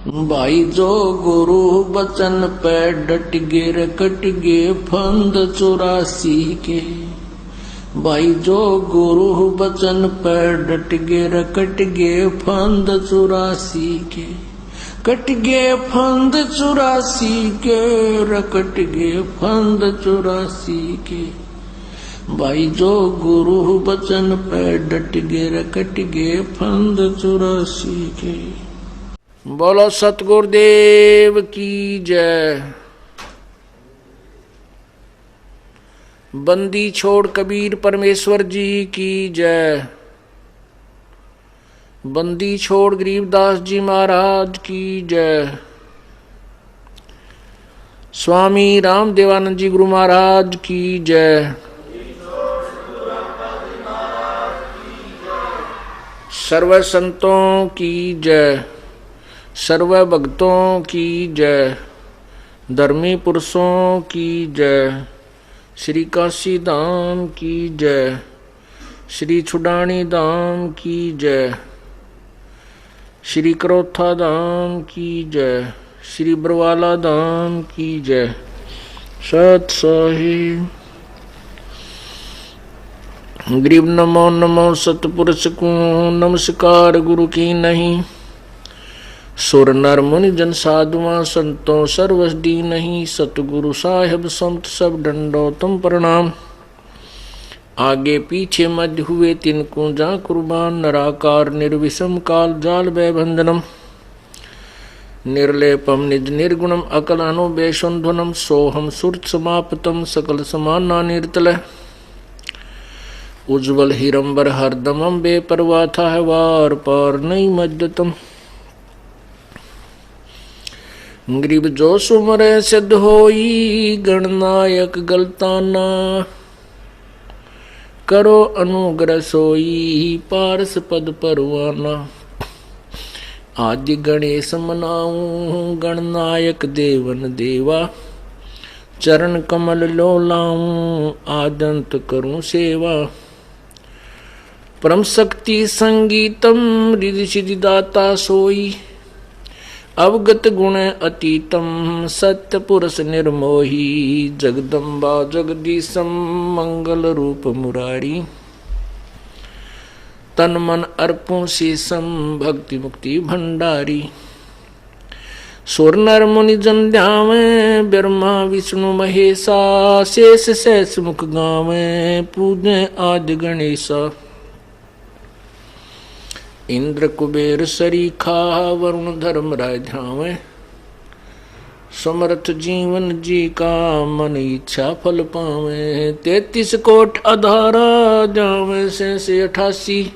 भाई जो गुरु बचन पे डट गे रकट गे फंद 84 के। भाई जो गुरु बचन पे डट गे रकट गे फंद 84 के। कट गे फंद 84 के रकट गे फंद 84 के। भाई जो गुरु बचन पे डट गे रकट गे फंद 84 के। बोलो सतगुरुदेव की जय। बंदी छोड़ कबीर परमेश्वर जी की जय। बंदी छोड़ गरीबदास जी महाराज की जय। स्वामी रामदेवानंद जी गुरु महाराज की जय। सर्व संतों की जय। सर्व भक्तों की जय। धर्मी पुरुषों की जय। श्री काशी धाम की जय। श्री छुडानी धाम की जय। श्री करोथा धाम की जय। श्री बरवाला धाम की जय। सत साहिब गरीब नमो नमो सतपुरुष को नमस्कार गुरु की नहीं। सुर नर मुनि जन साधुआ संतों सर्वस दी नहीं। सतगुरु साहिब संत सब डंडो तुम प्रणाम। आगे पीछे मध्य हुए तिनको जा कुर्बान। नराकार निर्विषम काल जाल भय बंधनम। निर्लेपम निज निर्गुणम अकल अनुबेशुंधनम। सोहम सुरत समाप्तम सकल समाना निर्तल। उज्ज्वल हिरंबर हरदमम बेपरवाह था है वार पार नहीं मज्जतम। गरीब जो सुमरे सिद्ध होई गणनायक गलताना। करो अनुग्रह सोई पारस पद परवाना। आदि गणेश मनाऊं गणनायक देवन देवा। चरण कमल लो लाऊं आदंत करूं सेवा। परम शक्ति संगीतम रिधि सिद्धि दाता सोई। अवगत गुण अतीतम सत्य पुरुष निर्मोही। जगदम्बा जगदीशम मंगल रूप मुरारी। तन मन अर्पों शेषम भक्ति मुक्ति भंडारी। सुर नर मुनि जन ध्यावे ब्रह्मा विष्णु महेशा। शेष शेष मुख गावे पूजे आदि गणेशा। इंद्र कुबेर सरीखा वरुण धर्म राय ध्यावे। समर्थ जीवन जी का मन इच्छा फल पावे। 33 कोट अधारा जावे से 88।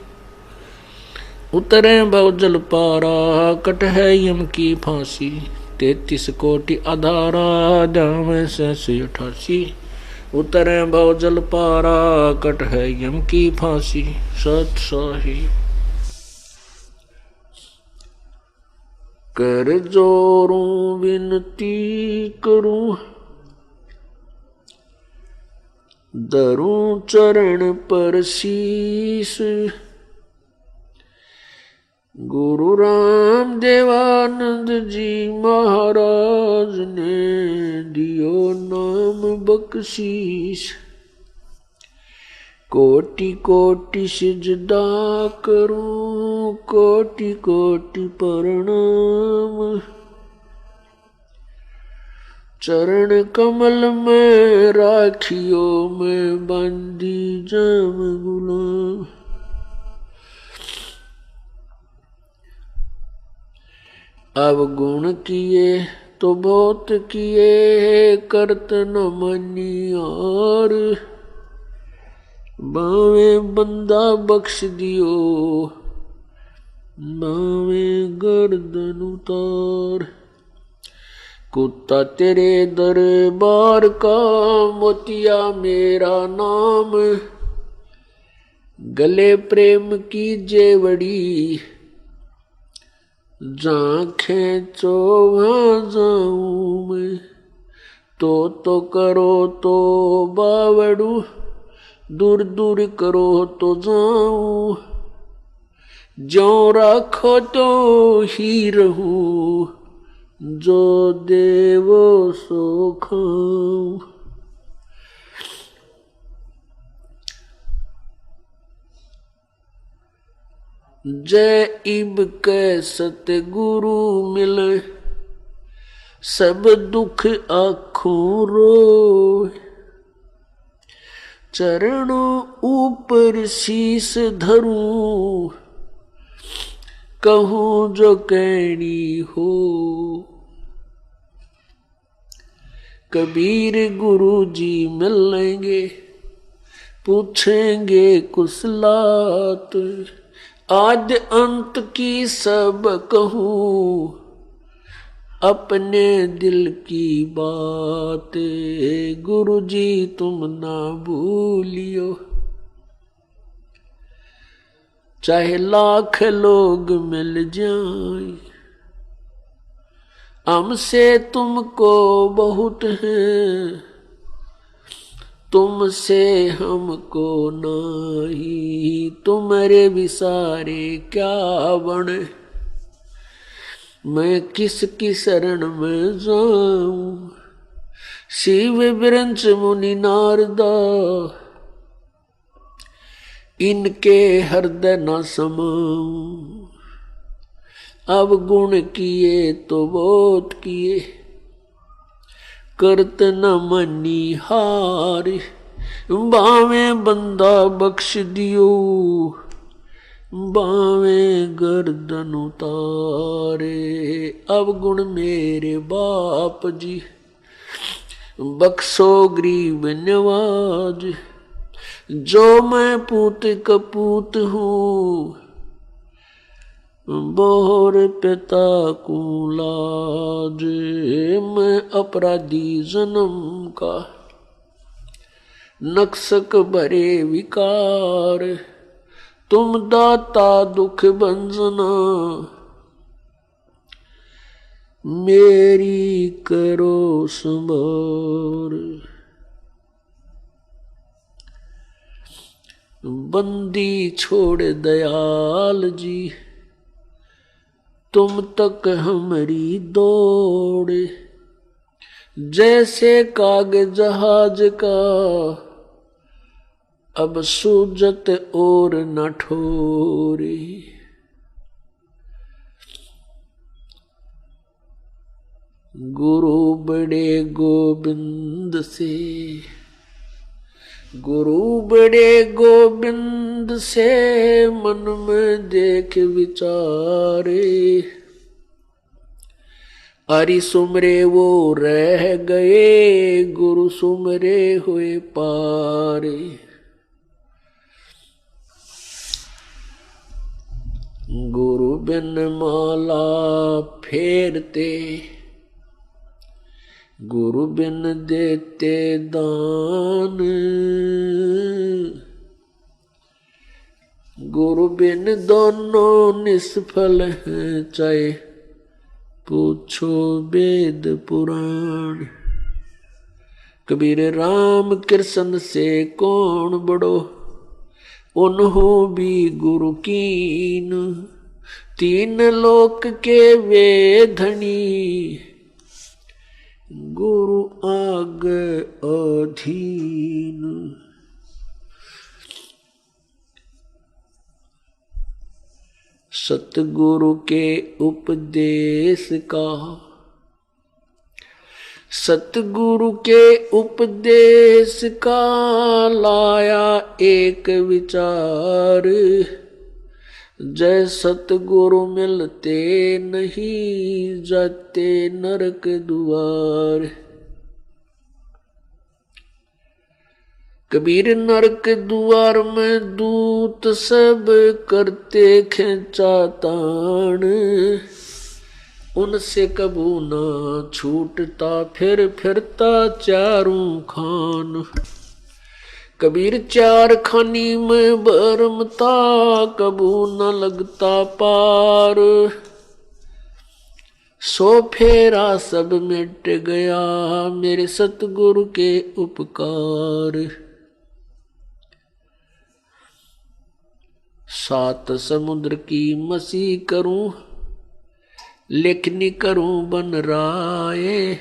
उतरे भव जल पारा कट है यम की फांसी। 33 कोटि अधारा जावे से 88। उतरे भव जल पारा कट है यम की फांसी। सत साहिब कर जोरूं विनती करूं। धरूं चरण पर शीस। गुरु राम देवानंद जी महाराज ने दियो नाम बख्शीश। कोटि कोटि सिजदा करूं कोटि कोटि प्रणाम। चरण कमल में राखियो में बंदी जाम गुलाम। अब गुण किए तो बहुत किए करत न मनी और। बावे बंदा बख्श दियो बावे गर्दन उतार। कुत्ता तेरे दरबार का मोतिया मेरा नाम। गले प्रेम की जेवड़ी जहाँ खेचो वहाँ जाऊं मैं। तो करो तो बावड़ू दूर दूर करो तो जाऊं। ज्यों राखो तो ही रहूं जो देवो सो खाऊं। जय इब के सतगुरु मिले, सब दुख आँखों रोए। चरणों ऊपर शीस धरूं, कहूं जो कहनी हो। कबीर गुरु जी मिलेंगे, पूछेंगे कुशलात। आद्य अंत की सब कहूं, अपने दिल की बात। गुरु जी तुम ना भूलियो, चाहे लाख लोग मिल जाएं। हमसे तुमको बहुत है, तुमसे हमको नहीं। तुम्हारे विसारे क्या बने, मैं किसकी शरण में जाऊं। शिव विरंच मुनि नारदा, इनके हृदय न समाऊं। अब गुण किए तो बहुत किए, करत न मनी हार। बावे बंदा बख्श दियो, बावे गर्दन उतारे। अब गुण मेरे बाप जी, बख्शो गरीब नवाज। जो मैं पूत कपूत हूँ, बोहर पिता को लाज। मैं अपराधी जन्म का, नक्सक भरे विकार। तुम दाता दुख भंजना, मेरी करो संभार। बंदी छोड़ दयाल जी, तुम तक हमारी दौड़। जैसे कागज जहाज का, अब सूजत और न ठोरे। गुरु बड़े गोबिंद से, गुरु बड़े गोबिंद से। मन में देख विचारे, हरि सुमरे वो रह गए, गुरु सुमरे हुए पारे। गुरु बिन माला फेरते, गुरु बिन देते दान। गुरु बिन दोनों निष्फल हैं, चाहे पूछो वेद पुराण। कबीर राम कृष्ण से कौन बड़ो, उन्हों भी गुरु कीन। तीन लोक के वे धनी, गुरु आगे अधीन। सतगुरु के उपदेश का, सतगुरु के उपदेश का लाया एक विचार। जय सतगुरु मिलते नहीं, जाते नरक द्वार। कबीर नरक द्वार में दूत सब करते खेचा तान। उनसे कबू ना छूटता, फिर फिरता चारों खान। कबीर चार खानी में बरमता, कबू न लगता पार। सो फेरा सब मिट गया, मेरे सतगुरु के उपकार। सात समुद्र की मसी करूं, लेखनी करूं बन राए,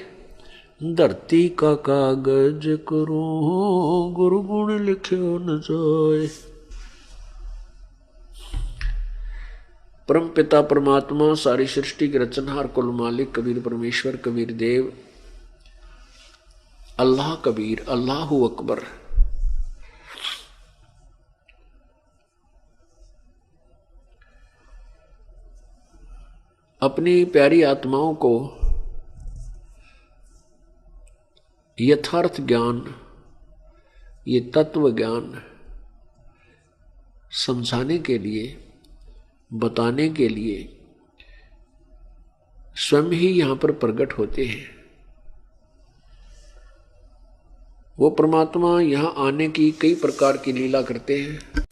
धरती का कागज करूं गुरु गुण लिख्यो न जाए। परम पिता परमात्मा सारी सृष्टि के रचनहार कुल मालिक कबीर परमेश्वर कबीर देव अल्लाह कबीर अल्लाहु अकबर। अपनी प्यारी आत्माओं को यथार्थ ज्ञान, ये तत्व ज्ञान समझाने के लिए, बताने के लिए स्वयं ही यहां पर प्रकट होते हैं। वो परमात्मा यहां आने की कई प्रकार की लीला करते हैं।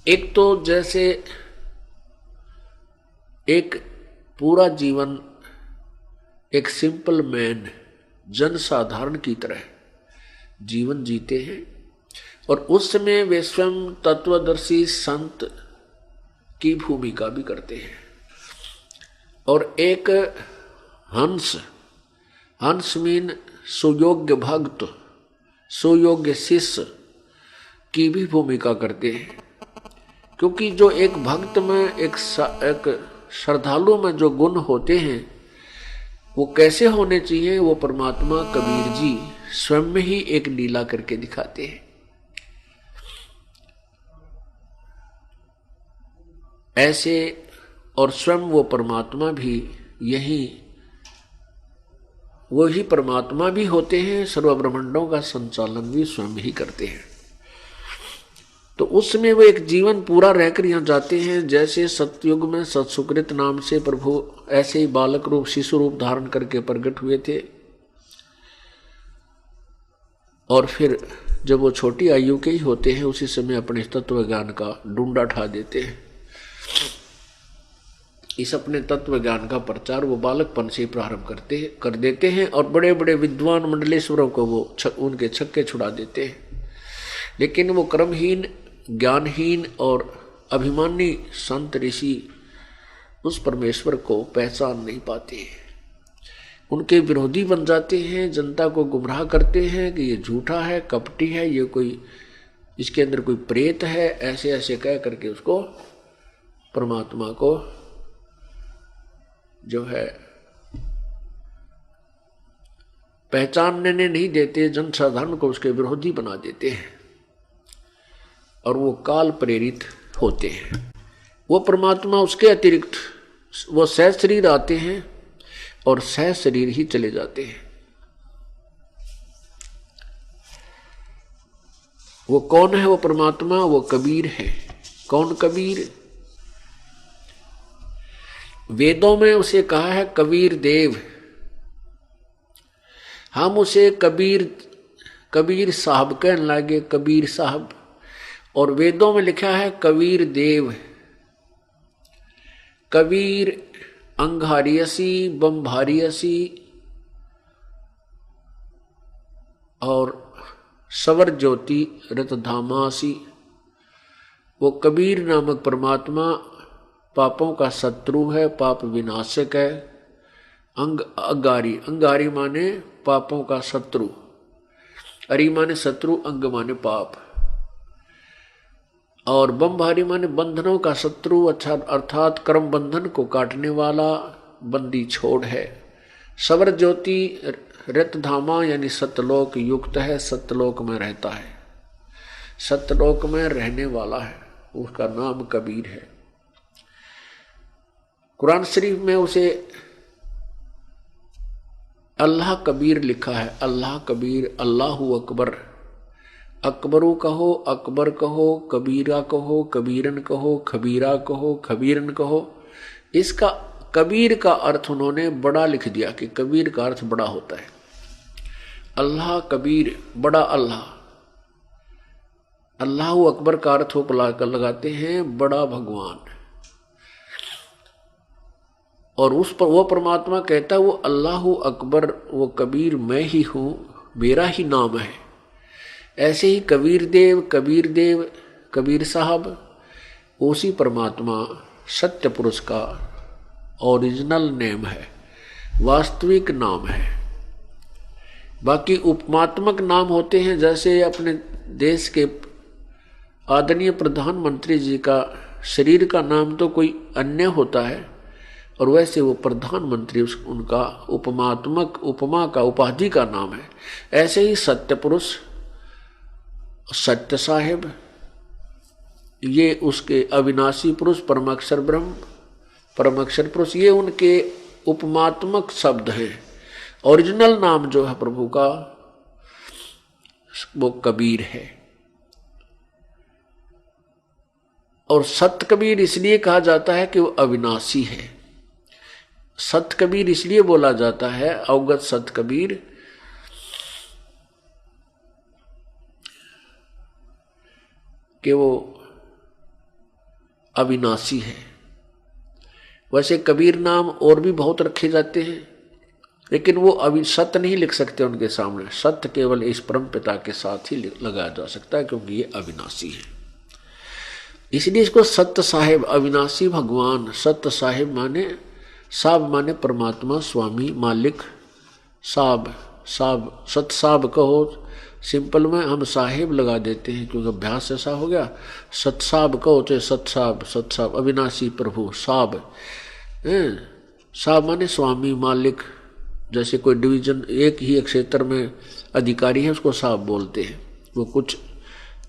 एक तो जैसे एक पूरा जीवन एक सिंपल मैन, जन साधारण की तरह जीवन जीते हैं और उस समय वे स्वयं तत्वदर्शी संत की भूमिका भी करते हैं। और एक हंस, हंस मीन सुयोग्य भक्त, सुयोग्य शिष्य की भी भूमिका करते हैं। क्योंकि जो एक भक्त में, एक श्रद्धालु में जो गुण होते हैं वो कैसे होने चाहिए, वो परमात्मा कबीर जी स्वयं में ही एक लीला करके दिखाते हैं। ऐसे और स्वयं वो परमात्मा भी यही, वो ही परमात्मा भी होते हैं, सर्व ब्रह्मांडों का संचालन भी स्वयं ही करते हैं। तो उसमें वो एक जीवन पूरा रहकर यहाँ जाते हैं। जैसे सतयुग में सत्सुकृत नाम से प्रभु ऐसे ही बालक रूप, शिशु रूप धारण करके प्रकट हुए थे और फिर जब वो छोटी आयु के ही होते हैं उसी समय अपने तत्व ज्ञान का डूंडा ठा देते हैं। इस अपने तत्व ज्ञान का प्रचार वो बालकपन से प्रारंभ कर देते हैं और बड़े बड़े विद्वान मंडलेश्वरों को वो उनके छक्के छुड़ा देते हैं। लेकिन वो कर्महीन, ज्ञानहीन और अभिमानी संत ऋषि उस परमेश्वर को पहचान नहीं पाते हैं, उनके विरोधी बन जाते हैं, जनता को गुमराह करते हैं कि ये झूठा है, कपटी है, ये कोई, इसके अंदर कोई प्रेत है, ऐसे ऐसे कह करके उसको, परमात्मा को जो है पहचानने नहीं देते, जनसाधारण को उसके विरोधी बना देते हैं और वो काल प्रेरित होते हैं। वो परमात्मा उसके अतिरिक्त वो सह शरीर आते हैं और सह शरीर ही चले जाते हैं। वो कौन है वो परमात्मा? वो कबीर है। कौन कबीर? वेदों में उसे कहा है कबीर देव। हम उसे कबीर साहब कहने लगे, कबीर साहब, और वेदों में लिखा है कबीर देव। कबीर अंगारियसी, बम्भारियसी और सवर ज्योति रतधामासी। वो कबीर नामक परमात्मा पापों का शत्रु है, पाप विनाशक है। अंगारी माने पापों का शत्रु, अरि माने शत्रु, अंग माने पाप, और बम्भारी माने बंधनों का शत्रु, अच्छा अर्थात कर्म बंधन को काटने वाला बंदी छोड़ है। सवर ज्योति रतधामा यानी सतलोक युक्त है, सतलोक में रहता है, सतलोक में रहने वाला है, उसका नाम कबीर है। कुरान शरीफ में उसे अल्लाह कबीर लिखा है। अल्लाह कबीर, अल्लाहु अकबर। अकबरू कहो, अकबर कहो, कबीरा कहो, कबीरन कहो, खबीरा कहो, खबीरन कहो। इसका कबीर का अर्थ उन्होंने बड़ा लिख दिया कि कबीर का अर्थ बड़ा होता है। अल्लाह कबीर, बड़ा अल्लाह। अल्लाहु अकबर का अर्थ वो लगाते हैं बड़ा भगवान। और उस पर वो परमात्मा कहता है वो अल्लाहु अकबर, वो कबीर मैं ही हूं, मेरा ही नाम है। ऐसे ही कबीर देव, कबीर साहब, उसी परमात्मा सत्य पुरुष का ओरिजिनल नेम है, वास्तविक नाम है। बाकी उपमात्मक नाम होते हैं, जैसे अपने देश के आदरणीय प्रधानमंत्री जी का शरीर का नाम तो कोई अन्य होता है, और वैसे वो प्रधानमंत्री उनका उपमात्मक, उपमा का, उपाधि का नाम है। ऐसे ही सत्य पुरुष, सत्य साहेब, ये उसके अविनाशी पुरुष, परमाक्षर ब्रह्म, परमाक्षर पुरुष, ये उनके उपमात्मक शब्द हैं। ओरिजिनल नाम जो है प्रभु का वो कबीर है। और सत कबीर इसलिए कहा जाता है कि वो अविनाशी है। सत कबीर इसलिए बोला जाता है, अवगत सत कबीर, कि वो अविनाशी है। वैसे कबीर नाम और भी बहुत रखे जाते हैं, लेकिन वो अभी सत्य नहीं लिख सकते उनके सामने। सत्य केवल इस परम पिता के साथ ही लगाया जा सकता है, क्योंकि ये अविनाशी है। इसलिए इसको सत्य साहेब, अविनाशी भगवान। सत्य साहेब माने, साब माने परमात्मा, स्वामी, मालिक। साब, साब, सत साब कहो, सिंपल में हम साहेब लगा देते हैं क्योंकि अभ्यास ऐसा हो गया। सत साब कहो तो सत साब, सत साब, अविनाशी प्रभु, साब। साब माने स्वामी, मालिक। जैसे कोई डिवीजन, एक ही एक क्षेत्र में अधिकारी है, उसको साहब बोलते हैं। वो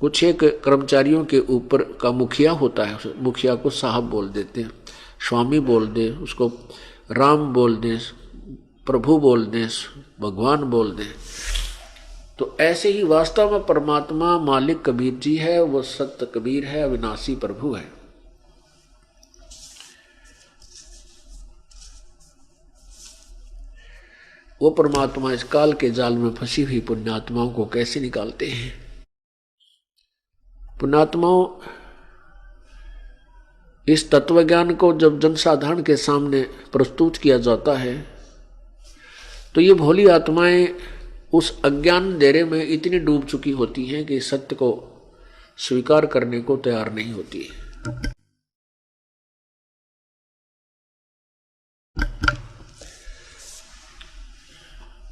कुछ एक कर्मचारियों के ऊपर का मुखिया होता है, मुखिया को साहब बोल देते हैं। स्वामी बोल दे उसको, राम बोल दे, प्रभु बोल दे, भगवान बोल दे। तो ऐसे ही वास्तव में परमात्मा मालिक कबीर जी है, वो सत्य कबीर है, अविनाशी प्रभु है। वो परमात्मा इस काल के जाल में फंसी हुई पुण्यात्माओं को कैसे निकालते हैं। पुण्यात्माओं, इस तत्व ज्ञान को जब जनसाधारण के सामने प्रस्तुत किया जाता है तो ये भोली आत्माएं उस अज्ञान अंधेरे में इतनी डूब चुकी होती हैं कि सत्य को स्वीकार करने को तैयार नहीं होती।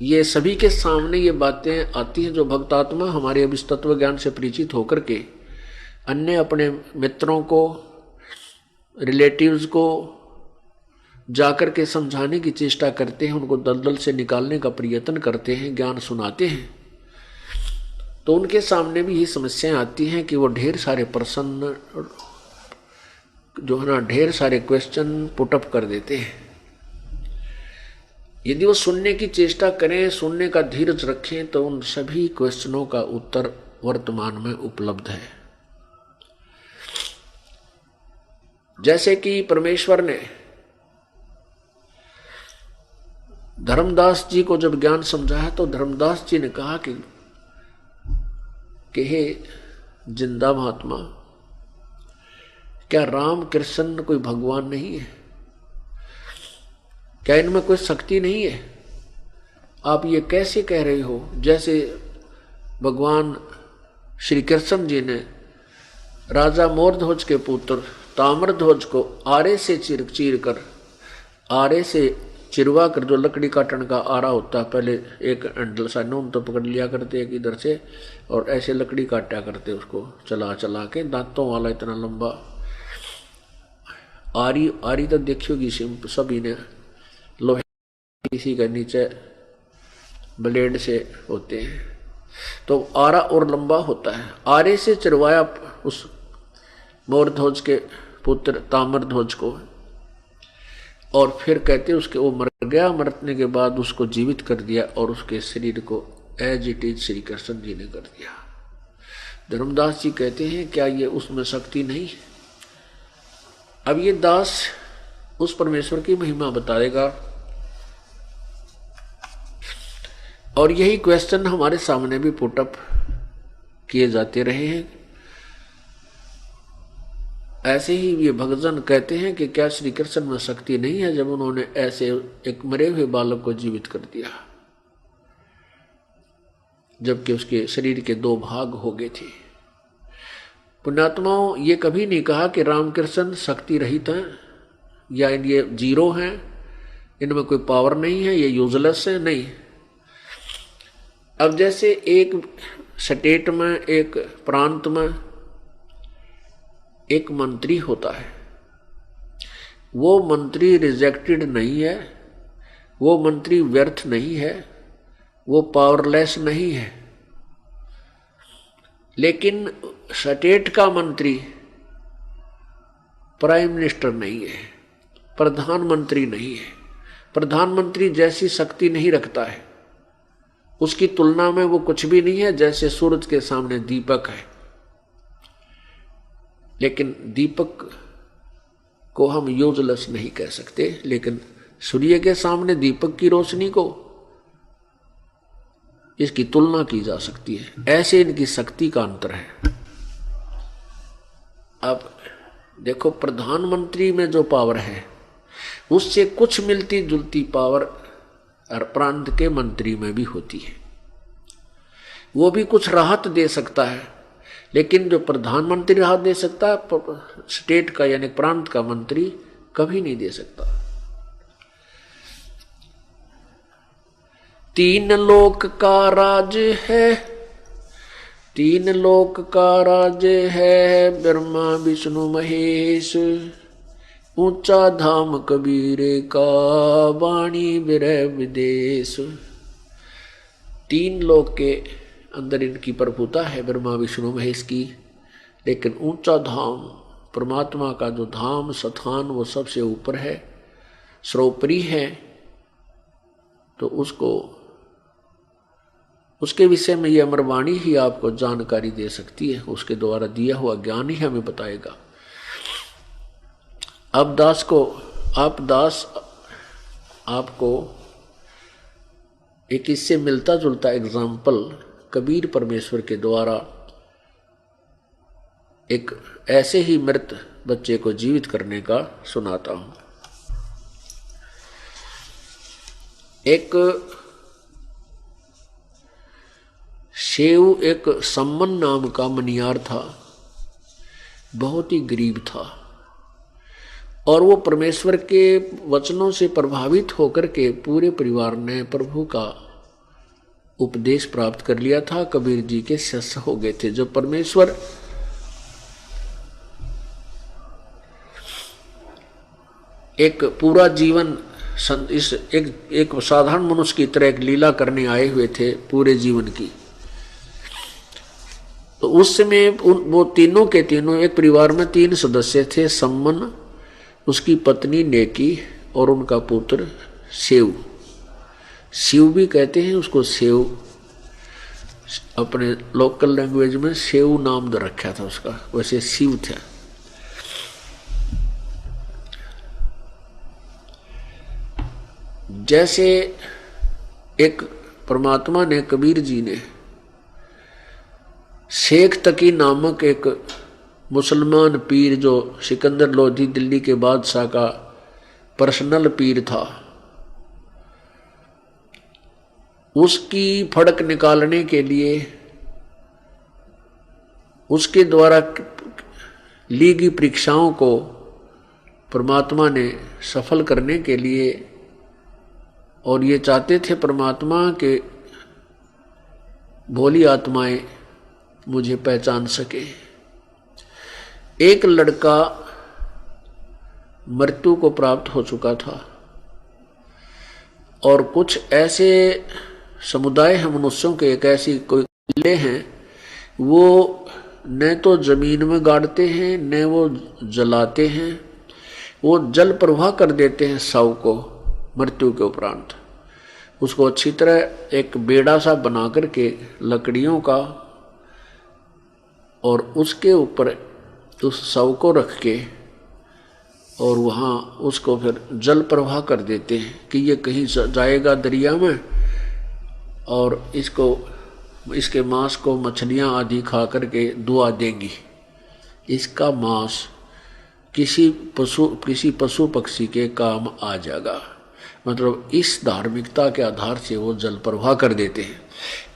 ये सभी के सामने ये बातें आती हैं जो भक्तात्मा हमारे अब इस तत्व ज्ञान से परिचित होकर के अन्य अपने मित्रों को, रिलेटिव्स को जाकर के समझाने की चेष्टा करते हैं, उनको दलदल से निकालने का प्रयत्न करते हैं, ज्ञान सुनाते हैं। तो उनके सामने भी ये समस्याएं आती हैं कि वो ढेर सारे प्रश्न जो है ना, ढेर सारे क्वेश्चन पुटअप कर देते हैं। यदि वो सुनने की चेष्टा करें, सुनने का धीरज रखें, तो उन सभी क्वेश्चनों का उत्तर वर्तमान में उपलब्ध है। जैसे कि परमेश्वर ने धर्मदास जी को जब ज्ञान समझाया तो धर्मदास जी ने कहा कि हे जिंदा महात्मा, क्या राम कृष्ण कोई भगवान नहीं है? क्या इनमें कोई शक्ति नहीं है? आप ये कैसे कह रहे हो? जैसे भगवान श्री कृष्ण जी ने राजा मोरध्वज के पुत्र ताम्रध्वज को आरे से चीर कर, आरे से चिरवा कर, जो लकड़ी काटने का आरा होता है, पहले एक अंडल सा नून तो पकड़ लिया करते एक इधर से, और ऐसे लकड़ी काटा करते उसको चला चला के, दांतों वाला इतना लंबा आरी तो देखियोगी सभी ने, लोहे किसी के नीचे ब्लेड से होते हैं, तो आरा और लंबा होता है। आरे से चिरवाया उस मोरध्वज के पुत्र ताम्रध्वज को, और फिर कहते उसके वो मर गया, मरने के बाद उसको जीवित कर दिया और उसके शरीर को as it is Shri Krishna ji ने कर दिया। धर्मदास जी कहते हैं क्या ये उसमें शक्ति नहीं? अब ये दास उस परमेश्वर की महिमा बताएगा, और यही क्वेश्चन हमारे सामने भी पुटअप किए जाते रहे हैं। ऐसे ही ये भक्तजन कहते हैं कि क्या श्री कृष्ण में शक्ति नहीं है जब उन्होंने ऐसे एक मरे हुए बालक को जीवित कर दिया, जबकि उसके शरीर के 2 भाग हो गए थे। पुण्यात्माओं, ये कभी नहीं कहा कि रामकृष्ण शक्ति रहित हैं, या ये जीरो हैं, इनमें कोई पावर नहीं है, ये यूजलेस है? नहीं। अब जैसे एक स्टेट में, एक प्रांत में एक मंत्री होता है, वो मंत्री रिजेक्टेड नहीं है, वो मंत्री व्यर्थ नहीं है, वो पावरलेस नहीं है। लेकिन स्टेट का मंत्री प्राइम मिनिस्टर नहीं है, प्रधानमंत्री नहीं है। प्रधानमंत्री जैसी शक्ति नहीं रखता है, उसकी तुलना में वो कुछ भी नहीं है, जैसे सूरज के सामने दीपक है। लेकिन दीपक को हम यूजलेस नहीं कह सकते, लेकिन सूर्य के सामने दीपक की रोशनी को, इसकी तुलना की जा सकती है। ऐसे इनकी शक्ति का अंतर है। अब देखो, प्रधानमंत्री में जो पावर है उससे कुछ मिलती जुलती पावर और प्रांत के मंत्री में भी होती है। वो भी कुछ राहत दे सकता है, लेकिन जो प्रधानमंत्री राहत दे सकता है, स्टेट का यानी प्रांत का मंत्री कभी नहीं दे सकता। तीन लोक का राज है, तीन लोक का राज है, ब्रह्मा विष्णु महेश। ऊंचा धाम कबीरे का, वाणी विरह विदेश। तीन लोक के अंदर इनकी प्रभुता है, ब्रह्मा विष्णु महेश की। लेकिन ऊंचा धाम, परमात्मा का जो धाम स्थान, वो सबसे ऊपर है, सर्वोपरि है। तो उसके विषय में ये अमरवाणी ही आपको जानकारी दे सकती है, उसके द्वारा दिया हुआ ज्ञान ही हमें बताएगा। अब दास आपको एक इससे मिलता जुलता एग्जाम्पल कबीर परमेश्वर के द्वारा एक ऐसे ही मृत बच्चे को जीवित करने का सुनाता हूं। एक शेव, एक सम्मन नाम का मनियार था, बहुत ही गरीब था, और वो परमेश्वर के वचनों से प्रभावित होकर के पूरे परिवार ने प्रभु का उपदेश प्राप्त कर लिया था, कबीर जी के शिष्य हो गए थे। जो परमेश्वर एक पूरा जीवन इस एक साधारण मनुष्य की तरह एक लीला करने आए हुए थे पूरे जीवन की, तो उस समय वो तीनों के तीनों, एक परिवार में तीन सदस्य थे, सम्मन, उसकी पत्नी नेकी और उनका पुत्र शिव। शिव भी कहते हैं उसको, शिव अपने लोकल लैंग्वेज में शिव नाम रखा था उसका, वैसे शिव था। जैसे एक परमात्मा ने, कबीर जी ने शेख तकी नामक एक मुसलमान पीर, जो सिकंदर लोधी दिल्ली के बादशाह का पर्सनल पीर था, उसकी फड़क निकालने के लिए, उसके द्वारा ली गई परीक्षाओं को परमात्मा ने सफल करने के लिए, और ये चाहते थे परमात्मा के भोली आत्माएं मुझे पहचान सके। एक लड़का मृत्यु को प्राप्त हो चुका था, और कुछ ऐसे समुदाय हैं मनुष्यों के, एक ऐसी कोई किले हैं, वो न तो जमीन में गाड़ते हैं न वो जलाते हैं, वो जल प्रवाह कर देते हैं शव को मृत्यु के उपरांत। उसको अच्छी तरह एक बेड़ा सा बना करके लकड़ियों का, और उसके ऊपर उस शव को रख के, और वहाँ उसको फिर जल प्रवाह कर देते हैं कि ये कहीं जाएगा दरिया में, और इसके मांस को मछलियाँ आदि खा करके दुआ देंगी। इसका मांस किसी पशु पक्षी के काम आ जाएगा। मतलब इस धार्मिकता के आधार से वो जल प्रवाह कर देते हैं।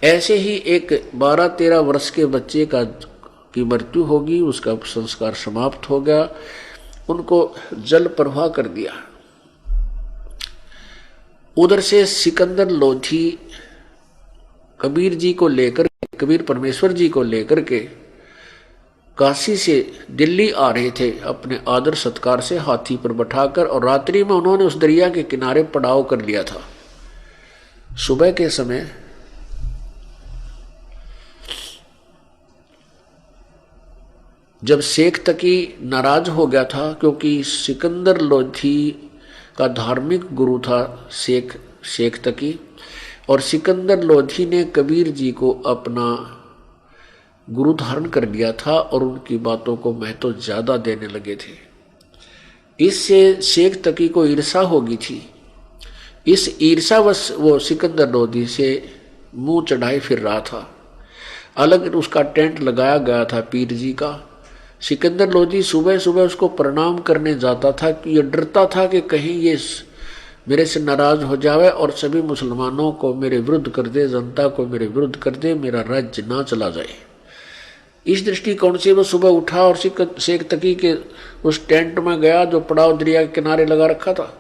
ऐसे ही एक 12-13 वर्ष के बच्चे की मृत्यु होगी, उसका संस्कार समाप्त हो गया, उनको जल प्रवाह कर दिया। उधर से सिकंदर लोधी कबीर जी को लेकर, कबीर परमेश्वर जी को लेकर के काशी से दिल्ली आ रहे थे अपने आदर सत्कार से हाथी पर बैठाकर, और रात्रि में उन्होंने उस दरिया के किनारे पड़ाव कर लिया था। सुबह के समय जब शेख तकी नाराज हो गया था, क्योंकि सिकंदर लोधी का धार्मिक गुरु था शेख तकी, और सिकंदर लोधी ने कबीर जी को अपना गुरु धारण कर लिया था और उनकी बातों को महत्व ज्यादा देने लगे थे। इससे शेख तकी को ईर्षा हो गई थी। इस ईर्षावश वो सिकंदर लोधी से मुंह चढ़ाए फिर रहा था। अलग उसका टेंट लगाया गया था पीर जी का। सिकंदर लोधी सुबह सुबह उसको प्रणाम करने जाता था कि ये डरता था कि कहीं ये मेरे से नाराज हो जावे और सभी मुसलमानों को मेरे विरुद्ध कर दे, जनता को मेरे विरुद्ध कर दे, मेरा राज्य ना चला जाए। इस दृष्टिकोण से वो सुबह उठा और शेख तकी के उस टेंट में गया जो पड़ाव दरिया के किनारे लगा रखा था।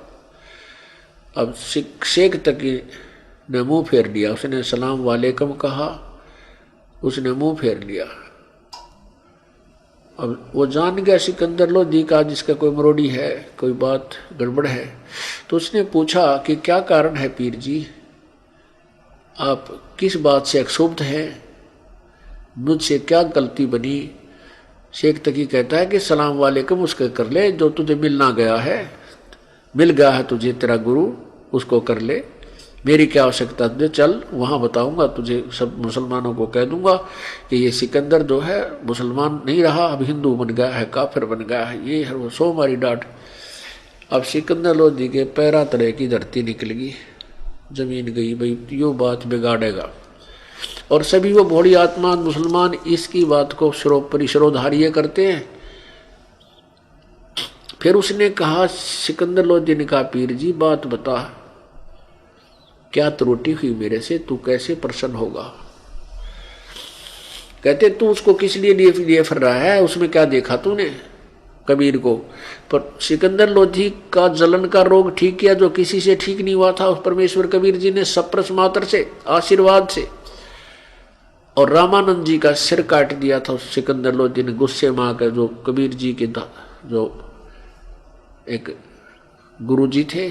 अब शेख तकी ने मुंह फेर लिया, उसने सलाम वालेकुम कहा, उसने मुंह फेर लिया। अब वो जान गया सिकंदर लोधी का जिसका कोई मरोड़ी है, कोई बात गड़बड़ है। तो उसने पूछा कि क्या कारण है पीर जी, आप किस बात से क्षुब्ध हैं, मुझसे क्या गलती बनी। शेख तकी कहता है कि सलाम वालेकुम उसके कर ले, जो तुझे मिलना गया है, मिल गया है तुझे तेरा गुरु, उसको कर ले, मेरी क्या आवश्यकता तुझे, चल वहां बताऊंगा तुझे, सब मुसलमानों को कह दूंगा कि ये सिकंदर जो है मुसलमान नहीं रहा, अब हिंदू बन गया है, काफिर बन गया है, ये है वो। सो मारी डांट। अब सिकंदर लोधी के पैरा तले की धरती निकल गई, जमीन गई, भाई यो बात बिगाड़ेगा। और सभी वो भोली आत्मा मुसलमान इसकी बात को शिरोधार्य करते हैं। फिर उसने कहा, सिकंदर लोधी ने कहा, पीर जी बात बता, क्या त्रुटि हुई मेरे से, तू कैसे प्रसन्न होगा। कहते तू उसको किस लिए फिर रहा है, उसमें क्या देखा तूने कबीर को। पर सिकंदर लोधी का जलन का रोग ठीक किया जो किसी से ठीक नहीं हुआ था, उस परमेश्वर कबीर जी ने सप्रस मात्र से, आशीर्वाद से। और रामानंद जी का सिर काट दिया था उस सिकंदर लोधी ने गुस्से में आकर, जो कबीर जी के जो एक गुरु जी थे।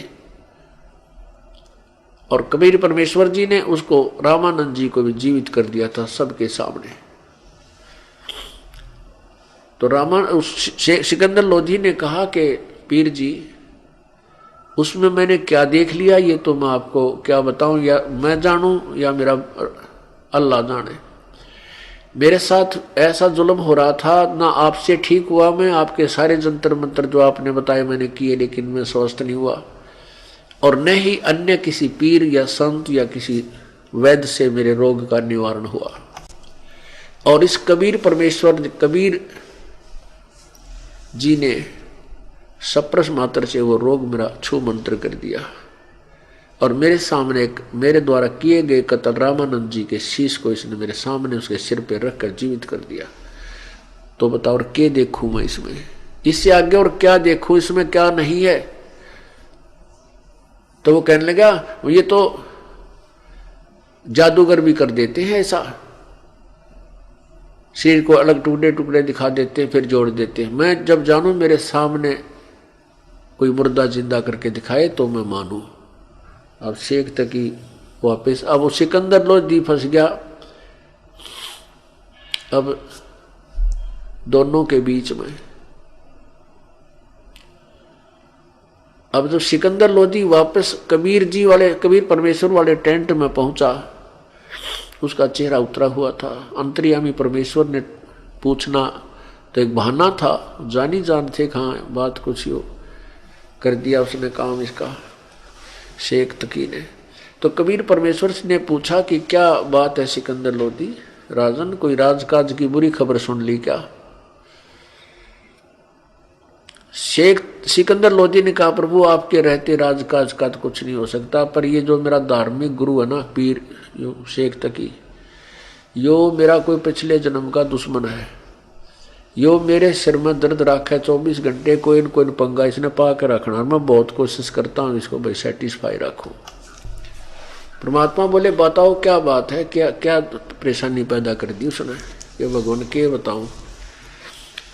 और कबीर परमेश्वर जी ने उसको, रामानंद जी को भी जीवित कर दिया था सबके सामने। तो सिकंदर लोधी ने कहा कि पीर जी उसमें मैंने क्या देख लिया ये तो मैं आपको क्या बताऊं, या मैं जानूं या मेरा अल्लाह जाने। मेरे साथ ऐसा जुल्म हो रहा था, ना आपसे ठीक हुआ, मैं आपके सारे जंतर मंत्र जो आपने बताए मैंने किए, लेकिन मैं स्वस्थ नहीं हुआ, और न ही अन्य किसी पीर या संत या किसी वैद्य से मेरे रोग का निवारण हुआ। और इस कबीर परमेश्वर कबीर जी ने सप्रस मात्र से वो रोग मेरा छू मंत्र कर दिया, और मेरे सामने एक मेरे द्वारा किए गए कत्ल रामानंद जी के शीश को इसने मेरे सामने उसके सिर पे रखकर जीवित कर दिया। तो बताओ और क्या देखूं मैं इसमें, इससे आगे और क्या देखूं, इसमें क्या नहीं है। तो वो कहने लगा, ये तो जादूगर भी कर देते हैं ऐसा, शरीर को अलग टुकड़े टुकड़े दिखा देते हैं फिर जोड़ देते हैं। मैं जब जानूं मेरे सामने कोई मुर्दा जिंदा करके दिखाए तो मैं मानूं। अब शेख तकी वापस, अब वो सिकंदर लोधी फंस गया अब दोनों के बीच में। अब जब सिकंदर लोधी वापस कबीर परमेश्वर वाले टेंट में पहुंचा, उसका चेहरा उतरा हुआ था। अंतर्यामी परमेश्वर ने पूछना तो एक बहाना था, जानी जान थे कहाँ बात कुछ हो कर दिया उसने काम इसका शेख तकी ने। तो कबीर परमेश्वर ने पूछा कि क्या बात है सिकंदर लोधी, राजन कोई राजकाज की बुरी खबर सुन ली क्या। शेख सिकंदर लोधी ने कहा, प्रभु आपके रहते राजकाज का तो कुछ नहीं हो सकता, पर ये जो मेरा धार्मिक गुरु है ना पीर शेख तकी, यो मेरा कोई पिछले जन्म का दुश्मन है, यो मेरे सिर में दर्द रखा है 24 घंटे, कोई न कोई पंगा इसने पा के रखना, और मैं बहुत कोशिश करता हूँ इसको भाई सेटिस्फाई रखूं। परमात्मा बोले बताओ क्या बात है, क्या क्या परेशानी पैदा कर दी उसने। ये भगवान के बताऊं,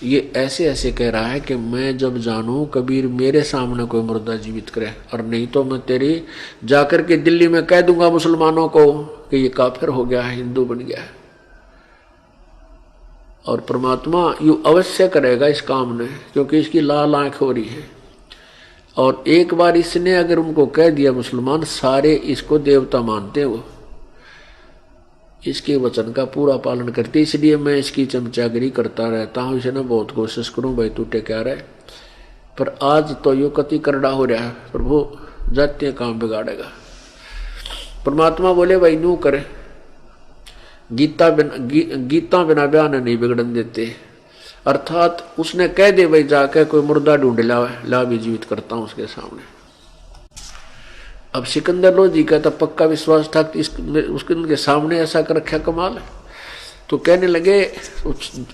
ये ऐसे ऐसे कह रहा है कि मैं जब जानूं कबीर मेरे सामने कोई मुर्दा जीवित करे, और नहीं तो मैं तेरी जाकर के दिल्ली में कह दूंगा मुसलमानों को कि ये काफिर हो गया है, हिंदू बन गया है। और परमात्मा यू अवश्य करेगा इस काम ने, क्योंकि इसकी लाल आंख हो रही है। और एक बार इसने अगर उनको कह दिया मुसलमान, सारे इसको देवता मानते हो, इसके वचन का पूरा पालन करते। इसलिए मैं इसकी चमचागिरी करता रहता हूँ, इसे ना बहुत कोशिश करूँ भाई टूटे क्या रहे, पर आज तो यो कति करड़ा हो रहा है, प्रभु जाते काम बिगाड़ेगा। परमात्मा बोले भाई नू करे, गीता बिना बयान नहीं बिगड़न देते। अर्थात उसने कह दे भाई जाके कोई मुर्दा ढूंढ ला भी जीवित करता हूं उसके सामने। अब सिकंदर लोधी का तो पक्का विश्वास था कि उसके उनके सामने ऐसा कर रखा कमाल है। तो कहने लगे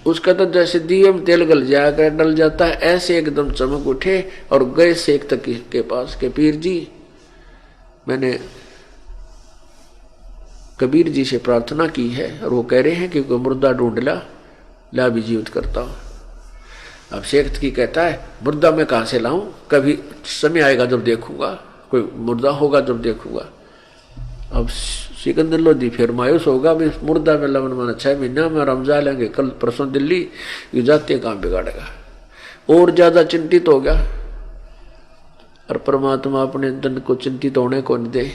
उसका तो जैसे दिए में तेल गल जाकर डल जाता है, ऐसे एकदम चमक उठे और गए शेख तक के पास के पीर जी मैंने कबीर जी से प्रार्थना की है और वो कह रहे हैं कि कोई मुर्दा ढूंढ ला भी जीवित करता हूं। अब शेख की कहता है मुर्दा मैं कहां से लाऊं, कभी समय आएगा जब देखूंगा, कोई मुर्दा होगा जब देखूंगा। अब सिकंदर लोधी फिर मायूस होगा, भी मुर्दा में लवन मन 6 महीना में रमजा लेंगे, कल परसों दिल्ली ये जाते काम बिगाड़ेगा। और ज्यादा चिंतित हो गया, और परमात्मा अपने दंड को चिंतित होने को नहीं दे।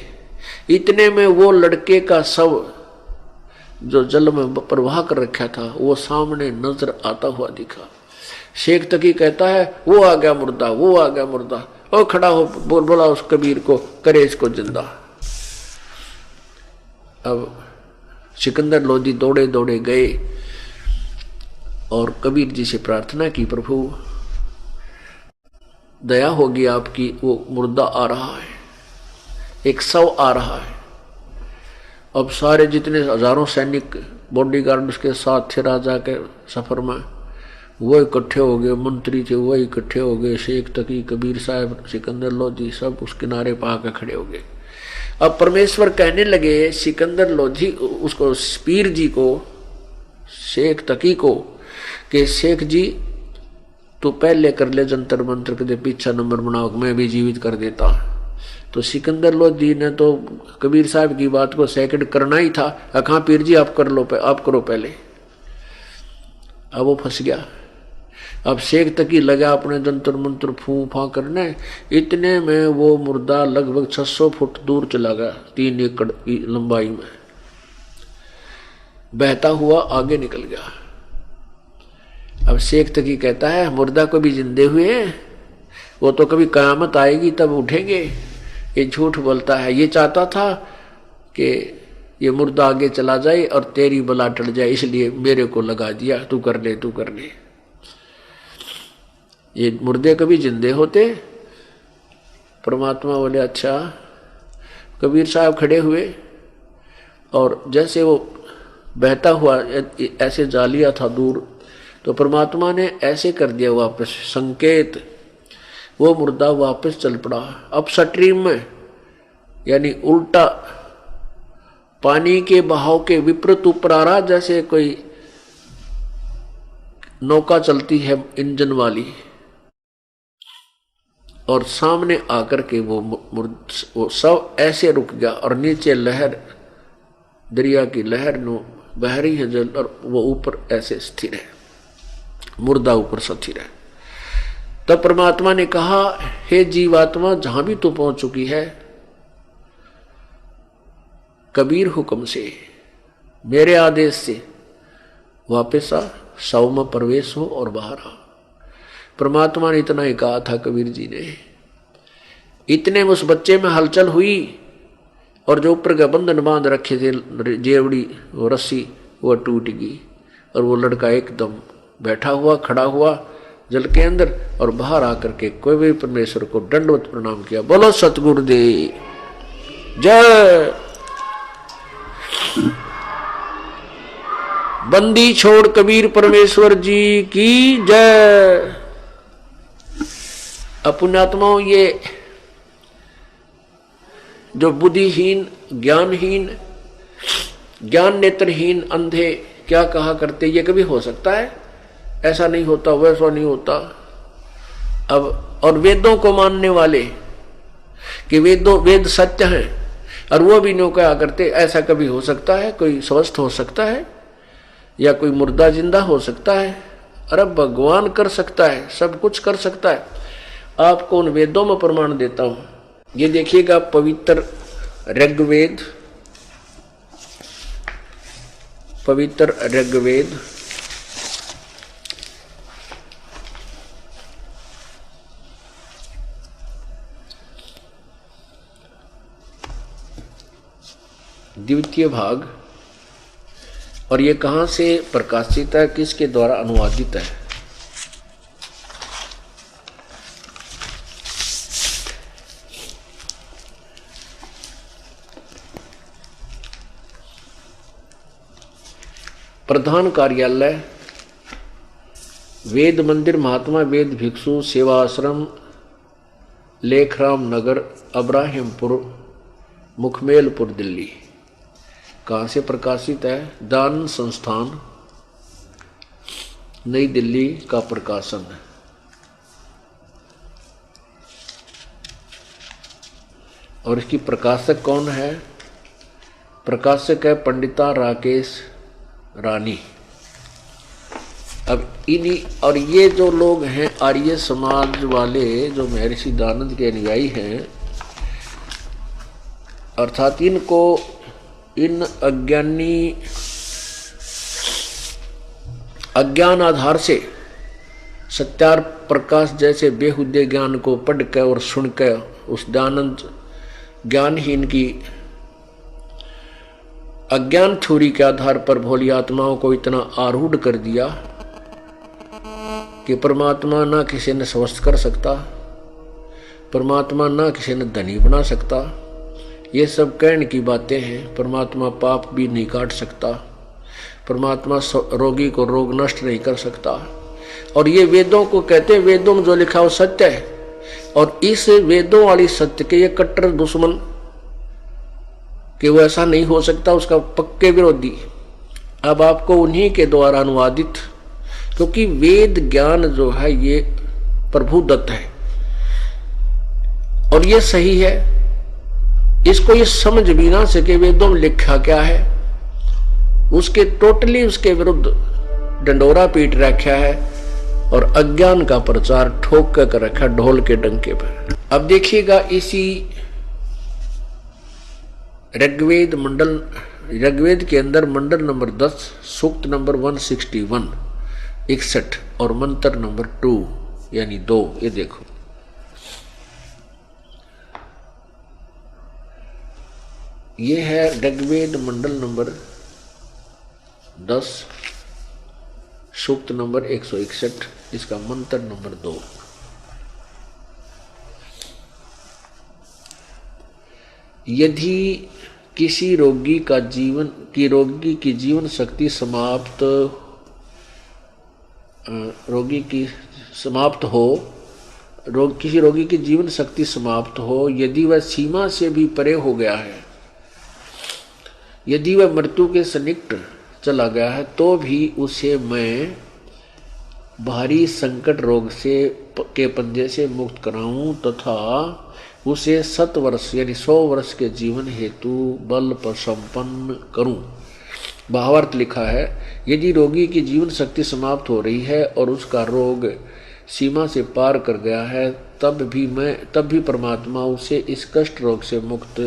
इतने में वो लड़के का शव जो जल में प्रवाह कर रखा था वो सामने नजर आता हुआ दिखा। शेख तकी कहता है वो आ गया मुर्दा, वो आ गया मुर्दा। और खड़ा हो बोला उस कबीर को, करे इसको जिंदा। अब सिकंदर लोधी दौड़े दौड़े गए और कबीर जी से प्रार्थना की, प्रभु दया होगी आपकी, वो मुर्दा आ रहा है, एक शव आ रहा है। अब सारे जितने हजारों सैनिक बॉडीगार्ड उसके साथ थे राजा के सफर में, वो इकट्ठे हो गए, मंत्री थे वो इकट्ठे हो गए, शेख तकी कबीर साहब सिकंदर लोधी सब उस किनारे पा के खड़े हो गए। अब परमेश्वर कहने लगे सिकंदर लोधी उसको पीर जी को, शेख तकी को, कि शेख जी तू पहले कर ले जंतर मंत्र के पीछा नंबर बनाओ, मैं भी जीवित कर देता। तो सिकंदर लोधी ने तो कबीर साहब की बात को सेकंड करना ही था। कहा पीर जी आप कर लो, आप करो पहले। अब वो फंस गया। अब शेख तकी लगा अपने जंतर मंत्र फू फा करने, इतने में वो मुर्दा लगभग 600 फुट दूर चला गया, 3 एकड़ की लंबाई में बहता हुआ आगे निकल गया। अब शेख तकी कहता है मुर्दा को भी जिंदे हुए हैं, वो तो कभी कयामत आएगी तब उठेंगे, ये झूठ बोलता है। ये चाहता था कि ये मुर्दा आगे चला जाए और तेरी बला टल जाए, इसलिए मेरे को लगा दिया, तू कर ले तू कर ले। ये मुर्दे कभी जिंदे होते? परमात्मा बोले अच्छा। कबीर साहब खड़े हुए और जैसे वो बहता हुआ ऐसे जा लिया था दूर, तो परमात्मा ने ऐसे कर दिया वापस संकेत, वो मुर्दा वापस चल पड़ा। अब स्ट्रीम में यानी उल्टा पानी के बहाव के विपरीत ऊपर आ रहा, जैसे कोई नौका चलती है इंजन वाली, और सामने आकर के वो सब ऐसे रुक गया और नीचे लहर, दरिया की लहर नो बह रही है जल, और वो ऊपर ऐसे स्थिर है, मुर्दा ऊपर स्थिर है। तब परमात्मा ने कहा हे जीवात्मा जहां भी तू पहुंच चुकी है, कबीर हुक्म से मेरे आदेश से वापस आ, शव में प्रवेश हो और बाहर आ। परमात्मा ने इतना ही कहा था कबीर जी ने। इतने में उस बच्चे में हलचल हुई और जो ऊपर का बंधन बांध रखे थे जेवड़ी वो रस्सी वो टूट गई, और वो लड़का एकदम बैठा हुआ खड़ा हुआ जल के अंदर, और बाहर आकर के कोई भी परमेश्वर को दंडवत प्रणाम किया। बोलो सतगुरुदेव जय, बंदी छोड़ कबीर परमेश्वर जी की जय। पुण्यात्माओं, ये जो बुद्धिहीन, ज्ञानहीन, ज्ञान नेत्रहीन अंधे क्या कहा करते, ये कभी हो सकता है? ऐसा नहीं होता, वैसा नहीं होता। अब और वेदों को मानने वाले कि वेद सत्य हैं, और वो भी नो कहा करते, ऐसा कभी हो सकता है? कोई स्वस्थ हो सकता है या कोई मुर्दा जिंदा हो सकता है? अरे भगवान कर सकता है, सब कुछ कर सकता है। आपको उन वेदों में प्रमाण देता हूं। ये देखिएगा, पवित्र ऋग्वेद, पवित्र ऋग्वेद द्वितीय भाग, और ये कहां से प्रकाशित है, किसके द्वारा अनुवादित है? प्रधान कार्यालय वेद मंदिर, महात्मा वेद भिक्षु सेवा आश्रम, लेखराम नगर, अब्राहिमपुर, मुखमेलपुर, दिल्ली। कहाँ से प्रकाशित है? दान संस्थान, नई दिल्ली का प्रकाशन है। और इसकी प्रकाशक कौन है? प्रकाशक है पंडिता राकेश रानी। अब इन्हीं, और ये जो लोग हैं आर्य समाज वाले, जो महर्षि दयानंद के अनुयायी हैं, अर्थात इनको इन अज्ञान आधार से सत्यार प्रकाश जैसे बेहुदे ज्ञान को पढ़ कर और सुन कर उस दयानंद ज्ञानहीन की अज्ञान थ्योरी के आधार पर भोली आत्माओं को इतना आरूढ़ कर दिया कि परमात्मा ना किसी ने स्वस्थ कर सकता, परमात्मा ना किसी ने धनी बना सकता। ये सब कहने की बातें हैं। परमात्मा पाप भी नहीं काट सकता, परमात्मा रोगी को रोग नष्ट नहीं कर सकता। और ये वेदों को कहते हैं, वेदों में जो लिखा हो सत्य है, और इस वेदों वाली सत्य के ये कट्टर दुश्मन कि वो ऐसा नहीं हो सकता, उसका पक्के विरोधी। अब आपको उन्हीं के द्वारा अनुवादित, क्योंकि वेद ज्ञान जो है ये प्रभु दत्त है और ये सही है। इसको ये समझ भी ना सके वेदों में लिखा क्या है, उसके टोटली उसके विरुद्ध डंडोरा पीट रखा है और अज्ञान का प्रचार ठोक कर रखा ढोल के डंके पर। अब देखिएगा, इसी ऋग्वेद मंडल, ऋग्वेद के अंदर मंडल नंबर 10, सूक्त नंबर 161, 61 और मंत्र नंबर 2 यानी 2। ये देखो, ये है ऋग्वेद मंडल नंबर 10, सूक्त नंबर 161, इसका मंत्र नंबर 2। यदि किसी रोगी की जीवन शक्ति समाप्त किसी रोगी की जीवन शक्ति समाप्त हो, यदि वह सीमा से भी परे हो गया है, यदि वह मृत्यु के सन्निकट चला गया है, तो भी उसे मैं भारी संकट रोग के पंजे से मुक्त कराऊं तथा उसे 7 वर्ष यानी 100 वर्ष के जीवन हेतु बल पर संपन्न करूं। भावार्थ लिखा है, यदि रोगी की जीवन शक्ति समाप्त हो रही है और उसका रोग सीमा से पार कर गया है, तब भी परमात्मा उसे इस कष्ट रोग से मुक्त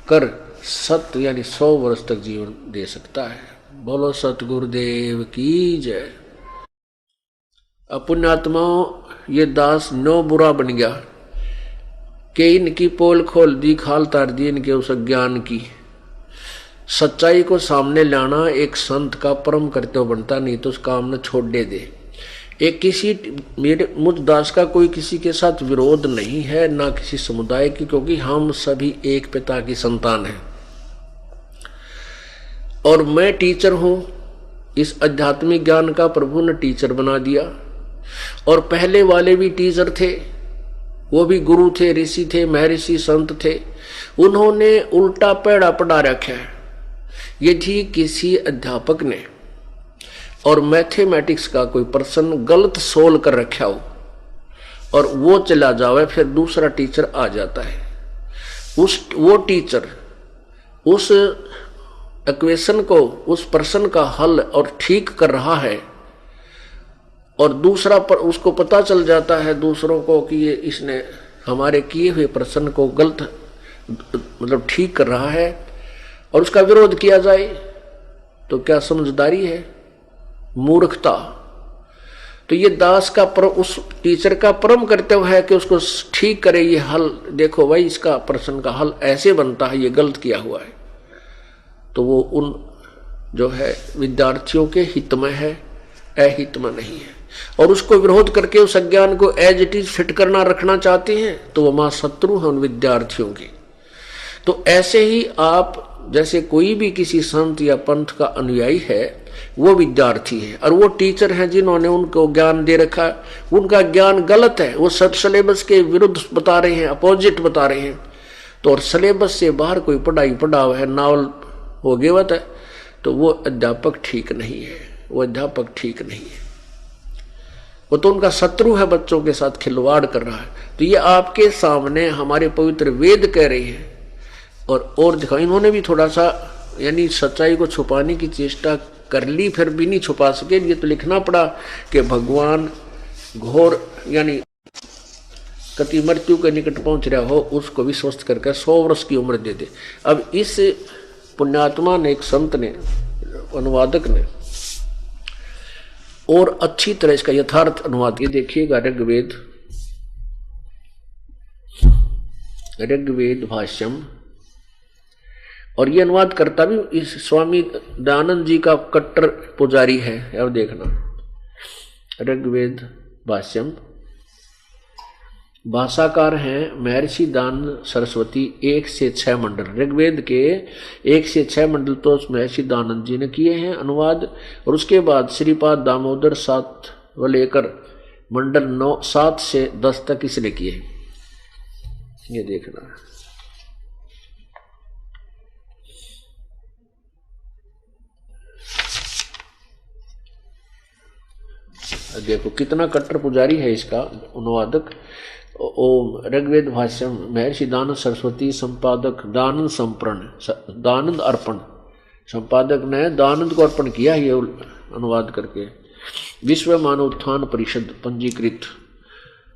कर 7 यानी 100 वर्ष तक जीवन दे सकता है। बोलो सतगुरुदेव की जय। पुण्यात्माओं, ये दास 9 बुरा बन गया कि इनकी पोल खोल दी, खाल तार दी इनके उस ज्ञान की। सच्चाई को सामने लाना एक संत का परम कर्तव्य बनता, नहीं तो उस काम न छोड़ दे। मुझ दास का कोई किसी के साथ विरोध नहीं है, ना किसी समुदाय की, क्योंकि हम सभी एक पिता की संतान हैं। और मैं टीचर हूं इस आध्यात्मिक ज्ञान का प्रभु ने टीचर बना दिया। और पहले वाले भी टीचर थे, वो भी गुरु थे, ऋषि थे, महर्षि संत थे, उन्होंने उल्टा पैड़ा पढ़ा रखा है। यदि किसी अध्यापक ने और मैथमेटिक्स का कोई प्रश्न गलत सोल्व कर रखा हो और वो चला जावे, फिर दूसरा टीचर आ जाता है, वो टीचर उस इक्वेशन को, उस प्रश्न का हल और ठीक कर रहा है, और दूसरा पर उसको पता चल जाता है दूसरों को कि ये इसने हमारे किए हुए प्रश्न को गलत मतलब ठीक कर रहा है, और उसका विरोध किया जाए, तो क्या समझदारी है? मूर्खता। तो ये दास का उस टीचर का परम कर्तव्य है कि उसको ठीक करे, ये हल देखो भाई, इसका प्रश्न का हल ऐसे बनता है, ये गलत किया हुआ है। तो वो उन जो है विद्यार्थियों के हित में है, अहित में नहीं है। और उसको विरोध करके उस अज्ञान को एज इट इज फिट करना रखना चाहते हैं, तो वो महाशत्रु हैं उन विद्यार्थियों के। तो ऐसे ही आप, जैसे कोई भी किसी संत या पंथ का अनुयायी है, वो विद्यार्थी है, और वो टीचर हैं जिन्होंने उनको ज्ञान दे रखा है, उनका ज्ञान गलत है, वो सिलेबस के विरुद्ध बता रहे हैं, अपोजिट बता रहे हैं। तो और सिलेबस से बाहर कोई पढ़ाई पढ़ा हुआ है, नावल हो गेवत है, तो वो अध्यापक ठीक नहीं है, वो अध्यापक ठीक नहीं है, वो तो उनका शत्रु है, बच्चों के साथ खिलवाड़ कर रहा है। तो ये आपके सामने हमारे पवित्र वेद कह रही है, और दिखा, इन्होंने भी थोड़ा सा यानी सच्चाई को छुपाने की चेष्टा कर ली, फिर भी नहीं छुपा सके। ये तो लिखना पड़ा कि भगवान घोर यानी कति मृत्यु के निकट पहुंच रहा हो, उसको विश्वस्त करके 100 वर्ष की उम्र दे दे। अब इस पुण्यात्मा ने, एक संत ने, अनुवादक ने और अच्छी तरह इसका यथार्थ अनुवाद, ये देखिएगा, ऋग्वेद भाष्यम, और ये अनुवाद करता भी इस स्वामी दयानंद जी का कट्टर पुजारी है। अब देखना, ऋग्वेद भाष्यम, भाषाकार हैं महर्षि दयानंद सरस्वती, 1 से 6 मंडल, ऋग्वेद के 1 से 6 मंडल तो महर्षि दयानंद जी ने किए हैं अनुवाद। और उसके बाद श्रीपाद दामोदर 7 व लेकर मंडल 9, 7 से 10 तक इसने किए हैं। ये देखना, देखो कितना कट्टर पुजारी है इसका अनुवादक। ओम ऋग्वेद भाष्यम महर्षि दयानंद सरस्वती, संपादक दानंद संप्रण, दानंद अर्पण, संपादक ने दानंद को अर्पण किया ये अनुवाद करके। विश्व मानव उत्थान परिषद पंजीकृत,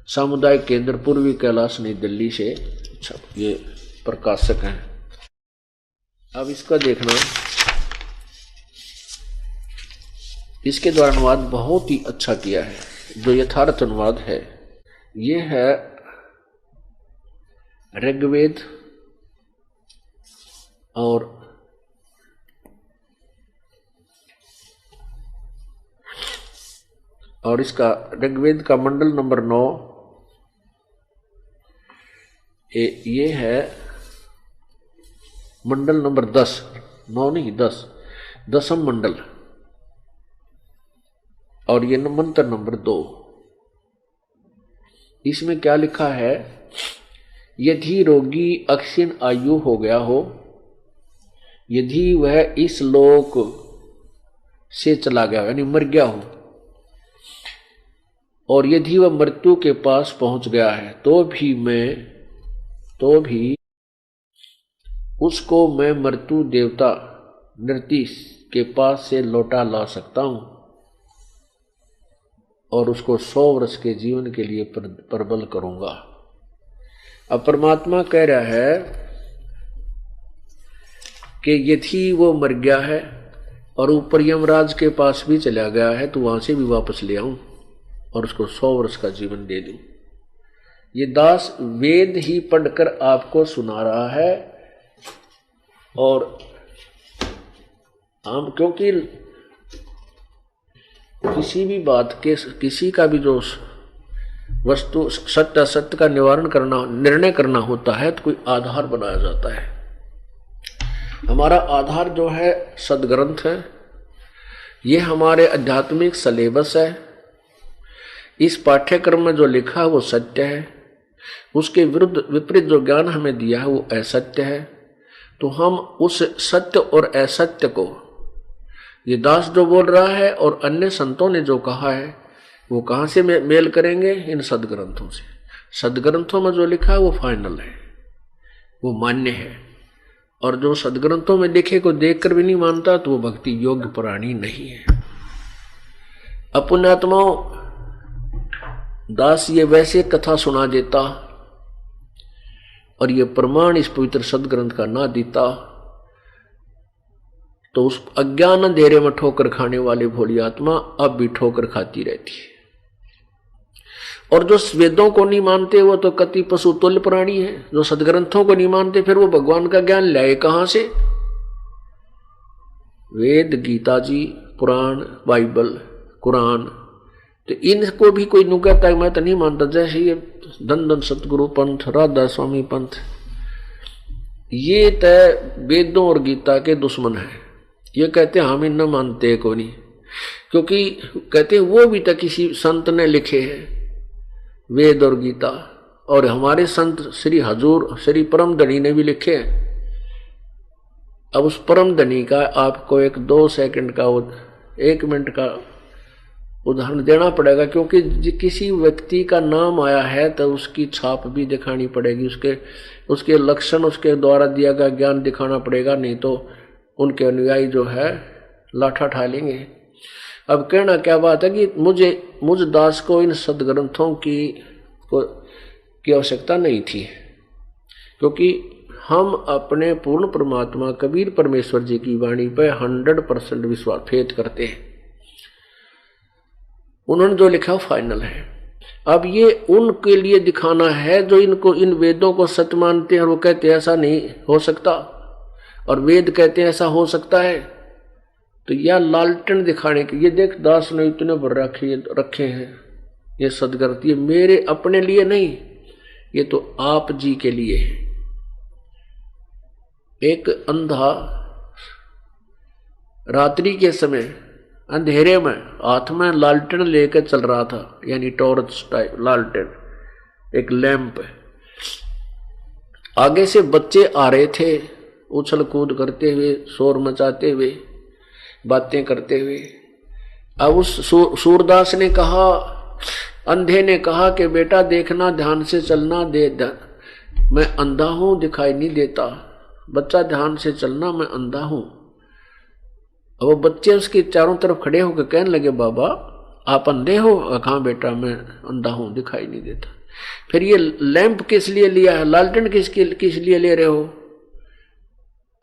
सामुदायिक केंद्र, पूर्वी कैलाश, नई दिल्ली से ये प्रकाशक हैं। अब इसका देखना, इसके द्वारा अनुवाद बहुत ही अच्छा किया है। जो यथार्थ अनुवाद है ये है ऋग्वेद और इसका ऋग्वेद का मंडल नंबर 9, ये है मंडल नंबर 10, 9 नहीं 10, 10वां मंडल, और ये मंत्र नंबर 2। इसमें क्या लिखा है? यदि रोगी अक्षीण आयु हो गया हो, यदि वह इस लोक से चला गया यानी मर गया हो, और यदि वह मृत्यु के पास पहुंच गया है, तो भी उसको मैं मृत्यु देवता नृतीश के पास से लौटा ला सकता हूं और उसको 100 वर्ष के जीवन के लिए प्रबल करूंगा। अब परमात्मा कह रहा है कि यदि वो मर गया है और ऊपर यमराज के पास भी चला गया है, तो वहां से भी वापस ले आऊं और उसको 100 वर्ष का जीवन दे दूं। ये दास वेद ही पढ़कर आपको सुना रहा है, और हम क्योंकि किसी भी बात के, किसी का भी जो वस्तु सत्य असत्य का निवारण करना, निर्णय करना होता है, तो कोई आधार बनाया जाता है। हमारा आधार जो है सदग्रंथ है, ये हमारे आध्यात्मिक सिलेबस है। इस पाठ्यक्रम में जो लिखा है वो सत्य है, उसके विरुद्ध विपरीत जो ज्ञान हमें दिया है वो असत्य है। तो हम उस सत्य और असत्य को, ये दास जो बोल रहा है और अन्य संतों ने जो कहा है, वो कहाँ से मेल करेंगे? इन सदग्रंथों से। सदग्रंथों में जो लिखा है वो फाइनल है, वो मान्य है। और जो सदग्रंथों में लिखे को देखकर भी नहीं मानता तो वो भक्ति योग्य प्राणी नहीं है। अपुण्यात्माओं, दास ये वैसे कथा सुना देता और ये प्रमाण इस पवित्र सदग्रंथ का ना देता तो उस अज्ञान अंधेरे में ठोकर खाने वाली भोली आत्मा अब भी ठोकर खाती रहती है। और जो वेदों को नहीं मानते वो तो कति पशु तुल्य प्राणी है। जो सदग्रंथों को नहीं मानते फिर वो भगवान का ज्ञान लाए कहां से? वेद, गीता जी, पुराण, बाइबल, कुरान, तो इनको भी कोई नु कहता है मैं तो नहीं मानता। जैसे ये धन सतगुरु पंथ, राधा स्वामी पंथ, ये तय वेदों और गीता के दुश्मन है। ये कहते हम इन न मानते को नहीं, क्योंकि कहते वो भी तक किसी संत ने लिखे हैं वेद और गीता, और हमारे संत श्री हजूर श्री परम धनी ने भी लिखे हैं। अब उस परम धनी का आपको 1-2 सेकंड का 1 मिनट का उदाहरण देना पड़ेगा, क्योंकि किसी व्यक्ति का नाम आया है तो उसकी छाप भी दिखानी पड़ेगी, उसके लक्षण, उसके द्वारा दिया गया ज्ञान दिखाना पड़ेगा, नहीं तो उनके अनुयायी जो है लाठा ठा लेंगे। अब कहना क्या बात है कि मुझ दास को इन सदग्रंथों की आवश्यकता नहीं थी, क्योंकि हम अपने पूर्ण परमात्मा कबीर परमेश्वर जी की वाणी पे 100% विश्वास फेथ करते हैं। उन्होंने जो लिखा फाइनल है। अब ये उनके लिए दिखाना है जो इनको इन वेदों को सत्य मानते हैं और वो कहते हैं ऐसा नहीं हो सकता, और वेद कहते हैं ऐसा हो सकता है। तो यह लालटेन दिखाने के, ये देख दास ने इतने भर रखे हैं ये सदग्रंथ, ये मेरे अपने लिए नहीं, ये तो आप जी के लिए है। एक अंधा रात्रि के समय अंधेरे में हाथ में लालटेन लेकर चल रहा था, यानी टॉर्च टाइप लालटेन, एक लैंप। आगे से बच्चे आ रहे थे उछल कूद करते हुए, शोर मचाते हुए, बातें करते हुए। अब उस सूरदास ने कहा, अंधे ने कहा कि बेटा देखना, ध्यान से चलना, मैं अंधा हूं, दिखाई नहीं देता। बच्चा ध्यान से चलना, मैं अंधा हूं। अब वो बच्चे उसके चारों तरफ खड़े होकर कहने लगे, बाबा आप अंधे हो? कहाँ बेटा, मैं अंधा हूं, दिखाई नहीं देता। फिर ये लैंप किस लिए लिया है, लालटेन किस लिए ले रहे हो?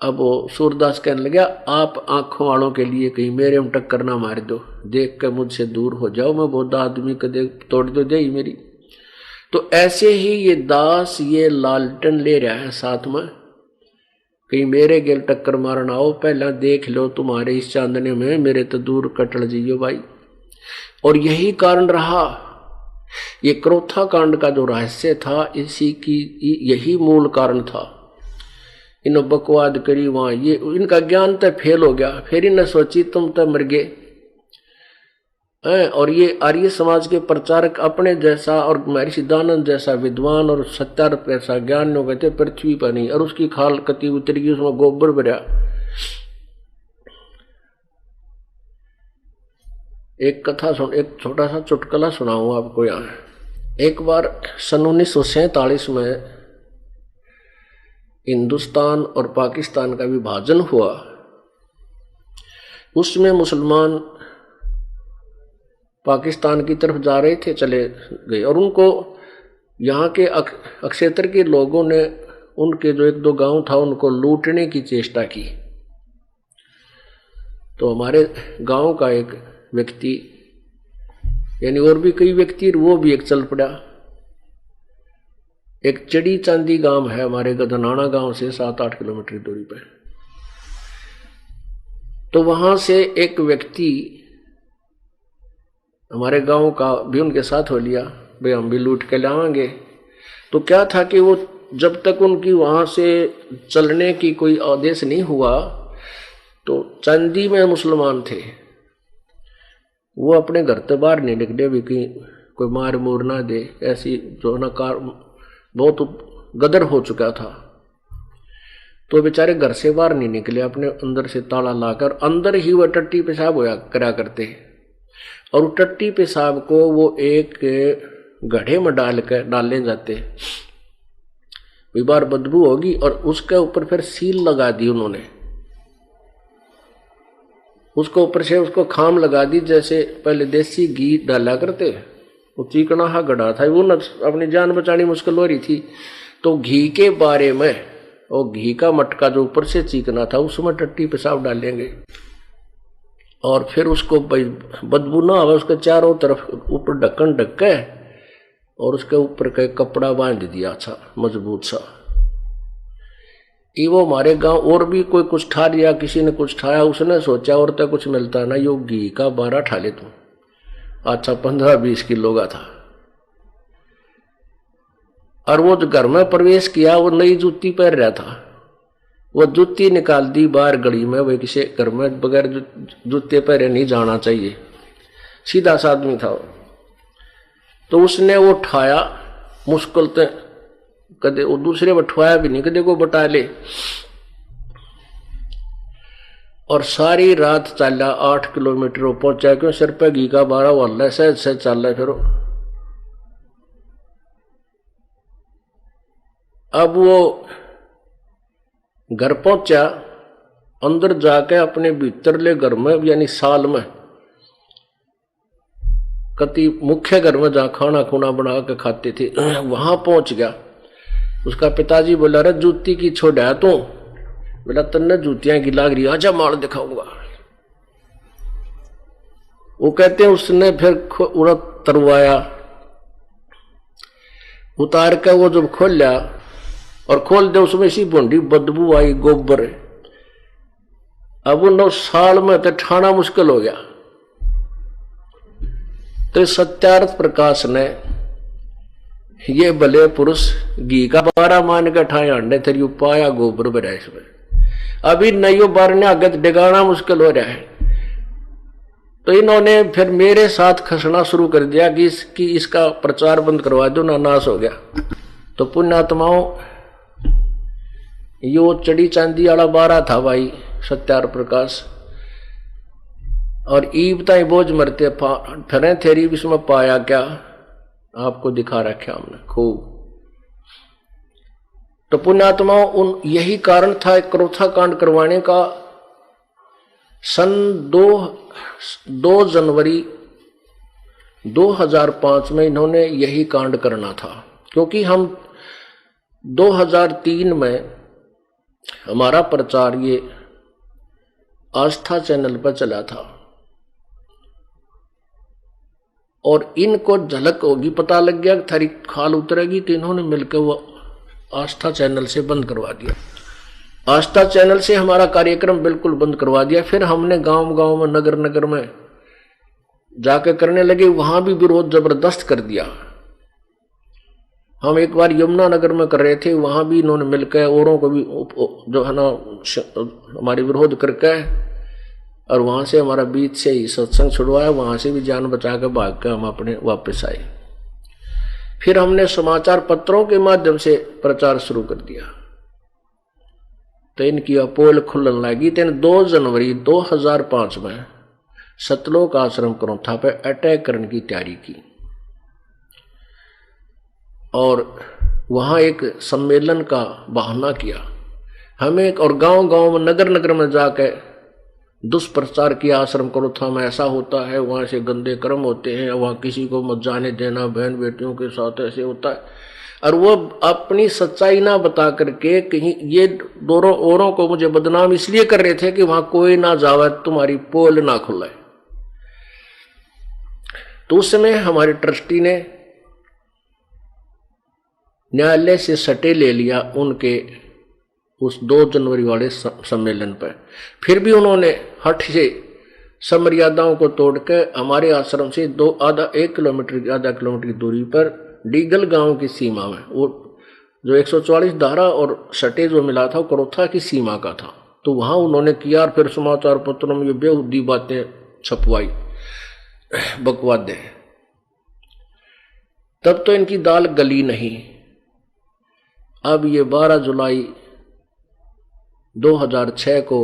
अब वो सूरदास कहने लगा, आप आंखों वालों के लिए कहीं मेरे में टक्कर ना मार दो, देख कर मुझसे दूर हो जाओ, मैं बहुत आदमी को देख तोड़ दो दे मेरी। तो ऐसे ही ये दास ये लालटेन ले रहा है साथ में, कहीं मेरे गेल टक्कर मारना हो, पहला देख लो तुम्हारे इस चांदने में मेरे तो दूर कटल जियो भाई। और यही कारण रहा, ये क्रोथा कांड का जो रहस्य था, इसी की यही मूल कारण था। इन बकवाद करी वहां, ये इनका ज्ञान तो फेल हो गया। फिर इन्हें सोची तुम तो मर गए। और ये आर्य समाज के प्रचारक अपने जैसा और महर्षि दानंद जैसा विद्वान और सत्यार्थ ऐसा ज्ञान हो गए थे पृथ्वी पर नहीं, और उसकी खाल कति उतरी, उसमें गोबर भरा। एक कथा सुन, एक छोटा सा चुटकुला सुनाऊं आपको यहाँ। एक बार सन 1947 में हिंदुस्तान और पाकिस्तान का विभाजन हुआ। उसमें मुसलमान पाकिस्तान की तरफ जा रहे थे, चले गए, और उनको यहाँ के अक्षेत्र के लोगों ने उनके जो 1-2 गांव था उनको लूटने की चेष्टा की। तो हमारे गांव का एक व्यक्ति, यानी और भी कई व्यक्ति, वो भी एक चल पड़ा। एक चड़ी चांदी गांव है हमारे गधनाना गांव से 7-8 किलोमीटर दूरी पर। तो वहां से एक व्यक्ति हमारे गांव का भी उनके साथ हो लिया, भाई हम भी लूट के लाएंगे। तो क्या था कि वो जब तक उनकी वहां से चलने की कोई आदेश नहीं हुआ, तो चांदी में मुसलमान थे वो अपने घर से बाहर नहीं निकले भी कि कोई मार मूर ना दे, ऐसी जो ना कार बहुत गदर हो चुका था। तो बेचारे घर से बाहर नहीं निकले, अपने अंदर से ताला लाकर अंदर ही वह टट्टी पेशाब होया करा करते। और टट्टी पेशाब को वो एक गड्ढे में डाले जाते, बार बदबू होगी, और उसके ऊपर फिर सील लगा दी उन्होंने, उसको ऊपर से उसको खाम लगा दी। जैसे पहले देसी घी डाला करते, वो चिकना हा गड़ा था, वो न अपनी जान बचानी मुश्किल हो रही थी। तो घी के बारे में, वो घी का मटका जो ऊपर से चिकना था उसमें टट्टी पेशाब डालेंगे, और फिर उसको बदबू ना आवे उसके चारों तरफ ऊपर ढक्कन ढक के, और उसके ऊपर का कपड़ा बांध दिया अच्छा मजबूत सा। वो हमारे गांव और भी कोई कुछ ठा लिया, किसी ने कुछ ठाया, उसने सोचा और तो कुछ मिलता ना, यो घी का 12 ठा ले तू। अच्छा 15-20 किलो का था। और वो जो घर में प्रवेश किया, वो नई जूती पहन रहा था, वो जूती निकाल दी बाहर गली में। वह किसी घर में बगैर जूते पहने नहीं जाना चाहिए, सीधा सा आदमी था। तो उसने वो उठाया मुश्किल से, कदे वो दूसरे बठवाया भी नहीं, कदे को बटा ले। और सारी रात चला, 8 किलोमीटर वो पहुंचा, क्यों सिर पे घी का 12 वाला सहज सहज चल रहा। फिर अब वो घर पहुंचा, अंदर जाके अपने भीतरले घर में यानी साल में कति मुख्य घर में जहाँ खाना खुना बना के खाते थे, वहां पहुंच गया। उसका पिताजी बोला, रे जूती की छोड़ा तू? बोला तन्ने जूतियां की लाग रही, आजा माल दिखाऊंगा। वो कहते हैं उसने फिर तरवाया, उतार के वो जब खोल लिया और खोल दे, उसमें सी भूंडी बदबू आई, गोबर। अब उन साल में तो ठाना मुश्किल हो गया। तो सत्यार्थ प्रकाश ने ये भले पुरुष घी का 12 मान के ठाए अंडे थरी पाया गोबर बरा इसमें। अभी नयो बार ने आगे डिगाना मुश्किल हो रहा है। तो इन्होंने फिर मेरे साथ खसना शुरू कर दिया कि इसका प्रचार बंद करवा दो ना, नाश हो गया। तो पुण्यात्माओं, यो चढ़ी चांदी वाला 12 था भाई सत्यार प्रकाश। और ईब ताई बोझ मरते ठरे थेरी इसमें पाया क्या, आपको दिखा रखा हमने खूब। तो पुण्यात्माओं, उन यही कारण था क्रोथा कांड करवाने का। सन 2 जनवरी 2005 में इन्होंने यही कांड करना था, क्योंकि हम 2003 में हमारा प्रचार ये आस्था चैनल पर चला था, और इनको झलक होगी, पता लग गया कि थारी खाल उतरेगी, तो इन्होंने मिलकर वो आस्था चैनल से बंद करवा दिया। आस्था चैनल से हमारा कार्यक्रम बिल्कुल बंद करवा दिया। फिर हमने गांव गांव में, नगर नगर में जाके करने लगे, वहां भी विरोध जबरदस्त कर दिया। हम एक बार यमुनानगर में कर रहे थे, वहां भी इन्होंने मिलकर औरों को भी जो है ना हमारे विरोध करके, और वहां से हमारा बीच से ही सत्संग छुड़वाया, वहां से भी जान बचा कर भाग कर हम अपने वापस आए। फिर हमने समाचार पत्रों के माध्यम से प्रचार शुरू कर दिया। तो इनकी पोल खुलन लगी। तो 2 जनवरी 2005 में सतलोक आश्रम क्रोथा पे अटैक करने की तैयारी की, और वहां एक सम्मेलन का बहाना किया हमें, और गांव गांव में, नगर नगर में जाकर दुष्प्रचार किया। आश्रम क्रोथा में ऐसा होता है, वहां से गंदे कर्म होते हैं, वहां किसी को मत जाने देना, बहन बेटियों के साथ ऐसे होता है। और वो अपनी सच्चाई ना बता करके कहीं ये दोनों औरों को मुझे बदनाम इसलिए कर रहे थे कि वहां कोई ना जावे, तुम्हारी पोल ना खुले। तो उस समय हमारे ट्रस्टी ने न्यायालय से सटे ले लिया उनके उस 2 जनवरी वाले सम्मेलन पर। फिर भी उन्होंने हठ से समर्यादाओं को तोड़कर हमारे आश्रम से 1 किलोमीटर आधा किलोमीटर की दूरी पर डीगल गांव की सीमा में, वो जो 144 धारा और सटे जो मिला था क्रोथा की सीमा का था, तो वहां उन्होंने किया। और फिर समाचार पत्रों में ये बेहुदी बातें छपवाई। बकवाद है। तब तो इनकी दाल गली नहीं। अब ये 12 जुलाई 2006 को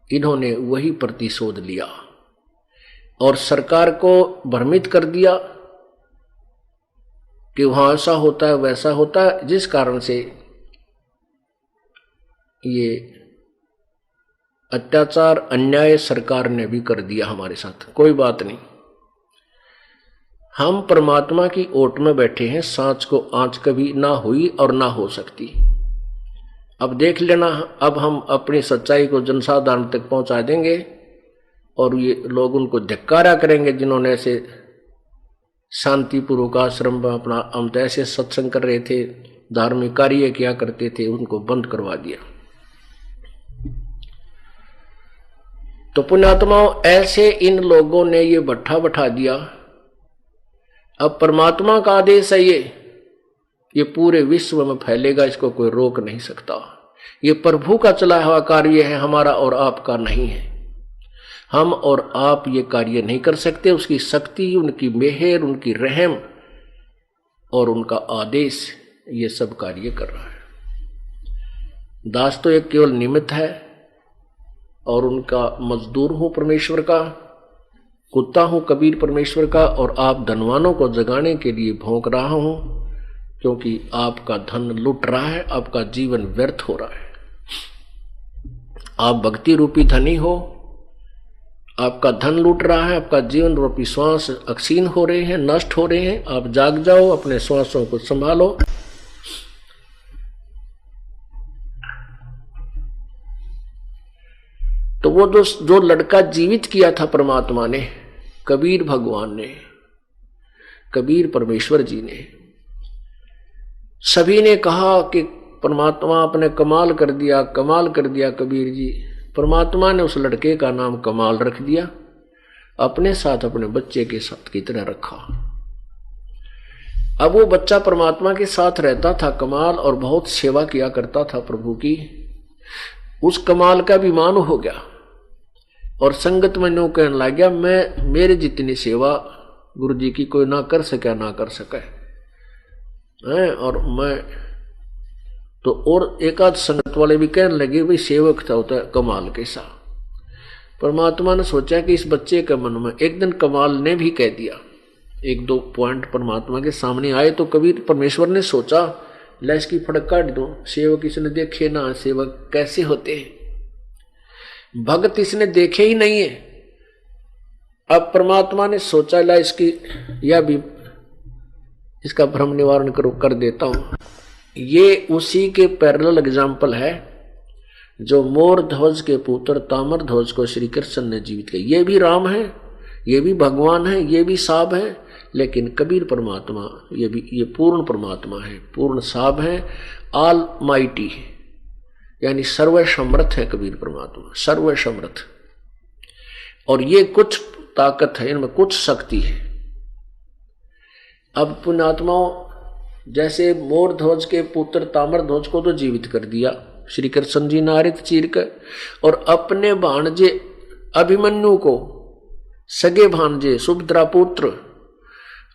इन्होंने वही प्रतिशोध लिया और सरकार को भ्रमित कर दिया कि वहां ऐसा होता है वैसा होता है, जिस कारण से ये अत्याचार अन्याय सरकार ने भी कर दिया हमारे साथ। कोई बात नहीं, हम परमात्मा की ओट में बैठे हैं, सांच को आंच कभी ना हुई और ना हो सकती। अब देख लेना, अब हम अपनी सच्चाई को जनसाधारण तक पहुंचा देंगे और ये लोग उनको धिक्कारा करेंगे जिन्होंने ऐसे शांतिपूर्वक आश्रम में अपना हम तो ऐसे सत्संग कर रहे थे, धार्मिक कार्य किया करते थे, उनको बंद करवा दिया। तो पुण्यात्माओं, ऐसे इन लोगों ने ये भट्ठा बैठा दिया। अब परमात्मा का आदेश है, ये पूरे विश्व में फैलेगा, इसको कोई रोक नहीं सकता। ये प्रभु का चलाया हुआ कार्य है, हमारा और आपका नहीं है। हम और आप ये कार्य नहीं कर सकते। उसकी शक्ति, उनकी मेहर, उनकी रहम और उनका आदेश ये सब कार्य कर रहा है। दास तो एक केवल निमित्त है और उनका मजदूर हूं परमेश्वर का, कुत्ता हूं कबीर परमेश्वर का, और आप धनवानों को जगाने के लिए भौंक रहा हूं, क्योंकि आपका धन लुट रहा है, आपका जीवन व्यर्थ हो रहा है। आप भक्ति रूपी धनी हो, आपका धन लूट रहा है, आपका जीवन रूपी श्वास अक्षीण हो रहे हैं, नष्ट हो रहे हैं। आप जाग जाओ, अपने श्वासों को संभालो। तो वो जो लड़का जीवित किया था परमात्मा ने, कबीर भगवान ने, कबीर परमेश्वर जी ने, सभी ने कहा कि परमात्मा आपने कमाल कर दिया, कमाल कर दिया कबीर जी। परमात्मा ने उस लड़के का नाम कमाल रख दिया, अपने साथ अपने बच्चे के साथ की तरह रखा। अब वो बच्चा परमात्मा के साथ रहता था कमाल, और बहुत सेवा किया करता था प्रभु की। उस कमाल का भी मान हो गया और संगत में नो कहने लग गया, मैं मेरे जितनी सेवा गुरु जी की कोई ना कर सके, ना कर सके है। और मैं तो और एक आध संगत वाले भी कहने लगे, भाई सेवक था होता है कमाल के साथ। परमात्मा ने सोचा कि इस बच्चे के मन में, एक दिन कमाल ने भी कह दिया, एक दो पॉइंट परमात्मा के सामने आए, तो कबीर परमेश्वर ने सोचा, ला इसकी फड़क काट दो, सेवक इसने देखे ना, सेवक कैसे होते हैं, भगत इसने देखे ही नहीं है। अब परमात्मा ने सोचा, ला इसकी यह भी इसका भ्रम निवारण कर देता हूं। ये उसी के पैरेलल एग्जाम्पल है जो मोर ध्वज के पुत्र ताम्र ध्वज को श्री कृष्ण ने जीवित किया। ये भी राम है, ये भी भगवान है, ये भी साब है, लेकिन कबीर परमात्मा ये पूर्ण परमात्मा है, पूर्ण साब है, ऑल माइटी, यानी सर्वसमर्थ है कबीर परमात्मा, सर्वसमर्थ। और ये कुछ ताकत है, इनमें कुछ शक्ति है। अब पुण्यात्माओं, जैसे मोर ध्वज के पुत्र ताम्र ध्वज को तो जीवित कर दिया श्री कृष्ण जी ने आरित चीर कर, और अपने भांजे अभिमन्यु को, सगे भांजे सुभद्रा पुत्र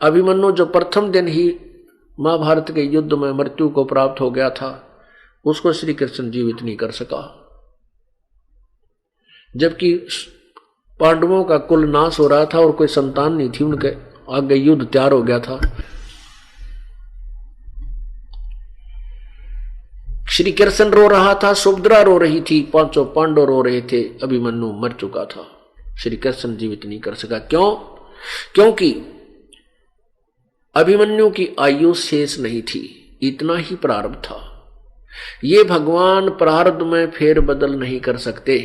अभिमन्यु जो प्रथम दिन ही महाभारत के युद्ध में मृत्यु को प्राप्त हो गया था, उसको श्री कृष्ण जीवित नहीं कर सका। जबकि पांडवों का कुल नाश हो रहा था और कोई संतान नहीं थी, उनके आगे युद्ध तैयार हो गया था। श्री कृष्ण रो रहा था, सुभद्रा रो रही थी, पांचों पांडव रो रहे थे, अभिमन्यु मर चुका था, श्री कृष्ण जीवित नहीं कर सका। क्यों? क्योंकि अभिमन्यु की आयु शेष नहीं थी, इतना ही प्रारब्ध था। ये भगवान प्रारब्ध में फेर बदल नहीं कर सकते।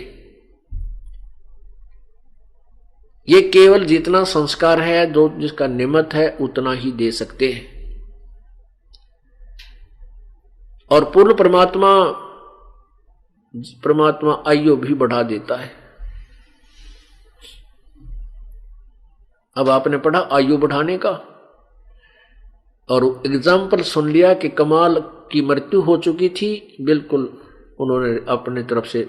ये केवल जितना संस्कार है, जो जिसका निमित्त है, उतना ही दे सकते हैं। और पूर्ण परमात्मा आयु भी बढ़ा देता है। अब आपने पढ़ा आयु बढ़ाने का, और एग्जाम्पल सुन लिया कि कमाल की मृत्यु हो चुकी थी, बिल्कुल उन्होंने अपने तरफ से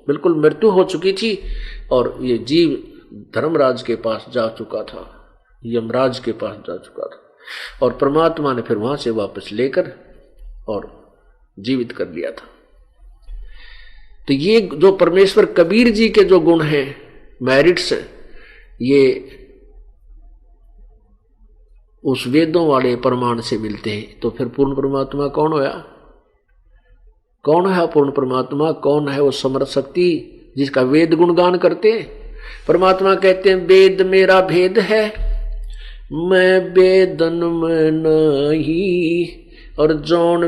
बिल्कुल मृत्यु हो चुकी थी, और ये जीव धर्मराज के पास जा चुका था, यमराज के पास जा चुका था, और परमात्मा ने फिर वहां से वापस लेकर और जीवित कर लिया था। तो ये जो परमेश्वर कबीर जी के जो गुण हैं, मेरिट्स, ये उस वेदों वाले प्रमाण से मिलते हैं। तो फिर पूर्ण परमात्मा कौन होया? कौन है पूर्ण परमात्मा? कौन है वो समर्थ शक्ति जिसका वेद गुणगान करते हैं? परमात्मा कहते हैं वेद मेरा भेद है, मैं वेदन में नहीं, और जौन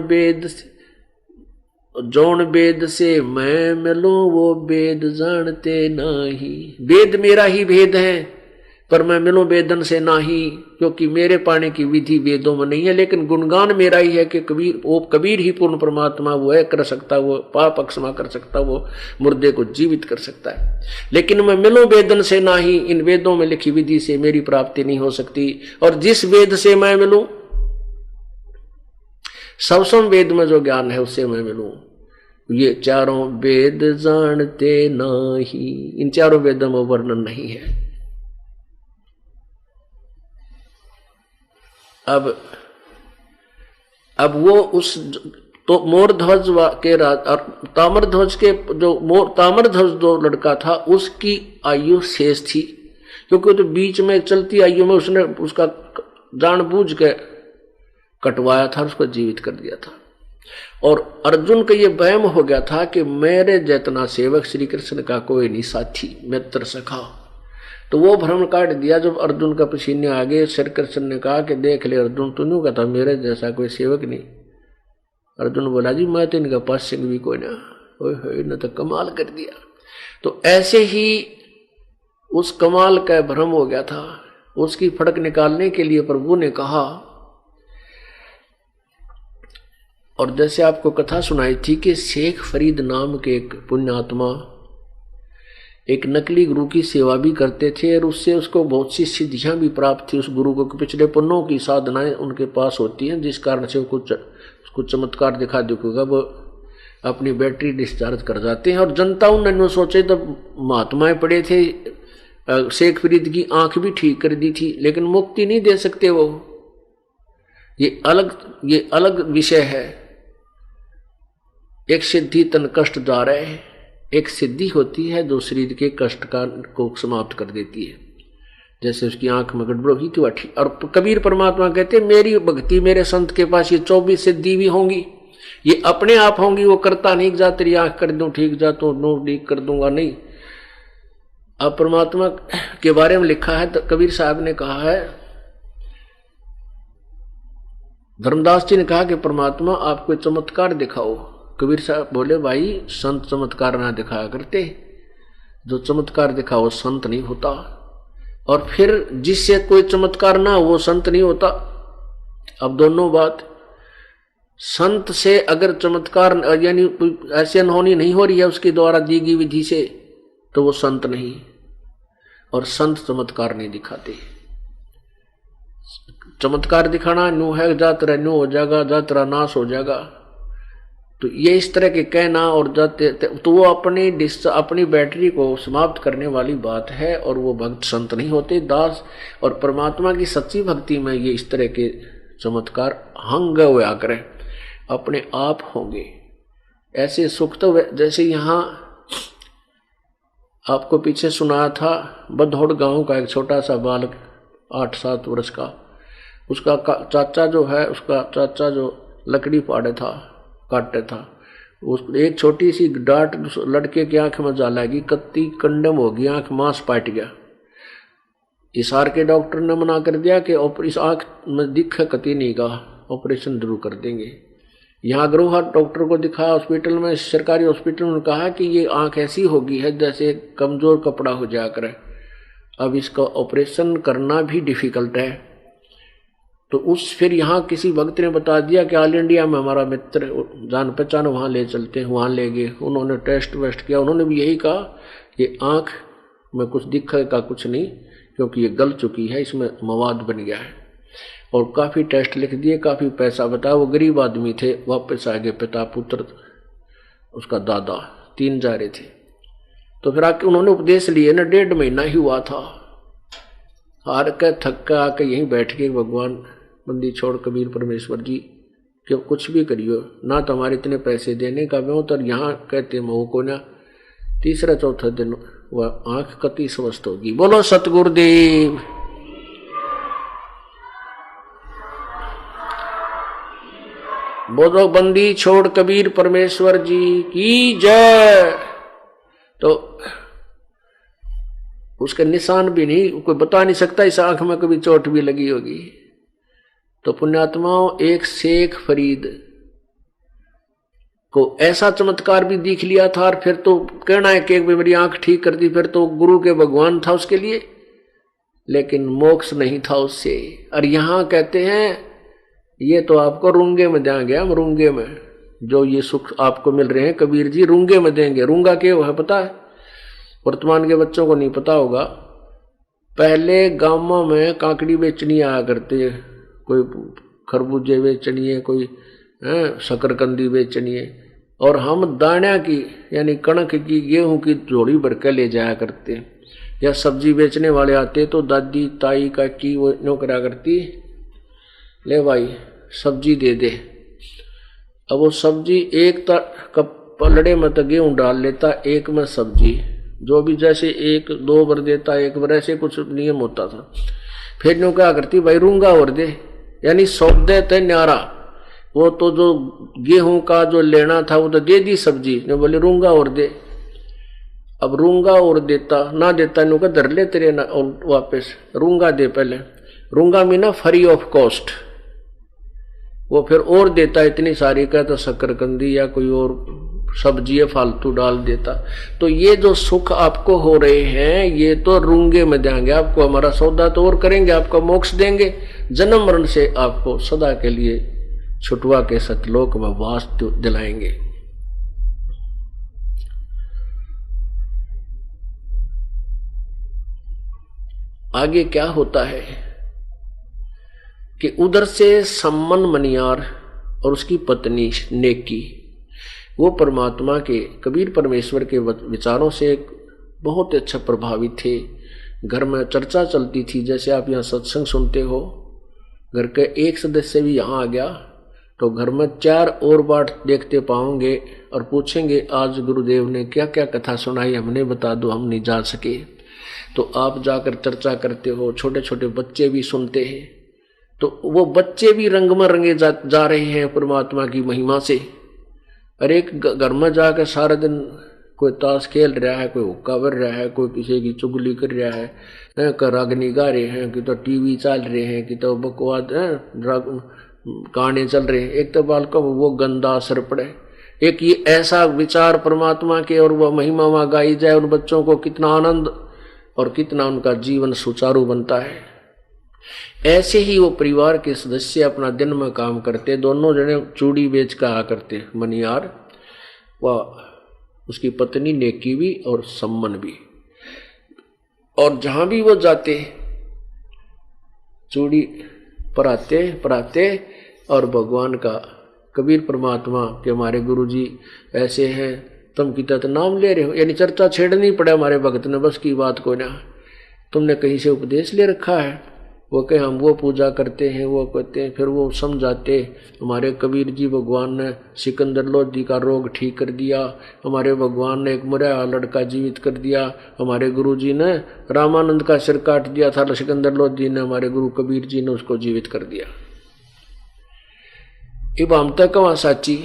वेद से मैं मिलूं वो वेद जानते नहीं। वेद मेरा ही भेद है पर मैं मिलूं वेदन से नहीं, क्योंकि मेरे पाने की विधि वेदों में नहीं है, लेकिन गुणगान मेरा ही है कि कबीर ही पूर्ण परमात्मा वो है, कर सकता, वो पाप अक्षमा कर सकता, वो मुर्दे को जीवित कर सकता है। लेकिन मैं मिलूं वेदन से नहीं, इन वेदों में लिखी विधि से मेरी प्राप्ति नहीं हो सकती। और जिस वेद से मैं मिलूं, सबसम वेद में जो ज्ञान है उससे मैं मिलूं। ये चारों वेद जानते नहीं, इन चारों वेदों में वर्णन नहीं है। अब वो उस तो मोरध्वज के ताम्रध्वज के जो ताम्रध्वज जो लड़का था उसकी आयु शेष थी, क्योंकि तो बीच में चलती आयु में उसने उसका जानबूझ के कटवाया था, उसको जीवित कर दिया था। और अर्जुन का ये वहम हो गया था कि मेरे जितना सेवक श्री कृष्ण का कोई नहीं साथी, मित्र, सखा। तो वो भ्रम काट दिया। जब अर्जुन का पसीने आ गए, श्री कृष्ण ने कहा कि देख ले अर्जुन, तूने कहता मेरे जैसा कोई सेवक नहीं। अर्जुन बोला जी मैं तो इनका पास सिंह भी कोई ना, ओए न तो कमाल कर दिया। तो ऐसे ही उस कमाल का भ्रम हो गया था। उसकी फड़क निकालने के लिए प्रभु ने कहा, और जैसे आपको कथा सुनाई थी कि शेख फरीद नाम के एक पुण्यात्मा एक नकली गुरु की सेवा भी करते थे, और उससे उसको बहुत सी सिद्धियां भी प्राप्त थी। उस गुरु को पिछले पुण्यों की साधनाएं उनके पास होती हैं, जिस कारण से कुछ चमत्कार दिखा देगा, वो अपनी बैटरी डिस्चार्ज कर जाते हैं। और जनता उन्होंने सोचे तब महात्माएं पड़े थे, शेख फरीद की आंख भी ठीक कर दी थी, लेकिन मुक्ति नहीं दे सकते वो। ये अलग विषय है। एक सिद्धि तन कष्ट जा रहे हैं, एक सिद्धि होती है जो शरीर के कष्ट को समाप्त कर देती है। जैसे उसकी आंख में गड़बड़ हुई थी वही। और कबीर परमात्मा कहते मेरी भक्ति मेरे संत के पास ये 24 सिद्धि भी होंगी, ये अपने आप होंगी। वो करता नहीं जा, तेरी आंख कर दूं ठीक जा तो नो ठीक कर दूंगा, नहीं। अब परमात्मा के बारे में लिखा है, तो कबीर साहब ने कहा है, धर्मदास जी ने कहा कि परमात्मा आप कोई चमत्कार दिखाओ। कबीर साहब बोले भाई संत चमत्कार ना दिखाया करते, जो चमत्कार दिखा वो संत नहीं होता, और फिर जिससे कोई चमत्कार ना वो संत नहीं होता। अब दोनों बात, संत से अगर चमत्कार यानी ऐसी अनहोनी नहीं हो रही है उसके द्वारा दी गई विधि से, तो वो संत नहीं। और संत चमत्कार नहीं दिखाते। चमत्कार दिखाना न्यू है, जातरा न्यू हो जाएगा, जातरा नाश हो जाएगा, तो ये इस तरह के कहना और जाते तो वो अपनी बैटरी को समाप्त करने वाली बात है, और वो भक्त संत नहीं होते, दास। और परमात्मा की सच्ची भक्ति में ये इस तरह के चमत्कार हंग हुआ करें, अपने आप होंगे। ऐसे सुख तो जैसे यहाँ आपको पीछे सुनाया था, बधौड़ गांव का एक छोटा सा बालक 8-7 वर्ष का, उसका चाचा जो है, उसका चाचा जो लकड़ी काटता था, उस एक छोटी सी डांट लड़के की आंख में जा लगी, कत्ती कंडम हो गई, आंख मांस पाट गया। इसार के डॉक्टर ने मना कर दिया कि इस आंख में दिख कती नहीं का, ऑपरेशन जरूर कर देंगे। यहाँ गरोहा डॉक्टर को दिखाया हॉस्पिटल में, सरकारी हॉस्पिटल में, कहा कि ये आंख ऐसी होगी है जैसे कमजोर कपड़ा हो जाया करे, अब इसका ऑपरेशन करना भी डिफिकल्ट है। तो फिर यहाँ किसी भक्त ने बता दिया कि ऑल इंडिया में हमारा मित्र जान पहचान वहाँ ले चलते हैं, वहाँ ले गए। उन्होंने टेस्ट वेस्ट किया, उन्होंने भी यही कहा ये आँख में कुछ दिखेगा कुछ नहीं, क्योंकि ये गल चुकी है, इसमें मवाद बन गया है। और काफ़ी टेस्ट लिख दिए, काफ़ी पैसा बताया। वो गरीब आदमी थे, वापस आ गए, पिता पुत्र उसका दादा 3 जा रहे थे। तो फिर आके उन्होंने उपदेश लिए ना, 1.5 महीना ही हुआ था। हार के थक के आके यहीं बैठ के भगवान बंदी छोड़ कबीर परमेश्वर जी कि कुछ भी करियो ना, तो हमारे इतने पैसे देने का वो तो यहाँ कहते मऊ को ना। तीसरा चौथा दिन वह आंख कति स्वस्थ होगी। बोलो सतगुरुदेव। बोलो बंदी छोड़ कबीर परमेश्वर जी की जय। तो उसके निशान भी नहीं, कोई बता नहीं सकता इस आंख में कभी चोट भी लगी होगी। तो पुण्यात्माओं, एक शेख फरीद को ऐसा चमत्कार भी दिख लिया था, और फिर तो कहना है कि मेरी आंख ठीक कर दी, फिर तो गुरु के भगवान था उसके लिए, लेकिन मोक्ष नहीं था उससे। और यहां कहते हैं ये तो आपको रूंगे में देंगे, हम रूंगे में जो ये सुख आपको मिल रहे हैं कबीर जी रूंगे में देंगे। रूंगा क्या है पता है? वर्तमान के बच्चों को नहीं पता होगा। पहले गांवों में काकड़ी बेचनी आया करते, कोई खरबूजे बेचनी है, कोई शकरकंदी बेचनी है, और हम दाना की यानी कणक की गेहूं की झोली भर के ले जाया करते। या सब्जी बेचने वाले आते तो दादी ताई काकी वो नो करा करती, ले भाई सब्जी दे दे। अब वो सब्जी एक पलड़े में तो गेहूं डाल लेता, एक में सब्जी, जो भी जैसे 1-2 बार देता, एक बार, ऐसे कुछ नियम होता था। फिर नो क्या करती, भाई रूंगा और दे, यानी सौदे थे न्यारा। वो तो जो गेहूं का जो लेना था वो तो दे दी सब्जी ने, बोले रूंगा और दे। अब रूंगा और देता ना देता नो का धर ले तेरे ना, और वापस रूंगा दे पहले। रूंगा मीना फ्री ऑफ कॉस्ट। वो फिर और देता इतनी सारी का, तो शकरकंदी या कोई और सब्जी फालतू डाल देता। तो ये जो सुख आपको हो रहे हैं ये तो रूंगे में देंगे आपको, हमारा सौदा तो और करेंगे, आपको मोक्ष देंगे, जन्म मरण से आपको सदा के लिए छुटवा के सतलोक में वास दिलाएंगे। आगे क्या होता है कि उधर से सम्मन मनियार और उसकी पत्नी नेकी, वो परमात्मा के कबीर परमेश्वर के विचारों से बहुत अच्छा प्रभावित थे। घर में चर्चा चलती थी, जैसे आप यहाँ सत्संग सुनते हो, घर के एक सदस्य भी यहाँ आ गया तो घर में 4 और बार देखते पाओगे और पूछेंगे आज गुरुदेव ने क्या क्या कथा सुनाई, हमने बता दो, हम नहीं जा सके। तो आप जाकर चर्चा करते हो, छोटे छोटे बच्चे भी सुनते हैं, तो वो बच्चे भी रंग में रंगे जा रहे हैं परमात्मा की महिमा से। और एक घर में जाकर सारा दिन कोई ताश खेल रहा है, कोई हुक्का भर रहा है, कोई किसी की चुगली कर रहा है, रागनी गा रहे हैं, कि तो टीवी चल रहे हैं, कि तो बकवाद गाने चल रहे हैं। एक तो बालकों में वो गंदा असर पड़े, एक ये ऐसा विचार परमात्मा के और वह महिमा वहाँ गाई जाए, उन बच्चों को कितना आनंद और कितना उनका जीवन सुचारू बनता है। ऐसे ही वो परिवार के सदस्य अपना दिन में काम करते, दोनों जने चूड़ी बेच कर आ करते, मनियार व उसकी पत्नी नेकी भी और सम्मन भी। और जहां भी वो जाते चूड़ी पराते और भगवान का, कबीर परमात्मा के हमारे गुरुजी ऐसे हैं, तुम की तत नाम ले रहे हो, यानी चर्चा छेड़नी पड़े हमारे भक्त ने, बस की बात को ना, तुमने कहीं से उपदेश ले रखा है। वो कहे हम वो पूजा करते हैं, वो कहते हैं, फिर वो समझाते हमारे कबीर जी भगवान ने सिकंदर लोधी का रोग ठीक कर दिया, हमारे भगवान ने एक मरा लड़का जीवित कर दिया, हमारे गुरु जी ने रामानंद का सिर काट दिया था सिकंदर लोधी ने, हमारे गुरु कबीर जी ने उसको जीवित कर दिया। इब हम तक कहाँ साची,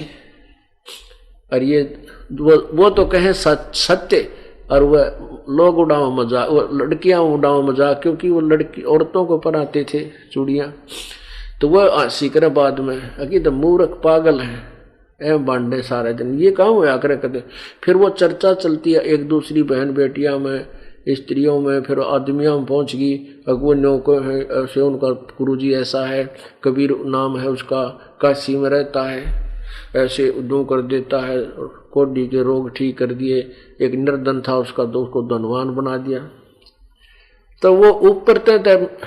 और ये वो तो कहें सत्य, और वह लोग उड़ाओ मजाक, वो लड़कियां उड़ाओ मजाक, क्योंकि वो लड़की औरतों को पहनाते थे चूड़ियां, तो वह हंसी करे बाद में, अकी तो मूर्ख पागल है एवं बांडे सारे दिन, ये काम होया करे करते। फिर वो चर्चा चलती है एक दूसरी बहन बेटियां में, स्त्रियों में, फिर आदमियों में पहुंच गई, अगुवनों को है ऐसे, उनका गुरुजी ऐसा है, कबीर नाम है उसका, काशी में रहता है, ऐसे उदू कर देता है, कोडी के रोग ठीक कर दिए, एक निर्धन था उसका तो उसको धनवान बना दिया। तो वो ऊपर तक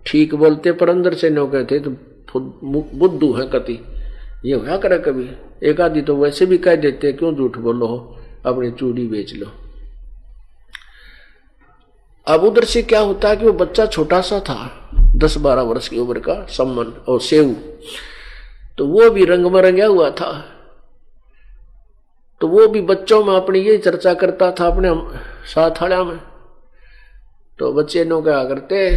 ठीक बोलते पर अंदर से न कहते, तो बुद्धू है कति, ये होया करे कभी। एक आदि तो वैसे भी कह देते क्यों झूठ बोलो हो, अपनी चूड़ी बेच लो, अब उधर से क्या होता है कि वो बच्चा छोटा सा था, 10-12 वर्ष की उम्र का, सम्मन और सेऊ, तो वो भी रंग में रंगा हुआ था। तो वो भी बच्चों में अपनी यही चर्चा करता था अपने साथ हाड़ा में। तो बच्चे नो क्या करते,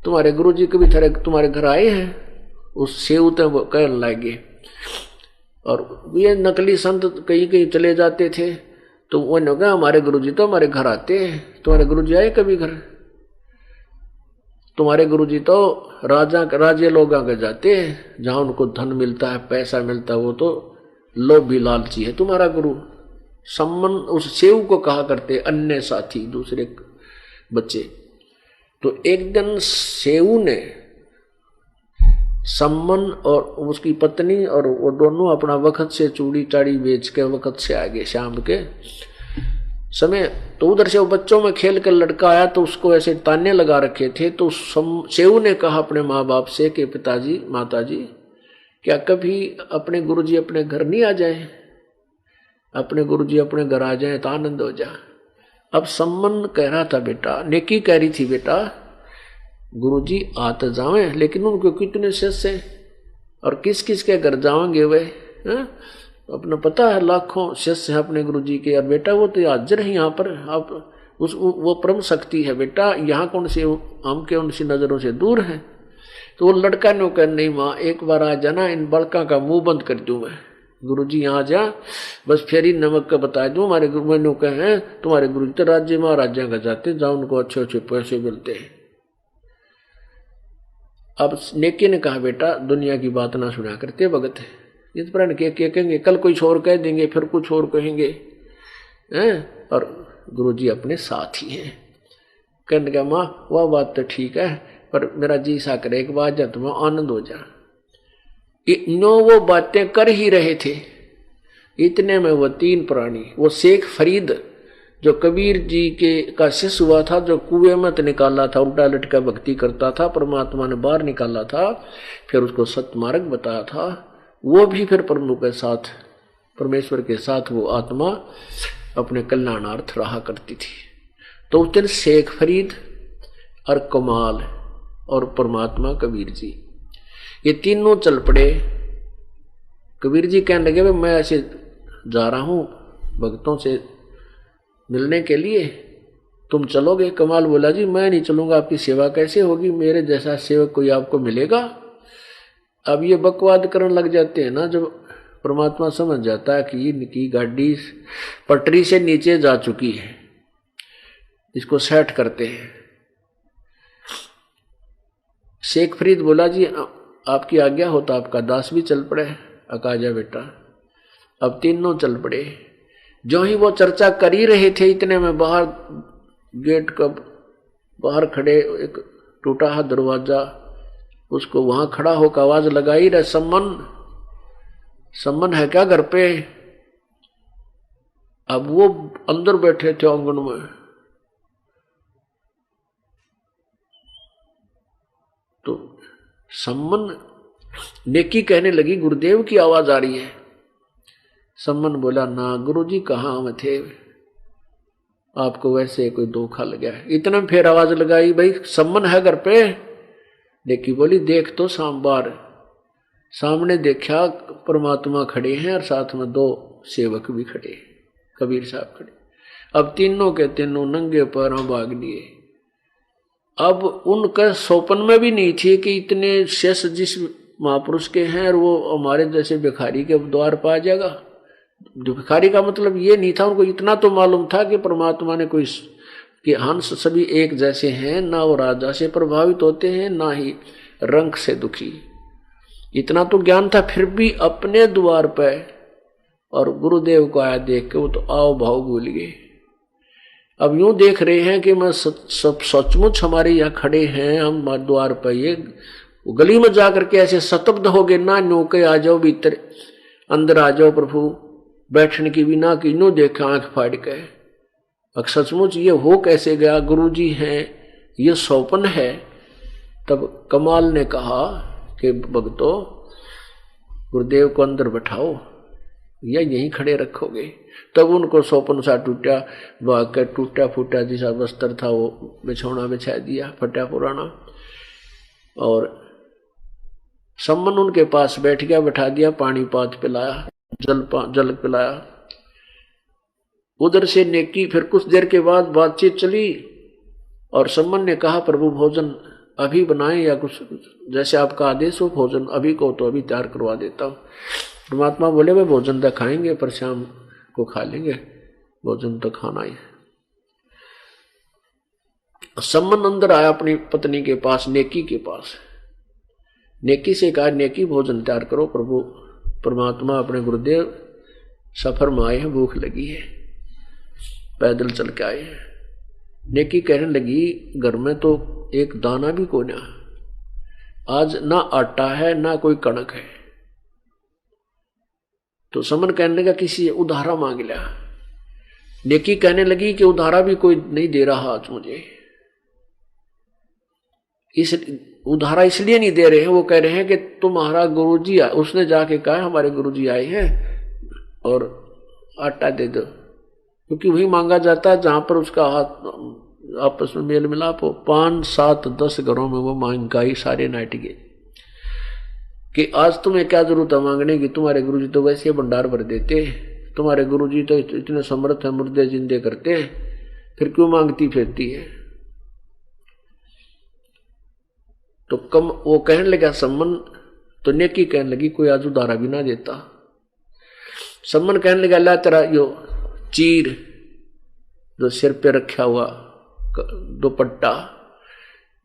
तुम्हारे गुरुजी कभी तुम्हारे घर आए हैं? उस सेऊ ते वो कहने लगे। और ये नकली संत कहीं कहीं चले जाते थे, तो वो ने कहा हमारे गुरुजी तो हमारे घर आते हैं। तुम्हारे गुरुजी आए कभी घर? तुम्हारे गुरुजी तो राजे लोग आगे जाते हैं, जहां उनको धन मिलता है, पैसा मिलता है, वो तो लोभी लालची है तुम्हारा गुरु। सम्मन उस सेऊ को कहा करते अन्य साथी दूसरे बच्चे। तो एक दिन सेऊ ने सम्मन और उसकी पत्नी और वो दोनों अपना वक्त से चूड़ी चाड़ी बेच के वक्त से आगे शाम के समय, तो उधर से वो बच्चों में खेल कर लड़का आया तो उसको ऐसे ताने लगा रखे थे। तो सेऊ ने कहा अपने माँ बाप से कि पिताजी माताजी, क्या कभी अपने गुरुजी अपने घर नहीं आ जाए? अपने गुरुजी अपने घर आ जाए तो आनंद हो जा। अब सम्मन कह रहा था बेटा, नेकी कह रही थी बेटा गुरुजी आ तो जावे, लेकिन उनको कितने शिष्य हैं और किस किस के घर जाएंगे वे? अपना पता है लाखों शिष्य हैं अपने गुरुजी के। और बेटा वो तो हाजिर है यहाँ पर, आप वो परम शक्ति है बेटा, यहाँ कौन से हम के उनसी नजरों से दूर है। तो वो लड़का ने कहा नहीं माँ, एक बार आ जाना, इन बड़का का मुंह बंद कर दूं मैं। गुरुजी यहाँ जा, बस फेरी नमक का बता दूं। हमारे गुरु मैंने कहे तुम्हारे गुरुजी तो राज्य महाराजा का जाते, जहाँ उनको अच्छे अच्छे पैसे मिलते हैं। अब नेकी ने कहा बेटा दुनिया की बात ना सुना करते भगत, इस पर कहेंगे, कल कोई और कह देंगे, फिर कुछ और कहेंगे हैं? और गुरुजी अपने साथ ही हैं। कहने का माँ वह बात तो ठीक है, पर मेरा जी सा करे एक बात जा तुम्हें आनंद हो जा। नो वो बातें कर ही रहे थे, इतने में वो 3 प्राणी, वो शेख फरीद जो कबीर जी के का शिष्य हुआ था, जो कुएं में निकाला था, उल्टा लटका भक्ति करता था, परमात्मा ने बाहर निकाला था, फिर उसको सतमार्ग बताया था, वो भी फिर प्रभु के साथ, परमेश्वर के साथ वो आत्मा अपने कल्याणार्थ रहा करती थी। तो उस दिन शेख फरीद और कमाल और परमात्मा कबीर जी, ये तीनों चल पड़े। कबीर जी कहने लगे मैं ऐसे जा रहा हूं भक्तों से मिलने के लिए, तुम चलोगे? कमाल बोला जी मैं नहीं चलूंगा, आपकी सेवा कैसे होगी, मेरे जैसा सेवक कोई आपको मिलेगा? अब ये बकवाद करने लग जाते हैं ना, जब परमात्मा समझ जाता है कि इनकी गाड़ी पटरी से नीचे जा चुकी है, इसको सेट करते हैं। शेख फरीद बोला जी आपकी आज्ञा हो तो आपका दास भी चल पड़े। अकाजा बेटा। अब तीनों चल पड़े। जो ही वो चर्चा कर ही रहे थे, इतने में बाहर गेट का बाहर खड़े एक टूटा हुआ दरवाजा, उसको वहां खड़ा होकर आवाज लगाई रहे, सम्मन है क्या घर पे? अब वो अंदर बैठे थे आंगन में, तो सम्मन नेकी कहने लगी गुरुदेव की आवाज आ रही है। सम्मन बोला ना गुरुजी कहाँ में थे, आपको वैसे कोई धोखा लगा है। इतना फिर आवाज लगाई भाई सम्मन है घर पे? नेकी बोली देख तो बार सामने देखा परमात्मा खड़े हैं और साथ में 2 सेवक भी खड़े, कबीर साहब खड़े। अब तीनों के तीनों नंगे पैरों भाग लिए। अब उनका सौपन में भी नहीं थी कि इतने शेष जिस महापुरुष के हैं और वो हमारे जैसे भिखारी के द्वार पर आ जाएगा। भिखारी का मतलब ये नहीं था, उनको इतना तो मालूम था कि परमात्मा ने कोई कि हंस सभी एक जैसे हैं, ना वो राजा से प्रभावित होते हैं ना ही रंग से दुखी, इतना तो ज्ञान था। फिर भी अपने द्वार पे और गुरुदेव को आया देख के वो तो आओ भाव भूल गए। अब यूं देख रहे हैं कि मैं सब सचमुच हमारे यहाँ खड़े हैं, हम द्वार पर, ये गली में जाकर के ऐसे सतब्ध हो गए ना, नो के आ जाओ भीतर, अंदर आ जाओ प्रभु, बैठने की भी ना कि नो देखा आंख फाड़ के। अब सचमुच ये हो कैसे गया, गुरुजी हैं, ये सौपन है। तब कमाल ने कहा कि भक्तों गुरुदेव को अंदर बैठाओ या यहीं खड़े रखोगे? तब उनको सौपन सा टूटा, भाग कर टूटा फूटा जैसा वस्त्र था वो बिछौना बिछा दिया फटा पुराना, और सम्मन उनके पास बैठ गया, बैठा दिया, पानी पात पिलाया, जल पिलाया। उधर से नेकी फिर कुछ देर के बाद बातचीत चली और सम्मन ने कहा प्रभु भोजन अभी बनाएं या कुछ जैसे आपका आदेश हो, भोजन अभी को तो अभी तैयार करवा देता हूँ। परमात्मा बोले वे भोजन तो खाएंगे पर शाम को खा लेंगे, भोजन तो खाना ही है। सम्मन अंदर आया अपनी पत्नी के पास, नेकी के पास। नेकी से कहा नेकी भोजन तैयार करो, प्रभु परमात्मा अपने गुरुदेव सफर में आए हैं, भूख लगी है, पैदल चल के आए हैं। नेकी कहने लगी घर में तो एक दाना भी कोई ना, आज ना आटा है ना कोई कणक है। तो समन कहने लगा किसी उधारा मांग लिया। नेकी कहने लगी कि उधारा भी कोई नहीं दे रहा आज मुझे, इस उधारा इसलिए नहीं दे रहे हैं, वो कह रहे हैं कि तुम्हारा गुरुजी आए, उसने जाके कहा हमारे गुरुजी आए हैं और आटा दे दो, क्योंकि वही मांगा जाता है जहां पर उसका हाथ आपस में मेल मिलाप हो। 5, 7, 10 घरों में वो महंगाई सारे नाट गए कि आज तुम्हें क्या जरूरत है मांगने की, तुम्हारे गुरुजी तो वैसे भंडार भर देते, तुम्हारे गुरुजी तो इतने समर्थ है, मुर्दे जिंदे करते हैं, फिर क्यों मांगती फिरती है। तो कम वो कहने लगा सम्मन, तो नेकी कहने लगी कोई आज उधारा भी ना देता। सम्मन कहने लगा ला तेरा यो चीर जो सिर पे रखा हुआ दुपट्टा,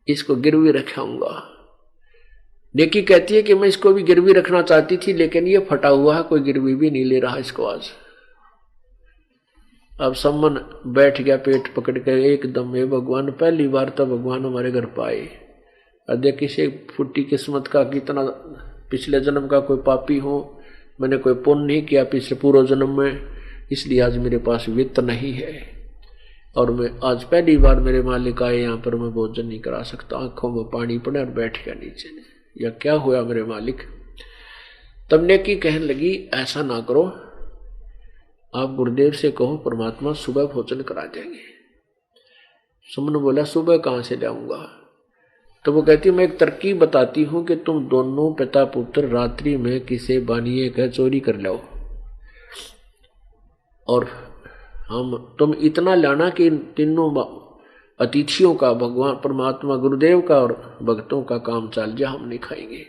इसको गिरवी रखाऊंगा। नेकी कहती है कि मैं इसको भी गिरवी रखना चाहती थी, लेकिन ये फटा हुआ है, कोई गिरवी भी नहीं ले रहा इसको आज। अब सम्मन बैठ गया पेट पकड़ के एकदम, हे भगवान पहली बार तो भगवान हमारे घर पाए। अदे किसी फुट्टी किस्मत का, कितना पिछले जन्म का कोई पापी हो, मैंने कोई पुण्य नहीं किया पिछले पूर्व जन्म में, इसलिए आज मेरे पास वित्त नहीं है और मैं आज पहली बार मेरे मालिक आए यहाँ पर, मैं भोजन नहीं करा सकता। आंखों में पानी पड़े और बैठ गया नीचे, या क्या हुआ मेरे मालिक। तब नेकी कहने लगी ऐसा ना करो, आप गुरुदेव से कहो परमात्मा सुबह भोजन करा देंगे। सुमन बोला सुबह कहाँ से लाऊंगा। तो वो कहती मैं एक तरकीब बताती हूं कि तुम दोनों पिता पुत्र रात्रि में किसी बानिए का चोरी कर लो और तुम इतना लाना कि तीनों अतिथियों का, भगवान परमात्मा गुरुदेव का और भक्तों का काम चल जाए, हम नहीं खाएंगे।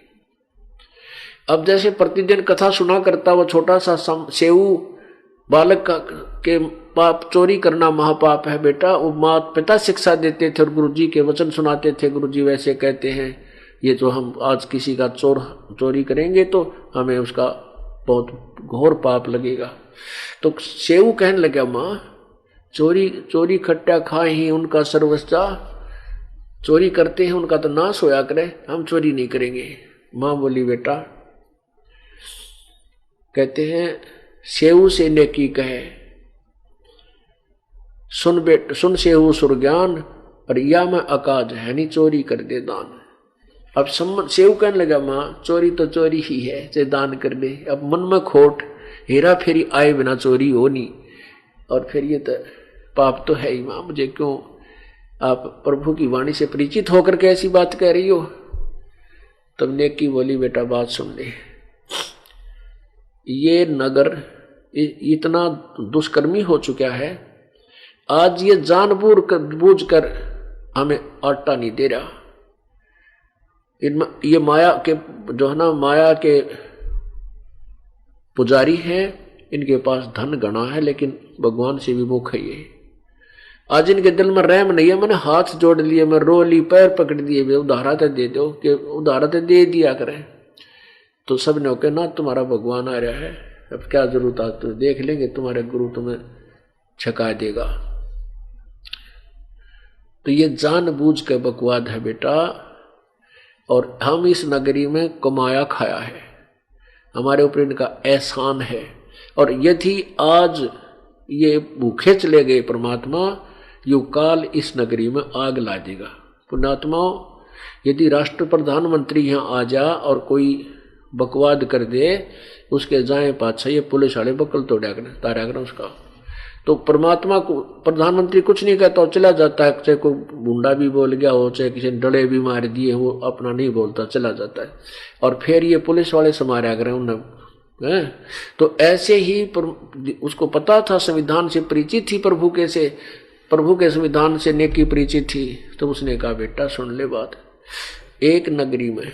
अब जैसे प्रतिदिन कथा सुना करता वो छोटा सा सेऊ बालक का के पाप चोरी करना महापाप है बेटा, वो माता पिता शिक्षा देते थे और गुरुजी के वचन सुनाते थे। गुरुजी वैसे कहते हैं ये जो हम आज किसी का चोरी करेंगे तो हमें उसका बहुत घोर पाप लगेगा। तो सेऊ कहने लगा माँ चोरी खट्टा खाए ही उनका सर्वस्व, चोरी करते हैं उनका तो नाश होया करे, हम चोरी नहीं करेंगे। माँ बोली बेटा, कहते हैं सेऊ से नेकी कहे सुन सेऊ सुर ज्ञान और या मैं अकाज है नहीं चोरी कर दे दान। अब सेऊ कहने लगा माँ चोरी तो चोरी ही है, चाहे दान कर दे। अब मन में खोट, हेरा फेरी आए बिना चोरी हो नहीं, और फिर ये तो पाप तो है ही माँ, मुझे क्यों आप प्रभु की वाणी से परिचित होकर के ऐसी बात कह रही हो। तब नेकी बोली बेटा बात सुन ले, ये नगर इतना दुष्कर्मी हो चुका है, आज ये जानबूझ कर हमें आटा नहीं दे रहा। ये माया के जो है ना, माया के पुजारी हैं, इनके पास धन गणा है लेकिन भगवान से विमुख है ये। आज इनके दिल में रहम नहीं है, मैंने हाथ जोड़ लिए, मैं रो ली, पैर पकड़ दिए, वे उधारा तो दे दो, कि उधारा तो दे दिया करें। तो सब ने कहा ना तुम्हारा भगवान आ रहा है, अब क्या जरूरत है, तो देख लेंगे तुम्हारे गुरु तुम्हें छका देगा। तो ये जानबूझ के बकवाद है बेटा, और हम इस नगरी में कमाया खाया है, हमारे ऊपर इनका एहसान है, और यदि आज ये भूखे चले गए परमात्मा, यो काल इस नगरी में आग ला देगा। पुण्यात्माओं, यदि राष्ट्र प्रधानमंत्री यहाँ आ जा और कोई बकवाद कर दे उसके जाए पाछा ये पुलिस वाले बकल तोड़ा कर तारा कर उसका। तो परमात्मा को प्रधानमंत्री कुछ नहीं कहता, चला जाता है। चाहे कोई गुंडा भी बोल गया हो, चाहे किसी ने डड़े भी मार दिए, वो अपना नहीं बोलता, चला जाता है। और फिर ये पुलिस वाले समारा करें उन्हें। तो ऐसे ही उसको पता था, संविधान से परिचित थी, प्रभु के संविधान से नेकी परिचित थी। तो उसने कहा बेटा सुन ले बात, एक नगरी में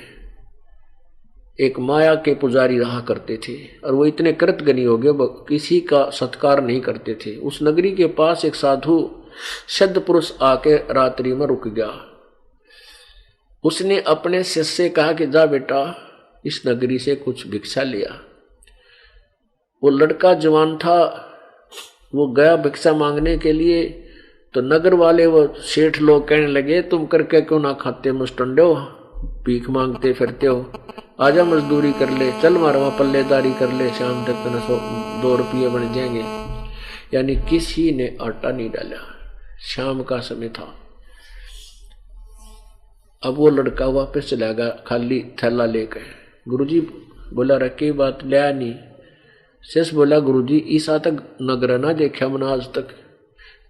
एक माया के पुजारी रहा करते थे और वो इतने कृतज्ञ हो गए, किसी का सत्कार नहीं करते थे। उस नगरी के पास एक साधु सिद्ध पुरुष आके रात्रि में रुक गया। उसने अपने शिष्य से कहा कि जा बेटा इस नगरी से कुछ भिक्षा लिया। वो लड़का जवान था, वो गया भिक्षा मांगने के लिए। तो नगर वाले वो सेठ लोग कहने लगे तुम करके क्यों ना खाते मुस्टंडो, भीख मांगते फिरते हो, आजा मजदूरी कर ले, चल मारवा पल्लेदारी कर ले, शाम तक तो 2 रुपये बन जाएंगे। यानी किसी ने आटा नहीं डाला, शाम का समय था। अब वो लड़का वापस चला गया खाली थैला लेकर। गुरुजी बोला रखी बात लिया नहीं। शेष बोला गुरुजी ईसा तक नगर ना देखा मैंने आज तक,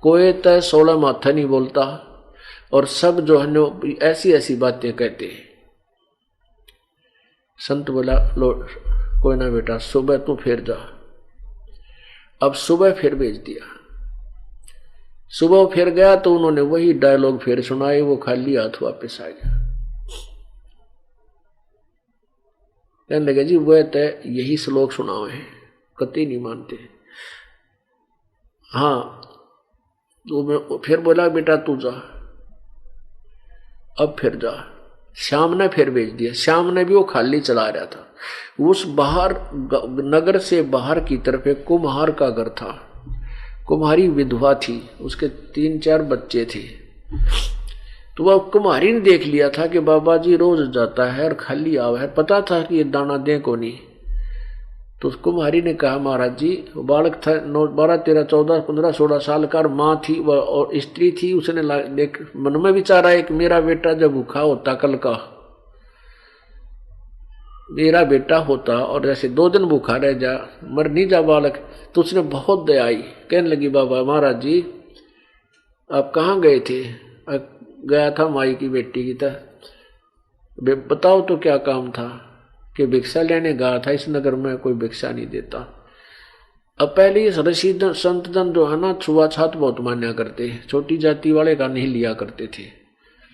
कोई तो 16 माथा नहीं बोलता और सब जो है ऐसी ऐसी बातें कहते हैं। संत बोला लो कोई ना बेटा सुबह तू फिर जा। अब सुबह फिर भेज दिया। सुबह फिर गया तो उन्होंने वही डायलॉग फिर सुनाए, वो खाली हाथ वापस आ गया। कहने लगे जी वह तो यही श्लोक सुनाओ है, कतई नहीं मानते। हाँ तो मैं फिर बोला बेटा तू जा, अब फिर जा। श्याम ने फिर भेज दिया। श्याम ने भी वो खाली चला रहा था। उस बाहर नगर से बाहर की तरफ एक कुम्हार का घर था। कुम्हारी विधवा थी, उसके 3-4 बच्चे थे। तो वह कुम्हारी ने देख लिया था कि बाबा जी रोज जाता है और खाली आवा है, पता था कि ये दाना दे को नहीं। तो कुम्हारी ने कहा महाराज जी, बालक था 12, 13, 14, 15, 16 साल का, माँ थी वह और स्त्री थी। उसने देख मन में विचार आया कि मेरा बेटा जब भूखा होता कल का, मेरा बेटा होता और जैसे 2 दिन भूखा रह जा, मर नहीं जा बालक। तो उसने बहुत दया आई, कहने लगी बाबा महाराज जी आप कहाँ गए थे? गया था माई की बेटी की तरह। बताओ तो क्या काम था? कि भिक्षा लेने गया था, इस नगर में कोई भिक्षा नहीं देता। अब पहले ये ऋषि संत जन जो है ना छुआछात बहुत मान्या करते, छोटी जाति वाले का नहीं लिया करते थे,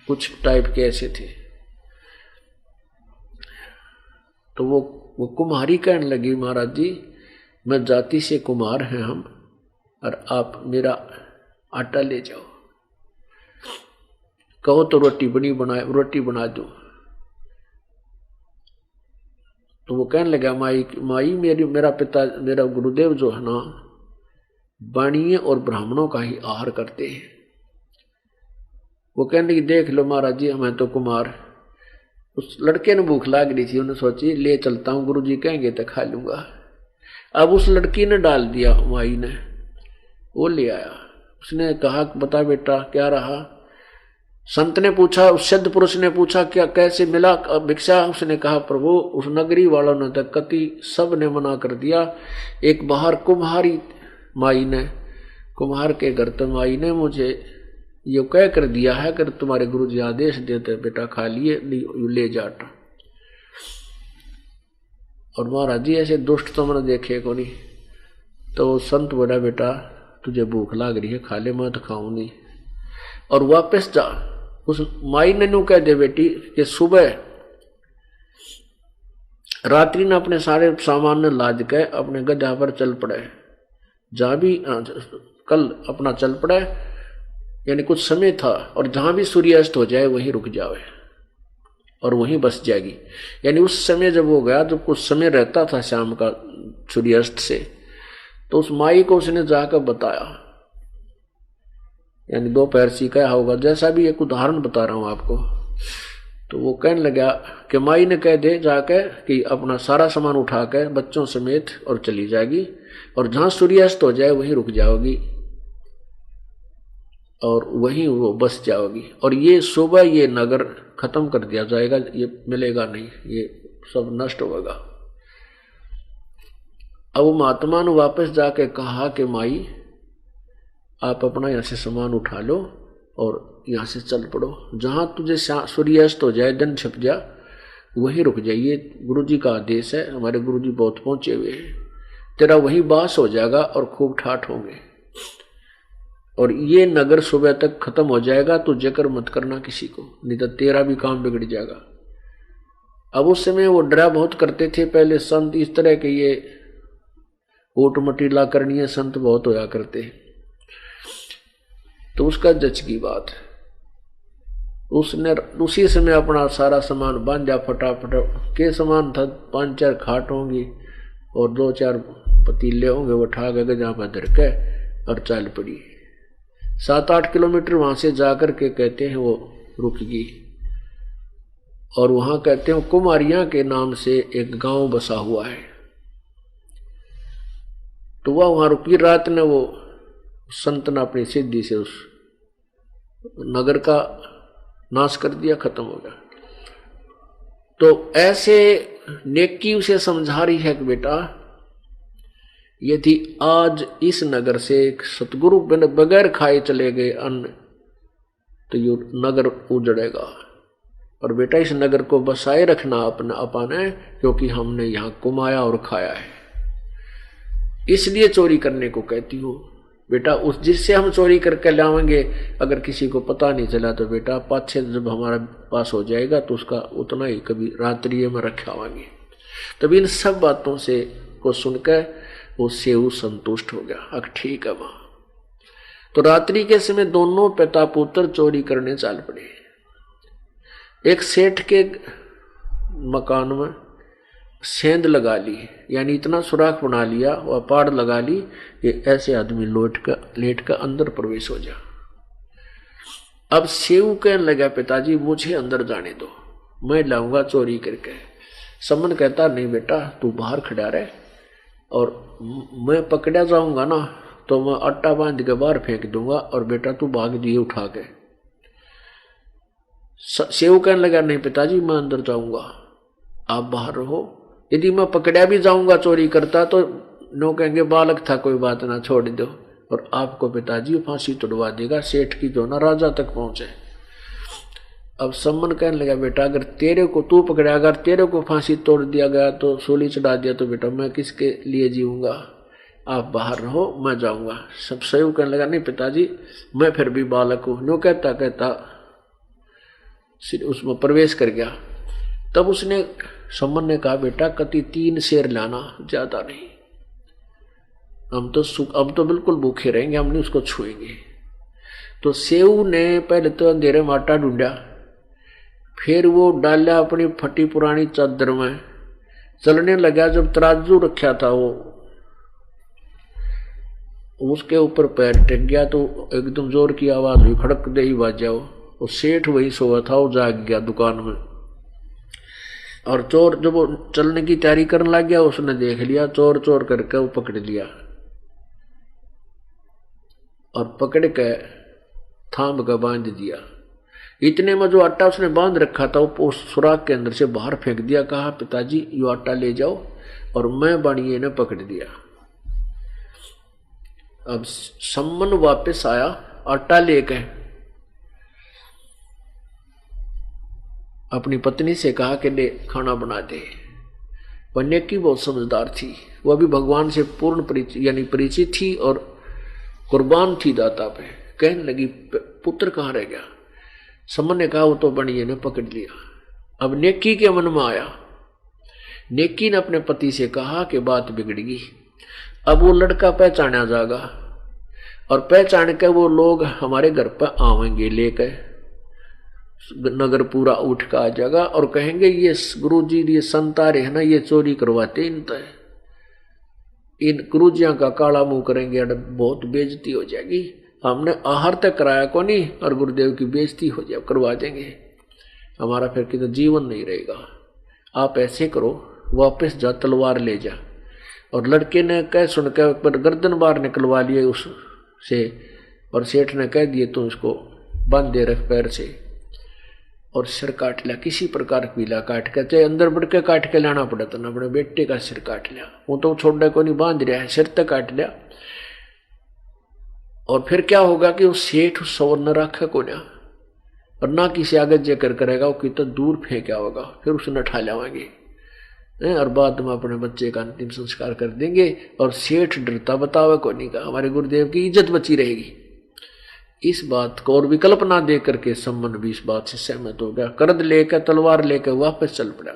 कुछ टाइप के ऐसे थे। तो वो कुम्हारी कहने लगी महाराज जी मैं जाति से कुमार हैं हम, और आप मेरा आटा ले जाओ, कहो तो रोटी बना दो। तो वो कहने लगा माई मेरा पिता मेरा गुरुदेव जो है ना वाणिये और ब्राह्मणों का ही आहार करते हैं। वो कहने लगी देख लो महाराज जी हमें तो कुमार। उस लड़के ने भूख लाग रही थी, उन्हें सोची ले चलता हूँ, गुरुजी कहेंगे तो खा लूंगा। अब उस लड़की ने डाल दिया, माई ने वो ले आया। उसने कहा बता बेटा क्या रहा? संत ने पूछा, उस सिद्ध पुरुष ने पूछा क्या कैसे मिला भिक्षा? उसने कहा प्रभु उस नगरी वालों ने तक कति सब ने मना कर दिया। एक बाहर कुम्हारी माई ने, कुम्हार के घर तो माई ने मुझे ये कह कर दिया है कि तुम्हारे गुरु जी आदेश देते बेटा खा लिए ले जाटा। और महाराज जी ऐसे दुष्ट तो मैंने देखे को नहीं। तो संत बोला बेटा तुझे भूख लाग रही है खा ले, मैं तो खाऊं नहीं और वापस जा। उस माई ने नू कह दे बेटी कि सुबह रात्रि ने अपने सारे सामान ने लाद के अपने गधा पर चल पड़े, जहां भी कल अपना चल पड़े, यानी कुछ समय था, और जहां भी सूर्यास्त हो जाए वहीं रुक जावे और वहीं बस जाएगी। यानी उस समय जब वो गया जब कुछ समय रहता था शाम का सूर्यास्त से, तो उस माई को उसने जाकर बताया, यानी दोपहर सीखा होगा, जैसा भी एक उदाहरण बता रहा हूं आपको। तो वो कहने लगा कि माई ने कह दे जाके कि अपना सारा सामान उठा के बच्चों समेत और चली जाएगी, और जहां सूर्यास्त हो जाए वहीं रुक जाओगी और वहीं वो बस जाओगी। और ये सुबह ये नगर खत्म कर दिया जाएगा, ये मिलेगा नहीं, ये सब नष्ट होगा। अब महात्मा ने वापस जाके कहा कि माई आप अपना यहाँ से सामान उठा लो और यहाँ से चल पड़ो, जहाँ तुझे सूर्यास्त हो जाए, दिन छिप जा, वहीं रुक जाइए। गुरुजी का आदेश है, हमारे गुरुजी बहुत पहुंचे हुए हैं, तेरा वही बास हो जाएगा और खूब ठाठ होंगे, और ये नगर सुबह तक खत्म हो जाएगा, तो जिक्र मत करना किसी को, नहीं तो तेरा भी काम बिगड़ जाएगा। अब उस समय वो डरा बहुत करते थे पहले संत, इस तरह के ये ऊट मटीला करनीय संत बहुत होया करते हैं। तो उसका जच की बात, उसने उसी समय अपना सारा सामान बांधा फटाफट। के सामान था, 5-4 खाट होंगी और 2-4 पतीले होंगे, वो उठा के गजा पर धर के और चल पड़ी। 7-8 किलोमीटर वहां से जाकर के कहते हैं वो रुक गई, और वहां कहते हैं कुमारियां के नाम से एक गांव बसा हुआ है। तो वह वहां रुकी रात ने, वो संत ने अपनी सिद्धि से उस नगर का नाश कर दिया, खत्म हो गया। तो ऐसे नेकी उसे समझा रही है कि बेटा यदि आज इस नगर से सतगुरु बगैर खाए चले गए अन्न, तो ये नगर उजड़ेगा। और बेटा इस नगर को बसाए रखना अपने, क्योंकि हमने यहाँ कमाया और खाया है, इसलिए चोरी करने को कहती हूँ। बेटा उस जिससे हम चोरी करके लाएंगे, अगर किसी को पता नहीं चला तो बेटा पाछे जब हमारा पास हो जाएगा तो उसका उतना ही कभी रात्रि में रखावांगे। तब इन सब बातों से को सुनकर वो सेऊ संतुष्ट हो गया। अब ठीक है मां। तो रात्रि के समय दोनों पिता पुत्र चोरी करने चल पड़े। एक सेठ के मकान में सेंध लगा ली, यानी इतना सुराख बना लिया और पाड़ लगा ली कि ऐसे आदमी लेट का अंदर प्रवेश हो जा। अब सेऊ कहने लगा पिताजी मुझे अंदर जाने दो, मैं लाऊंगा चोरी करके। समन कहता नहीं बेटा तू बाहर खड़ा रहे, और मैं पकड़ा जाऊंगा ना तो मैं आटा बांध के बाहर फेंक दूंगा, और बेटा तू भाग दिए उठा के। सेऊ कहने लगा नहीं पिताजी मैं अंदर जाऊंगा, आप बाहर रहो। यदि मैं पकड़ा भी जाऊंगा चोरी करता तो नो कहेंगे बालक था कोई बात ना, छोड़ दो, और आपको पिताजी फांसी तोड़वा देगा, सेठ की जो ना राजा तक पहुंचे। अब सम्मन कहने लगा बेटा अगर तेरे को तू पकड़ा, अगर तेरे को फांसी तोड़ दिया गया तो सूली चढ़ा दिया तो बेटा मैं किसके लिए जीऊंगा, आप बाहर रहो मैं जाऊंगा। सब सही कहने लगा नहीं पिताजी मैं फिर भी बालक हूं, नो कहता कहता उसमें प्रवेश कर गया। तब उसने सम्मन ने कहा बेटा कति 3 शेर लाना, ज्यादा नहीं, हम तो बिल्कुल भूखे रहेंगे, हम नहीं उसको छुएंगे। तो सेऊ ने पहले तो अंधेरे में आटा ढूंढा, फिर वो डाला अपनी फटी पुरानी चादर में, चलने लगा। जब तराजू रखा था वो उसके ऊपर पैर टेक गया तो एकदम जोर की आवाज हुई, खड़क दे ही बाजा। वो सेठ वही सोया था, वो जाग गया दुकान में। और चोर जब वो चलने की तैयारी करने लग गया उसने देख लिया, चोर चोर करके वो पकड़ लिया, और पकड़ के थाम का बांध दिया। इतने में जो आटा उसने बांध रखा था वो सुराख के अंदर से बाहर फेंक दिया। कहा पिताजी ये आटा ले जाओ, और मैं बाणिये ने पकड़ दिया। अब सम्मन वापस आया आटा लेके, अपनी पत्नी से कहा कि ले खाना बना दे। पन्ने की बहुत समझदार थी, वो अभी भगवान से पूर्ण परिचित थी और कुर्बान थी दाता पे। कहने लगी पुत्र कहाँ रह गया। सम्मन ने कहा वो तो बणिये ने पकड़ लिया। अब नेकी के मन में आया, नेकी ने अपने पति से कहा कि बात बिगड़गी, अब वो लड़का पहचाना जाएगा, और पहचान के वो लोग हमारे घर पर आवेंगे लेकर, नगर पूरा उठ का आ जाएगा और कहेंगे ये गुरुजी ये संतारे है ना, ये चोरी करवाते इन गुरुजियां का काला मुंह करेंगे, बहुत बेइज्जती हो जाएगी। हमने आहार तक कराया को नहीं और गुरुदेव की बेइज्जती हो जाए करवा देंगे, हमारा फिर कितना जीवन नहीं रहेगा। आप ऐसे करो वापस जा, तलवार ले जा। और लड़के ने कह सुनकर पर गर्दन बाहर निकलवा लिए उससे, और सेठ ने कह दिए तुम इसको बांध दे रख पैर से। और सिर काट लिया, किसी प्रकार पीला काट के, चाहे अंदर बढ़ के काट के लाना पड़ा तो ना, अपने बेटे का सिर काट लिया। वो तो छोड़ने को नहीं, बांध रहा है, सिर तक काट लिया। और फिर क्या होगा कि वो सेठ सौर न रखे को ना, और ना किसी आगे जेकर करेगा, वो कितना दूर फेंका होगा, फिर उसने उठा लावाएंगे और बाद में अपने बच्चे का अंतिम संस्कार कर देंगे। और सेठ डरता बतावे को नहीं, का हमारे गुरुदेव की इज्जत बची रहेगी। इस बात को और विकल्प ना दे करके सम्मन भी इस बात से सहमत हो गया। करद लेकर तलवार लेकर वापस चल पड़ा।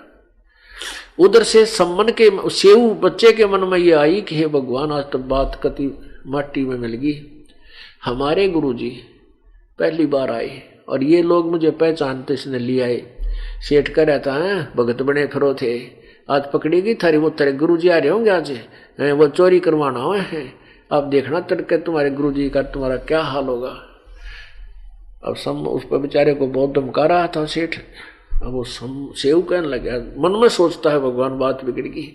उधर से सम्मन के सेऊ बच्चे के मन में ये आई कि हे भगवान, आज तो बात कति माटी में मिल गई। हमारे गुरुजी पहली बार आए और ये लोग मुझे पहचानते इसने ले आए। सेठ कह रहा था भगत बने फिरो थे, आज पकड़ेगी थारी, वो तेरे गुरुजी आ रहे होंगे आज, वो चोरी करवाना हुआ है। अब देखना तड़के तुम्हारे गुरुजी का तुम्हारा क्या हाल होगा। अब उस पर बेचारे को बहुत धमका रहा था सेठ। अब वो सेव कहने लगा, मन में सोचता है भगवान बात बिगड़ गई।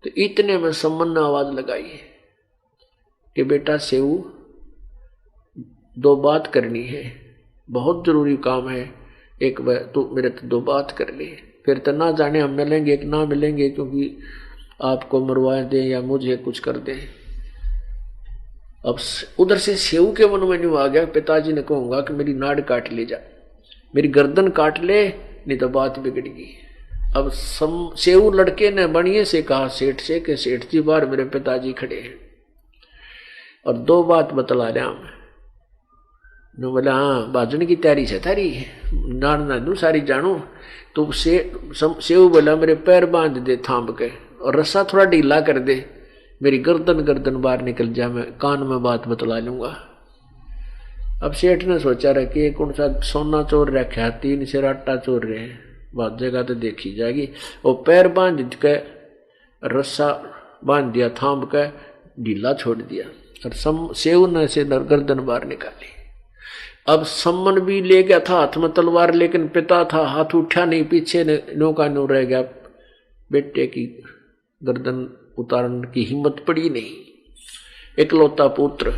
तो इतने में सम्मन ने आवाज लगाई कि बेटा सेव, दो बात करनी है, बहुत जरूरी काम है। एक तू मेरे तो दो बात कर ले, फिर तो ना जाने हम मिलेंगे कि ना मिलेंगे, क्योंकि आपको मरवा दें या मुझे कुछ कर दें। अब उधर से सेव के मन में नहीं आ गया, पिताजी ने कहूंगा कि मेरी नाड़ काट ले जा, मेरी गर्दन काट ले, नहीं तो बात बिगड़ेगी। अब सेव लड़के ने बढ़िया से कहा सेठ से कि सेठ जी बाहर मेरे पिताजी खड़े हैं और दो बात बतला रहा मैं। नो बोला हाँ, बाजन की तैयारी से थारी नाड़ ना दू सारी जानू। तो सेव बोला मेरे पैर बांध दे थाम के और रस्सा थोड़ा ढीला कर दे, मेरी गर्दन बाहर निकल जाए, मैं कान में बात बतला लूंगा। अब सेठ ने सोचा रहा कि कौन सा सोना चोर रखा है, 3 से आटा चोर रहे हैं, बात जगह तो देखी जाएगी। वो पैर बांध के रस्सा बांध दिया, थाम के ढीला छोड़ दिया और सेव ने से गर्दन बाहर निकाली। अब सम्मन भी ले गया था हाथ में तलवार, लेकिन पिता था, हाथ उठा नहीं, पीछे नौका नो रह गया। बेटे की गर्दन उतारने की हिम्मत पड़ी नहीं, इकलौता पुत्र।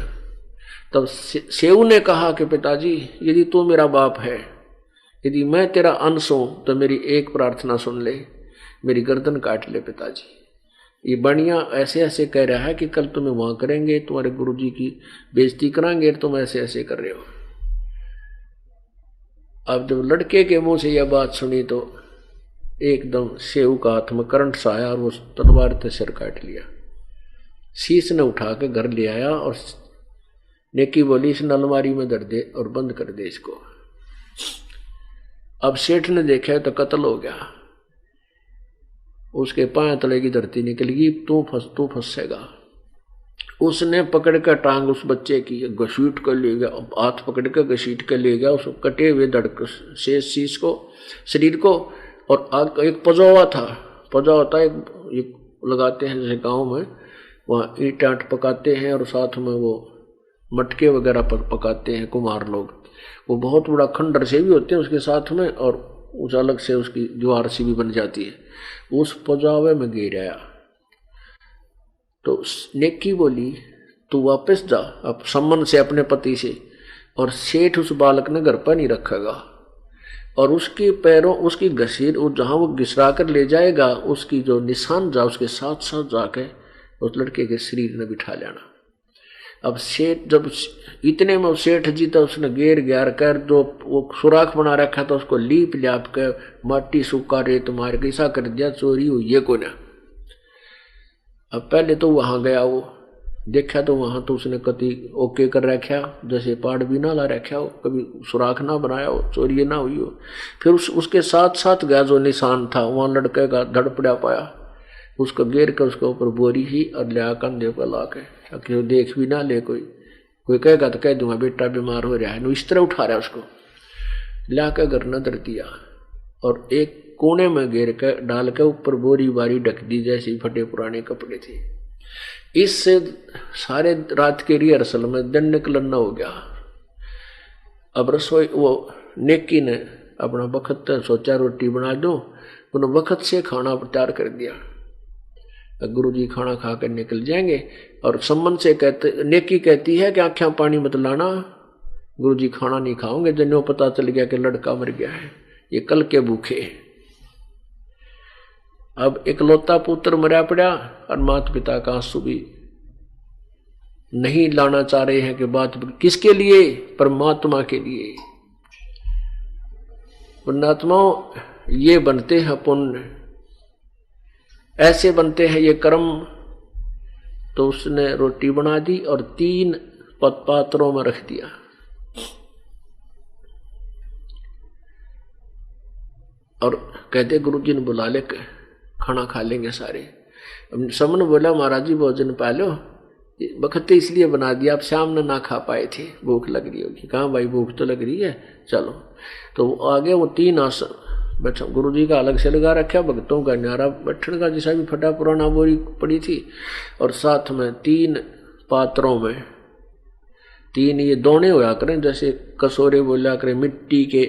तब सेऊ ने कहा कि पिताजी, यदि तू मेरा बाप है, यदि मैं तेरा अंश हूं, तो मेरी एक प्रार्थना सुन ले, मेरी गर्दन काट ले पिताजी। ये बढ़िया ऐसे ऐसे कह रहा है कि कल तुम्हें वहां करेंगे, तुम्हारे गुरुजी की बेइज्जती कराएंगे, तुम ऐसे ऐसे कर रहे हो। अब जब लड़के के मुंह से यह बात सुनी तो एकदम सेऊ का हाथ में करंट सा आया और वो तलवार से सिर काट लिया। शीश ने उठा के घर ले आया और नेकी बोली, इस अलमारी में धर दे और बंद कर दे इसको। अब सेठ ने देखा तो कत्ल हो गया, उसके पांव तले की धरती निकल गई, तू फंसेगा। उसने पकड़ कर टांग उस बच्चे की घसीट कर ले गया, हाथ पकड़ कर घसीट कर ले गया उस कटे हुए धड़क शेष शीश को, शरीर को। और एक पजौवा था, पजौवा होता है एक लगाते हैं जैसे गाँव में, वहाँ ईंट आट पकाते हैं और साथ में वो मटके वगैरह पकाते हैं कुम्हार लोग। वो बहुत बड़ा खंडर से भी होते हैं उसके साथ में, और उस अलग से उसकी दीवार सी भी बन जाती है। उस पजावे में गिर आया तो नेकी बोली, तू वापस जा अब सम्मन से अपने पति से, और सेठ उस बालक ने घर पर नहीं रखेगा, और उसके पैरों उसकी घसीट जहाँ वो घिसरा कर ले जाएगा, उसकी जो निशान जा उसके साथ साथ जाके उस लड़के के शरीर ने बिठा लेना। अब सेठ जब इतने में सेठ जी तो उसने घेर ग्यार कर जो वो सुराख बना रखा था उसको लीप ल्याप के माटी सूखा रेत मार के ऐसा कर दिया, चोरी हुई है को ना। अब पहले तो वहां गया, वो देखा तो वहां तो उसने कति ओके कर रखा, जैसे पाड़ भी ना ला रखा हो, कभी सुराख ना बनाया हो, चोरी ना हुई हो। फिर उसके साथ साथ गया जो निशान था, वहां लड़के का धड़ पड़ा पाया, उसको घेर कर उसके ऊपर बोरी ही और लिया कंधे पर ला के, ताकि वो देख भी ना ले, कोई कहेगा तो कह दूंगा बेटा बीमार हो रहा है, इस तरह उठा रहा है उसको, ला कर घर न धर दिया और एक कोने में घेर कर डाल के ऊपर बोरी बारी ढक दी जैसे फटे पुराने कपड़े थे। इससे सारे रात के रिहर्सल में दिन निकलना हो गया। अब रसोई वो नेकी ने अपना वक्त सोचा रोटी बना दो, उन्होंने वक्त से खाना तैयार कर दिया। गुरुजी खाना खा कर निकल जाएंगे और सम्मन से कहते, नेकी कहती है कि आँखें पानी मत लाना, गुरुजी खाना नहीं खाओगे, जन्यों पता चल गया कि लड़का मर गया है, ये कल के भूखे। अब इकलौता पुत्र मरा पड़ा और माता पिता का आंसू भी नहीं लाना चाह रहे हैं कि बात किसके लिए? परमात्मा के लिए। पुण्यात्माओं, ये बनते हैं पुण्य, ऐसे बनते हैं ये कर्म। तो उसने रोटी बना दी और 3 पात्रों में रख दिया। और कहते गुरुजी ने बुला ले, खाना खा लेंगे सारे। समन बोला महाराज जी भोजन पा लो, बखते इसलिए बना दिया, आप शाम में ना खा पाए थे, भूख लग रही होगी। कहाँ भाई भूख तो लग रही है, चलो। तो आगे वो 3 आसन बैठा, गुरुजी का अलग से लगा रखा, भक्तों का न्यारा बैठने का जैसा भी फटा पुराना बोरी पड़ी थी, और साथ में 3 पात्रों में 3 ये दोने होया करें, जैसे कसोरे बोला करें, मिट्टी के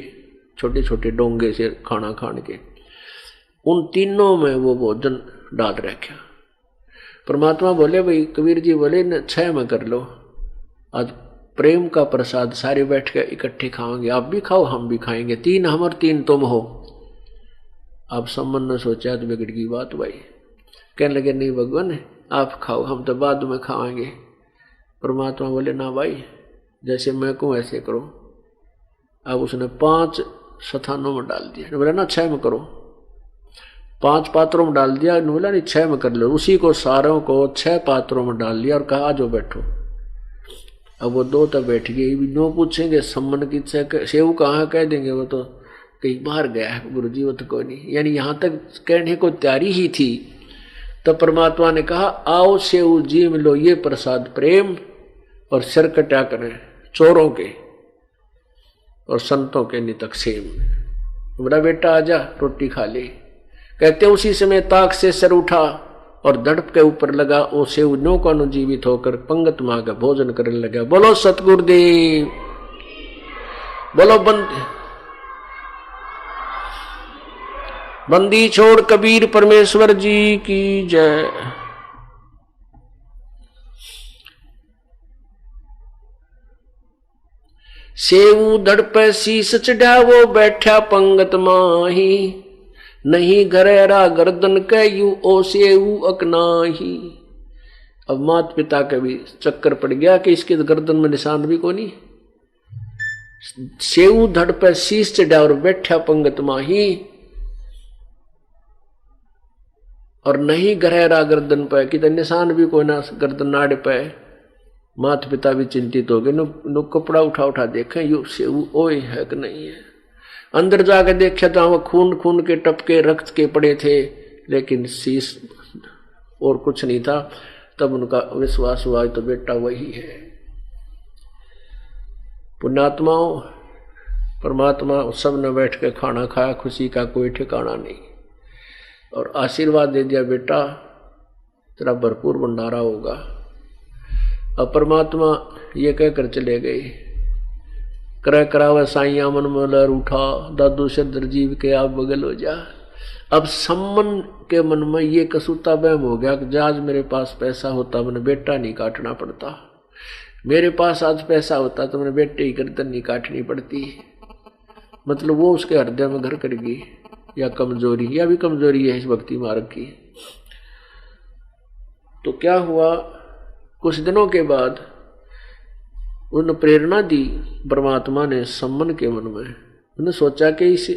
छोटे छोटे डोंगे से खाना खाने के, उन तीनों में वो भोजन डाल रखा। परमात्मा बोले भाई, कबीर जी बोले न 6 में कर लो, आज प्रेम का प्रसाद सारे बैठ के इकट्ठे खाओगे, आप भी खाओ हम भी खाएंगे, 3 हम और 3 तुम हो। अब सम्मन ने सोचा तो बिगड़ गई बात भाई, कहने लगे नहीं भगवान आप खाओ, हम तो बाद में खाएंगे। परमात्मा बोले ना भाई, जैसे मैं कहूँ ऐसे करो। अब उसने 5 स्थानों में डाल दिया, बोला ना 6 में करो, 5 पात्रों में डाल दिया, बोला नहीं 6 में कर लो। उसी को सारों को 6 पात्रों में डाल लिया और कहा जो बैठो। अब वो 2 तो बैठ गए, भी नो पूछेंगे सम्मन की सेव कहाँ, कह देंगे वो तो कहीं बाहर गया है गुरुजी, वो तो कोई नहीं, यानी यहाँ तक कहने को तैयारी ही थी। तो परमात्मा ने कहा आओ सेव जी मिलो ये प्रसाद प्रेम, और सिर कटा करें चोरों के और संतों के नितक सेम। बड़ा बेटा आजा रोटी खा ले। कहते उसी समय ताक से सर उठा और दड़प के ऊपर लगा, ओ सेव नो का नो जीवित होकर पंगत मां का भोजन करने लगा। बोलो सतगुरुदेव, बोलो बंदी छोड़ कबीर परमेश्वर जी की जय। सेऊ दड़प शीस चढ़ावो बैठा पंगत माही, नहीं घरेरा गर्दन कहू ओ सेऊ अकनाही। अब माता पिता का भी चक्कर पड़ गया कि इसके गर्दन में निशान भी कोनी। सेऊ धड़ पे शीस चढ़ा और बैठा पंगत माही, और नहीं घरेरा गर्दन पे, कि निशान भी कोई ना गर्दन नाड़ पे। माता पिता भी चिंतित हो गए, नो कपड़ा उठा उठा देखें यू सेऊ ओए है कि नहीं है। अंदर जाके देखा तो वह खून खून के टपके रक्त के पड़े थे, लेकिन शीश और कुछ नहीं था। तब उनका विश्वास हुआ तो बेटा वही है। पुण्यात्माओं, परमात्मा सब ने बैठ के खाना खाया, खुशी का कोई ठिकाना नहीं, और आशीर्वाद दे दिया बेटा तेरा भरपूर भंडारा होगा। अब परमात्मा ये कहकर चले गए, क्रय करावे साइया मन मलर उठा, दादू सिद्धर जीव के आप बगल हो जा। अब सम्मन के मन में ये कसूता बहम हो गया कि आज मेरे पास पैसा होता मैंने बेटा नहीं काटना पड़ता, मेरे पास आज पैसा होता तो मैंने बेटे ही गर्दन नहीं काटनी पड़ती। मतलब वो उसके हृदय में घर कर गई, या कमजोरी, या भी कमजोरी है इस भक्ति मार्ग की। तो क्या हुआ, कुछ दिनों के बाद उन्हें प्रेरणा दी परमात्मा ने सम्मन के मन में। उन्होंने सोचा कि इस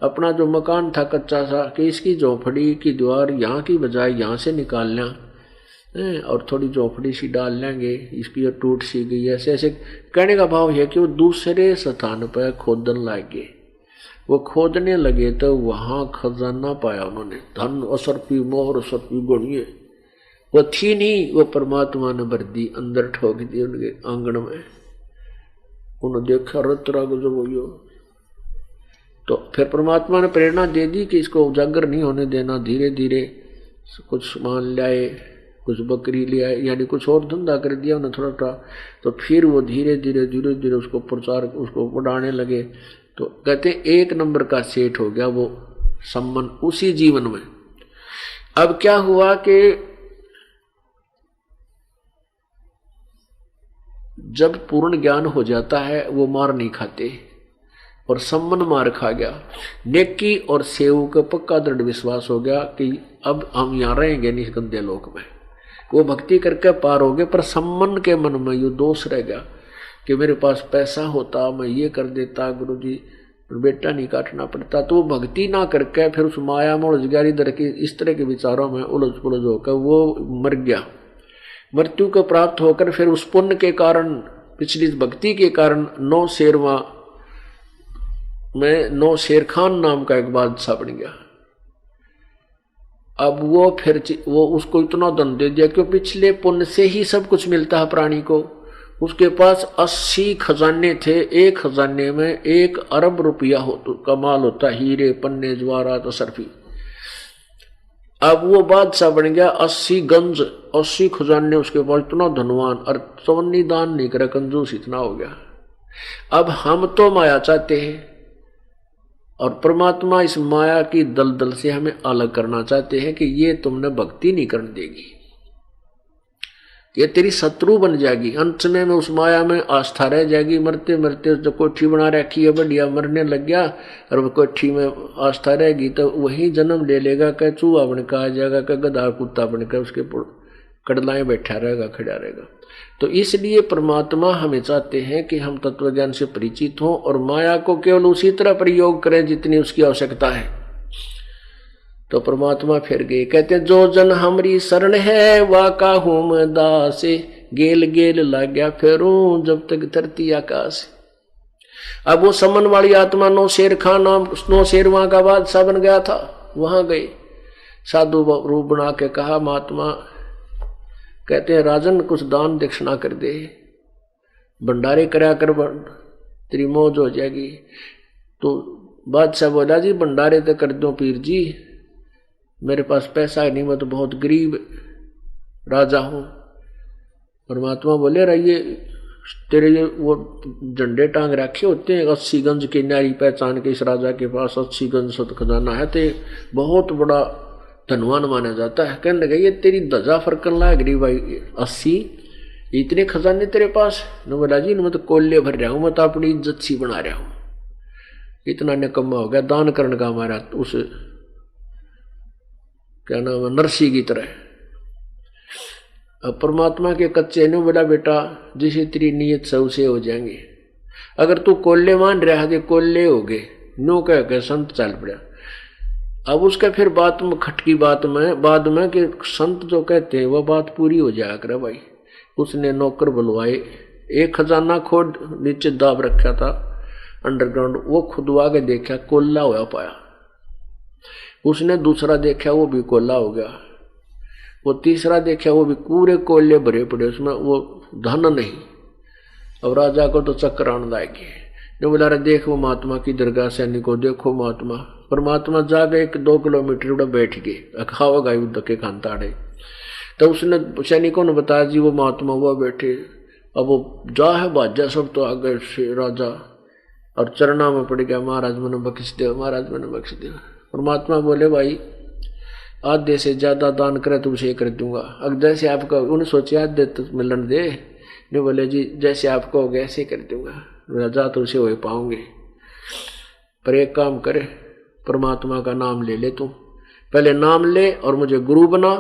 अपना जो मकान था कच्चा सा, कि इसकी झोंपड़ी की द्वार यहाँ की बजाय यहाँ से निकाल लें और थोड़ी झोंपड़ी सी डाल लेंगे, इसकी टूट सी गई। ऐसे ऐसे कहने का भाव है कि वो दूसरे स्थान पर खोदन लगे। वो खोदने लगे तो वहाँ खजाना पाया उन्होंने, धन असरपी मोहर असरपी गणिये वो थी नहीं, वो परमात्मा ने भर दी, अंदर ठोक दी उनके आंगन में। उन्होंने देखा रतरा गजब हो। तो फिर परमात्मा ने प्रेरणा दे दी कि इसको उजागर नहीं होने देना। धीरे धीरे कुछ सामान लाए, कुछ बकरी ले आए, यानी कुछ और धंधा कर दिया उन्हें थोड़ा थोड़ा। तो फिर वो धीरे धीरे उसको प्रचार, उसको बढ़ाने लगे। तो कहते 1 नंबर का सेठ हो गया वो सम्मन उसी जीवन में। अब क्या हुआ कि जब पूर्ण ज्ञान हो जाता है वो मार नहीं खाते, और सम्मन मार खा गया। नेकी और सेव का पक्का दृढ़ विश्वास हो गया कि अब हम यहाँ रहेंगे नहीं इस गंदे लोक में। वो भक्ति करके पार हो गए, पर सम्मन के मन में ये दोष रह गया कि मेरे पास पैसा होता मैं ये कर देता, गुरु जी बेटा नहीं काटना पड़ता। तो वो भक्ति ना करके फिर उस माया में उलझ गया, इधर की इस तरह के विचारों में उलझ पुलझ होकर वो मर गया। मृत्यु को प्राप्त होकर फिर उस पुण्य के कारण, पिछली भक्ति के कारण, 9 शेरवा में 9 शेर खान नाम का एक बादशाह बन गया। अब वो फिर वो उसको इतना धन दे दिया कि पिछले पुण्य से ही सब कुछ मिलता है प्राणी को। उसके पास 80 खजाने थे, एक खजाने में 1 अरब रुपया का माल होता, हीरे पन्ने जवाहरात सरफी। अब वो बादशाह बन गया, 80 गंज 80 खजाने उसके पास, इतना धनवान, और चवन्नी दान नहीं करे, कंजूस इतना हो गया। अब हम तो माया चाहते हैं और परमात्मा इस माया की दलदल से हमें अलग करना चाहते हैं कि ये तुमने भक्ति नहीं करने देगी, ये तेरी शत्रु बन जाएगी। अंत में उस माया में आस्था रह जाएगी। मरते मरते जो कोठी बना रखी है बढ़िया, मरने लग गया और वो कोठी में आस्था रहेगी तो वही जन्म ले लेगा, क्या चूहा बनकर आ जाएगा, क्या गधा कुत्ता बनकर उसके कड़लाएं बैठा रहेगा, खड़ा रहेगा। तो इसलिए परमात्मा हमें चाहते हैं कि हम तत्वज्ञान से परिचित हों और माया को केवल उसी तरह प्रयोग करें जितनी उसकी आवश्यकता है। तो परमात्मा फिर गए, कहते हैं जो जन हमारी शरण है वाका हूम दास, गेल गेल लग गया फेरूं जब तक धरती आकाश। अब वो समन वाली आत्मा 9 शेर खान नाम 9 शेरवा का बादशाह बन गया था। वहां गए, साधु रूप बना के कहा महात्मा, कहते हैं राजन कुछ दान दक्षिणा कर दे, भंडारे करा कर तेरी मौज हो जाएगी। तो बादशाह बोला जी भंडारे तो कर दो पीर जी, मेरे पास पैसा नहीं, मैं तो बहुत गरीब राजा हूं। परमात्मा बोले रहिए तेरे ये वो झंडे टांग रखे होते हैं 80 गंज की न्यारी पहचान के, इस राजा के पास 80 गंज खजाना है, तो बहुत बड़ा धनवान माना जाता है। कहने लगे ये तेरी ध्वजा फरकन लायक रही भाई, 80 इतने खजाने तेरे पास। न बोला जी मैं तो कोल्ले भर रहा हूं, मैं तो अपनी इज्जत सी बना रहा हूं। इतना निकम्मा हो गया दान करने का हमारा, उस क्या नाम है नरसी की तरह। अब परमात्मा के कच्चे ने बोला बेटा जिसे तेरी नीयत से उसे हो जाएंगे। अगर तू कोल्ले मान रहा है कोल्ले हो गए, नो कह संत चल पड़ा। अब उसका फिर बात में खटकी बात में बाद में कि संत जो कहते हैं वह बात पूरी हो जाया करे भाई। उसने नौकर बुलवाए, एक खजाना खोद नीचे दाब रखा था अंडरग्राउंड, वो खुदवा के देखा कोल्ला हुआ पाया। उसने दूसरा देखा वो भी कोल्ला हो गया, वो तीसरा देखा वो भी पूरे कोयले भरे पड़े, उसमें वो धन नहीं। अब राजा को तो चक्कर आने लाएगी, जो बोला रहा देख वो महात्मा की दरगाह सैनिक को देखो महात्मा। परमात्मा जाके 1-2 किलोमीटर उड़ा बैठ गए, खावा गाय धक्के खानता रहे। तो उसने सैनिकों ने बताया जी वो महात्मा हुआ बैठे। अब वो जा है बाजा सब तो आगे से राजा और चरणा में पड़ गया, महाराज मैंने बख्श दे, महाराज मैंने बख्श दे। परमात्मा बोले भाई आधे से ज्यादा दान करे तो उसे कर दूंगा। अगर जैसे आपका उन्हें सोचे आधे तो मिलन दे, नहीं बोले जी जैसे आपको हो गया ऐसे कर दूंगा, राजा तो उसे हो पाओगे। पर एक काम करे परमात्मा का नाम ले ले, तू पहले नाम ले और मुझे गुरु बना,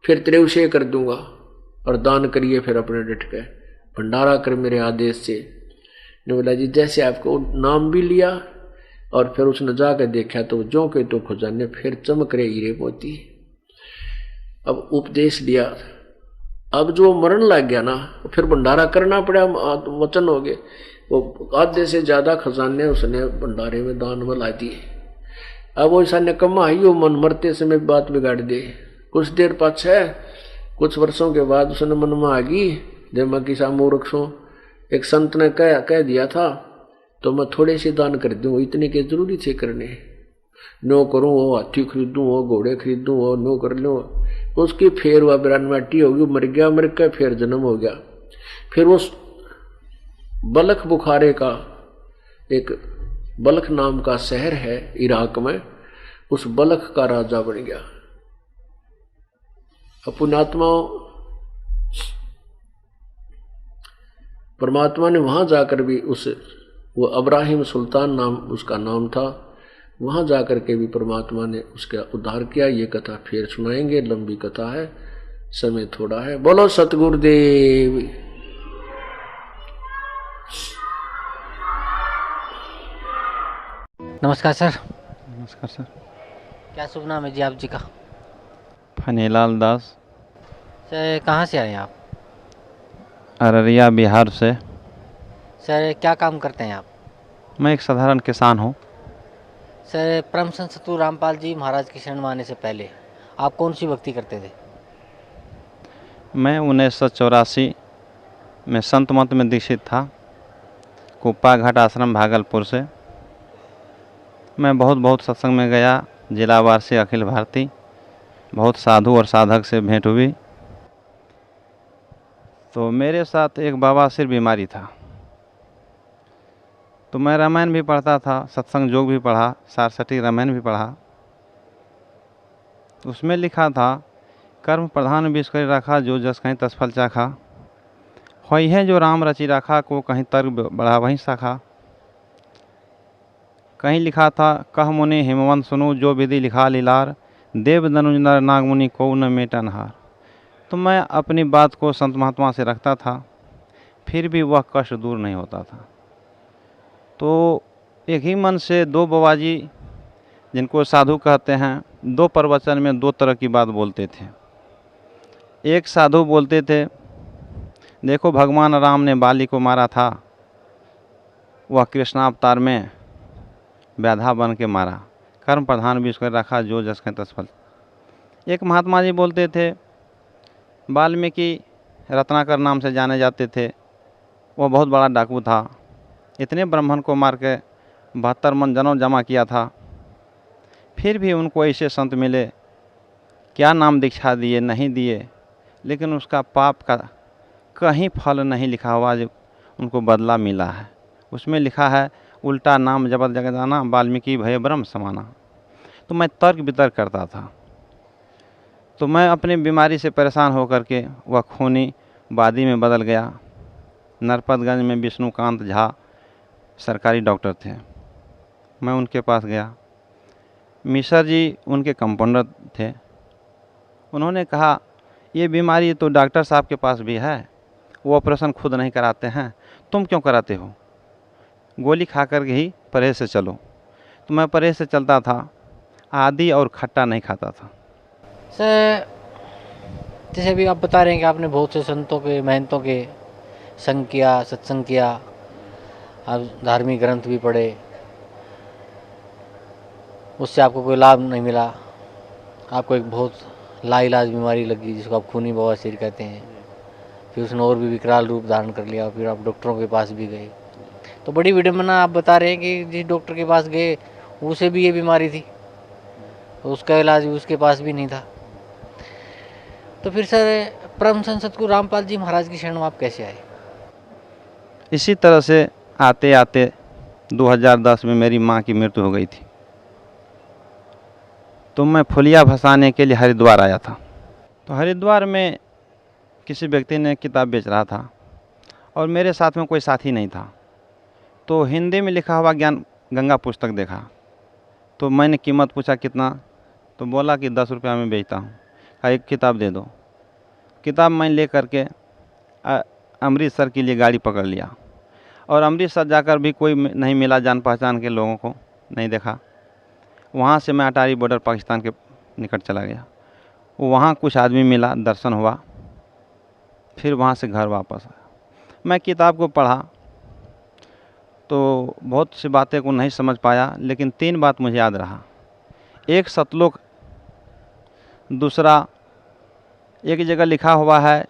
फिर तेरे उसे कर दूंगा। और दान करिए फिर अपने डट के, भंडारा कर मेरे आदेश से। ने बोला जी जैसे आपको नाम भी लिया और फिर उसने जाकर देखा तो जो के तो खजाने फिर चमक रहे हीरे मोती। अब उपदेश दिया, अब जो मरण लग गया ना फिर भंडारा करना पड़ा, वचन हो गए। वो आधे से ज्यादा खजाने उसने भंडारे में दान में ला दिए। अब वो ऐसा निकम्मा ही वो मन मरते समय बात बिगाड़ दे। कुछ देर पाछे कुछ वर्षों के बाद उसने मन में आ गई जब मैं किसा मूर्ख सो, एक संत ने कह दिया था तो मैं थोड़े से दान कर दूँ, इतने के जरूरी थे करने। नो करूँ वो हाथी खरीदूँ, वो घोड़े खरीदूँ, वो नो कर लूँ। उसकी फिर वह 92 होगी, मर गया, मर के फिर जन्म हो गया। फिर वो बलख बुखारे का एक बलख नाम का शहर है इराक में, उस बलख का राजा बन गया। पुण्यात्माओं परमात्मा ने वहां जाकर भी उस वो अब्राहिम सुल्तान नाम उसका नाम था, वहां जाकर के भी परमात्मा ने उसका उद्धार किया। ये कथा फिर सुनाएंगे, लंबी कथा है, समय थोड़ा है। बोलो सतगुरुदेव। नमस्कार सर। नमस्कार सर। क्या शुभ नाम है जी आप जी का? फनीलाल दास। सर कहाँ से आए हैं आप? अररिया बिहार से। सर क्या काम करते हैं आप? मैं एक साधारण किसान हूँ। सर परम संत सतगुरु रामपाल जी महाराज की शरण में आने से पहले आप कौन सी भक्ति करते थे? मैं 1984 में संत मत में दीक्षित था, कुप्पा घाट आश्रम भागलपुर से। मैं बहुत सत्संग में गया, जिलावार से अखिल भारती, बहुत साधु और साधक से भेंट हुई। तो मेरे साथ एक बवासीर बीमारी था, तो मैं रामायण भी पढ़ता था, सत्संग जोग भी पढ़ा, सारस्वती रामायण भी पढ़ा। उसमें लिखा था, कर्म प्रधान विष कर रखा, जो जस कहीं तस फल चाखा। होई है जो राम रचि रखा, को कहीं तर्क बढ़ा वहीं शाखा। कहीं लिखा था, कह मुनि हिमवंत सुनो, जो विधि लिखा लीलार, देव दनुज नर नागमुनि को न मेटा नहार। तो मैं अपनी बात को संत महात्मा से रखता था, फिर भी वह कष्ट दूर नहीं होता था। तो एक ही मन से दो बाबाजी, जिनको साधु कहते हैं, दो प्रवचन में दो तरह की बात बोलते थे। एक साधु बोलते थे, देखो भगवान राम ने बाली को मारा था, वह कृष्णावतार में व्याधा बन के मारा, कर्म प्रधान विष कर रखा, जो जस कहीं तस फल। एक महात्मा जी बोलते थे, वाल्मीकि रत्नाकर नाम से जाने जाते थे, वह बहुत बड़ा डाकू था, इतने ब्राह्मण को मार के 72 मन जनेऊ जमा किया था, फिर भी उनको ऐसे संत मिले, क्या नाम दीक्षा दिए नहीं दिए, लेकिन उसका पाप का कहीं फल नहीं लिखा हुआ जो उनको बदला मिला है। उसमें लिखा है, उल्टा नाम जबत जग जाना, वाल्मीकि भय ब्रह्म समाना। तो मैं तर्क वितर्क करता था। तो मैं अपनी बीमारी से परेशान होकर के वह खूनी वादी में बदल गया। नरपतगंज में विष्णुकांत झा सरकारी डॉक्टर थे, मैं उनके पास गया। मिश्र जी उनके कंपाउंडर थे। उन्होंने कहा, ये बीमारी तो डॉक्टर साहब के पास भी है, वो ऑपरेशन खुद नहीं कराते हैं, तुम क्यों कराते हो? गोली खा कर के ही परहेज से चलो। तो मैं परहेज से चलता था, आदि और खट्टा नहीं खाता था। सर जैसे अभी आप बता रहे हैं कि आपने बहुत से संतों के महंतों के संग किया, सत्संग किया, आप धार्मिक ग्रंथ भी पढ़े, उससे आपको कोई लाभ नहीं मिला, आपको एक बहुत लाइलाज बीमारी लगी जिसको आप खूनी बवासीर कहते हैं, फिर उसने और भी विकराल रूप धारण कर लिया, फिर आप डॉक्टरों के पास भी गए। तो बड़ी विडम्बना आप बता रहे हैं कि जिस डॉक्टर के पास गए उसे भी ये बीमारी थी, तो उसका इलाज भी उसके पास भी नहीं था। तो फिर सर परम संत सतगुरु रामपाल जी महाराज की शरण में आप कैसे आए? इसी तरह से आते आते 2010 में मेरी माँ की मृत्यु हो गई थी। तो मैं फुलिया भसाने के लिए हरिद्वार आया था। तो हरिद्वार में किसी व्यक्ति ने किताब बेच रहा था और मेरे साथ में कोई साथी नहीं था। तो हिंदी में लिखा हुआ ज्ञान गंगा पुस्तक देखा, तो मैंने कीमत पूछा कितना, तो बोला कि 10 रुपया में बेचता हूँ। कहा एक किताब दे दो। किताब मैं ले करके अमृतसर के लिए गाड़ी पकड़ लिया, और अमृतसर जाकर भी कोई नहीं मिला, जान पहचान के लोगों को नहीं देखा। वहाँ से मैं अटारी बॉर्डर पाकिस्तान के निकट चला गया। वहाँ कुछ आदमी मिला, दर्शन हुआ, फिर वहाँ से घर वापस आया। मैं किताब को पढ़ा तो बहुत सी बातें को नहीं समझ पाया, लेकिन 3 बात मुझे याद रहा। एक सतलोक, दूसरा एक जगह लिखा हुआ है,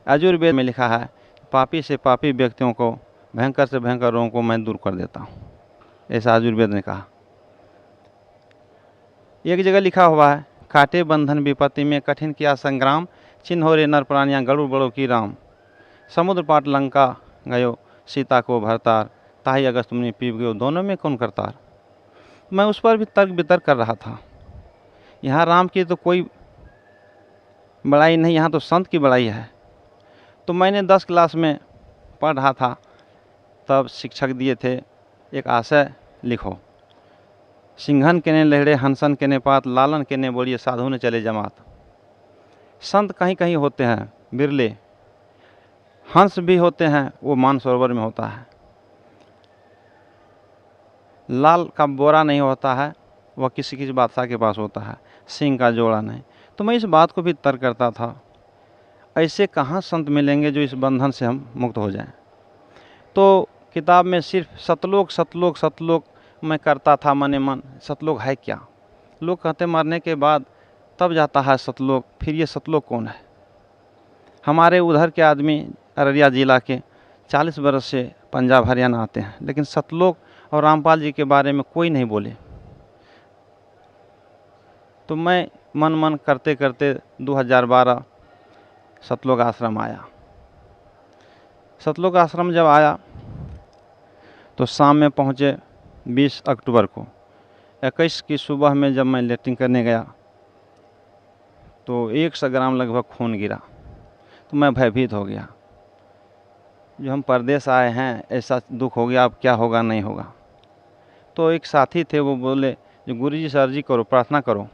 आयुर्वेद में लिखा है, पापी से पापी व्यक्तियों को, भयंकर से भयंकर रोगों को मैं दूर कर देता हूँ, ऐसा आयुर्वेद ने कहा। एक जगह लिखा हुआ है, काटे बंधन विपत्ति में कठिन किया संग्राम, चिन्ह रे नर प्राणियाँ गरुड़ बड़ो की राम। समुद्र पाट लंका गयो, सीता को भरतार, ताही अगस्त मुनि पीप गयो, दोनों में कौन करतार। मैं उस पर भी तर्क वितर्क कर रहा था। यहाँ राम की तो कोई बड़ाई नहीं, यहाँ तो संत की बड़ाई है। तो मैंने 10 क्लास में पढ़ रहा था तब शिक्षक दिए थे एक आशय लिखो, सिंघन के ने लहड़े हंसन के ने पात, लालन के ने बोलिए साधु ने चले जमात। संत कहीं कहीं होते हैं बिरले, हंस भी होते हैं वो मानसरोवर में होता है, लाल का बोरा नहीं होता है वह किसी किसी बादशाह के पास होता है, सिंह का जोड़ा नहीं। तो मैं इस बात को भी तर्क करता था, ऐसे कहाँ संत मिलेंगे जो इस बंधन से हम मुक्त हो जाएं। तो किताब में सिर्फ सतलोक सतलोक सतलोक मैं करता था मने मन। सतलोक है क्या? लोग कहते मरने के बाद तब जाता है सतलोक, फिर ये सतलोक कौन है? हमारे उधर के आदमी अररिया जिला के 40 बरस से पंजाब हरियाणा आते हैं, लेकिन सतलोक और रामपाल जी के बारे में कोई नहीं बोले। तो मैं मन करते करते 2012 सतलोक आश्रम आया। सतलोक आश्रम जब आया तो शाम में पहुँचे 20 अक्टूबर को। 21 की सुबह में जब मैं लेटरिन करने गया तो 100 ग्राम लगभग खून गिरा। तो मैं भयभीत हो गया, जो हम परदेश आए हैं ऐसा दुख हो गया, अब क्या होगा नहीं होगा। तो एक साथी थे वो बोले जो गुरुजी से अर्जी करो, प्रार्थना करो,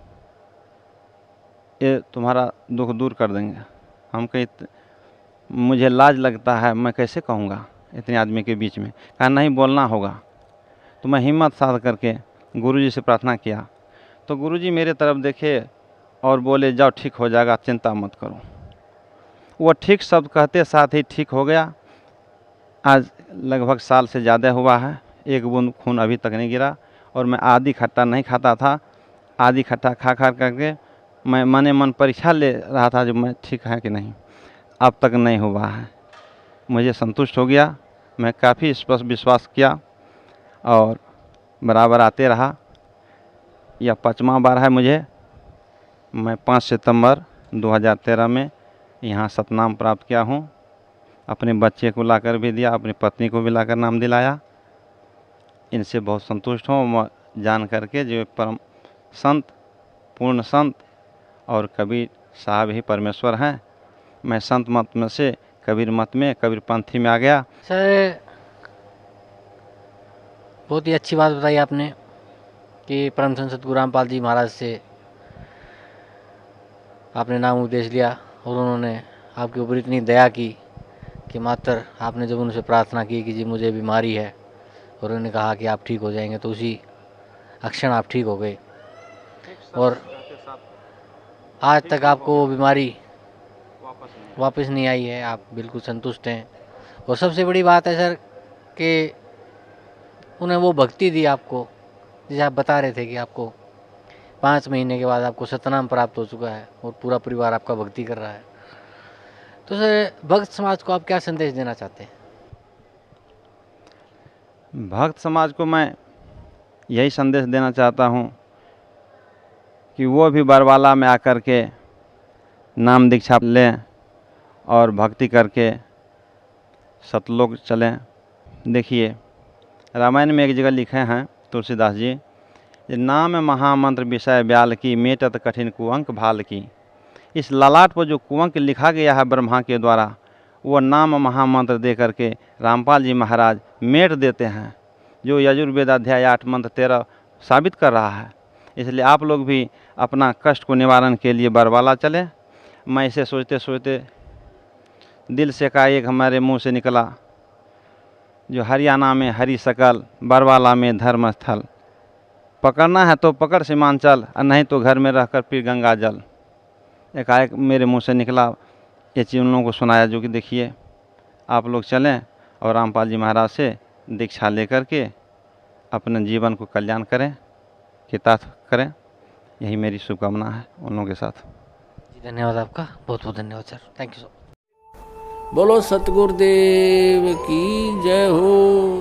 ये तुम्हारा दुख दूर कर देंगे। हम कहीं मुझे लाज लगता है, मैं कैसे कहूँगा इतने आदमी के बीच में, कहा नहीं बोलना होगा। तो मैं हिम्मत साध करके गुरुजी से प्रार्थना किया। तो गुरुजी मेरे तरफ देखे और बोले जाओ ठीक हो जाएगा, चिंता मत करो। वो ठीक शब्द कहते साथ ही ठीक हो गया। आज लगभग साल से ज़्यादा हुआ है, एक बूंद खून अभी तक नहीं गिरा। और मैं आधी खट्टा नहीं खाता था, आधी खट्टा खा करके मैं मने मन परीक्षा ले रहा था जो मैं ठीक है कि नहीं। अब तक नहीं हुआ है, मुझे संतुष्ट हो गया। मैं काफ़ी स्पष्ट विश्वास किया और बराबर आते रहा। यह 5वां बार है मुझे। मैं 5 सितंबर 2013 में यहाँ सतनाम प्राप्त किया हूँ। अपने बच्चे को लाकर भी दिया, अपनी पत्नी को भी लाकर नाम दिलाया। इनसे बहुत संतुष्ट हूँ जान करके जो परम संत, पूर्ण संत और कबीर साहब ही परमेश्वर हैं। मैं संत मत में से कबीर मत में, कबीर पंथी में आ गया। सर बहुत ही अच्छी बात बताई आपने कि परम संत सतगुरु रामपाल जी महाराज से आपने नाम उपदेश लिया और उन्होंने आपके ऊपर इतनी दया की कि मात्र आपने जब उनसे प्रार्थना की कि जी मुझे बीमारी है और उन्होंने कहा कि आप ठीक हो जाएंगे, तो उसी अक्षण आप ठीक हो गए और आज तक आपको वो बीमारी वापस नहीं आई है। आप बिल्कुल संतुष्ट हैं। और सबसे बड़ी बात है सर कि उन्हें वो भक्ति दी आपको, जैसे आप बता रहे थे कि आपको 5 महीने के बाद आपको सतनाम प्राप्त हो चुका है और पूरा परिवार आपका भक्ति कर रहा है। तो सर भक्त समाज को आप क्या संदेश देना चाहते हैं? भक्त समाज को मैं यही संदेश देना चाहता हूँ कि वो भी बरवाला में आकर के नाम दीक्षा लें और भक्ति करके सतलोक चलें। देखिए रामायण में एक जगह लिखे हैं तुलसीदास जी, नाम महामंत्र विषय ब्याल की, मेटत कठिन कुअंक भाल की। इस ललाट पर जो कुअंक लिखा गया है ब्रह्मा के द्वारा, वो नाम महामंत्र दे करके रामपाल जी महाराज मेट देते हैं, जो यजुर्वेद अध्याय 8 मंत्र 13 साबित कर रहा है। इसलिए आप लोग भी अपना कष्ट को निवारण के लिए बरवाला चलें। मैं इसे सोचते सोचते दिल से एकाएक हमारे मुंह से निकला, जो हरियाणा में हरि सकल, बरवाला में धर्म स्थल, पकड़ना है तो पकड़ सीमांचल, और नहीं तो घर में रहकर पी गंगा जल। एकाएक मेरे मुंह से निकला, ये चीज़ उन लोगों को सुनाया, जो कि देखिए आप लोग चलें और रामपाल जी महाराज से दीक्षा लेकर के अपने जीवन को कल्याण करें, कृतार्थ करें। यही मेरी शुभकामना है उन लोगों के साथ। जी धन्यवाद आपका, बहुत बहुत धन्यवाद sir, thank you so much. बोलो सतगुरुदेव की जय हो।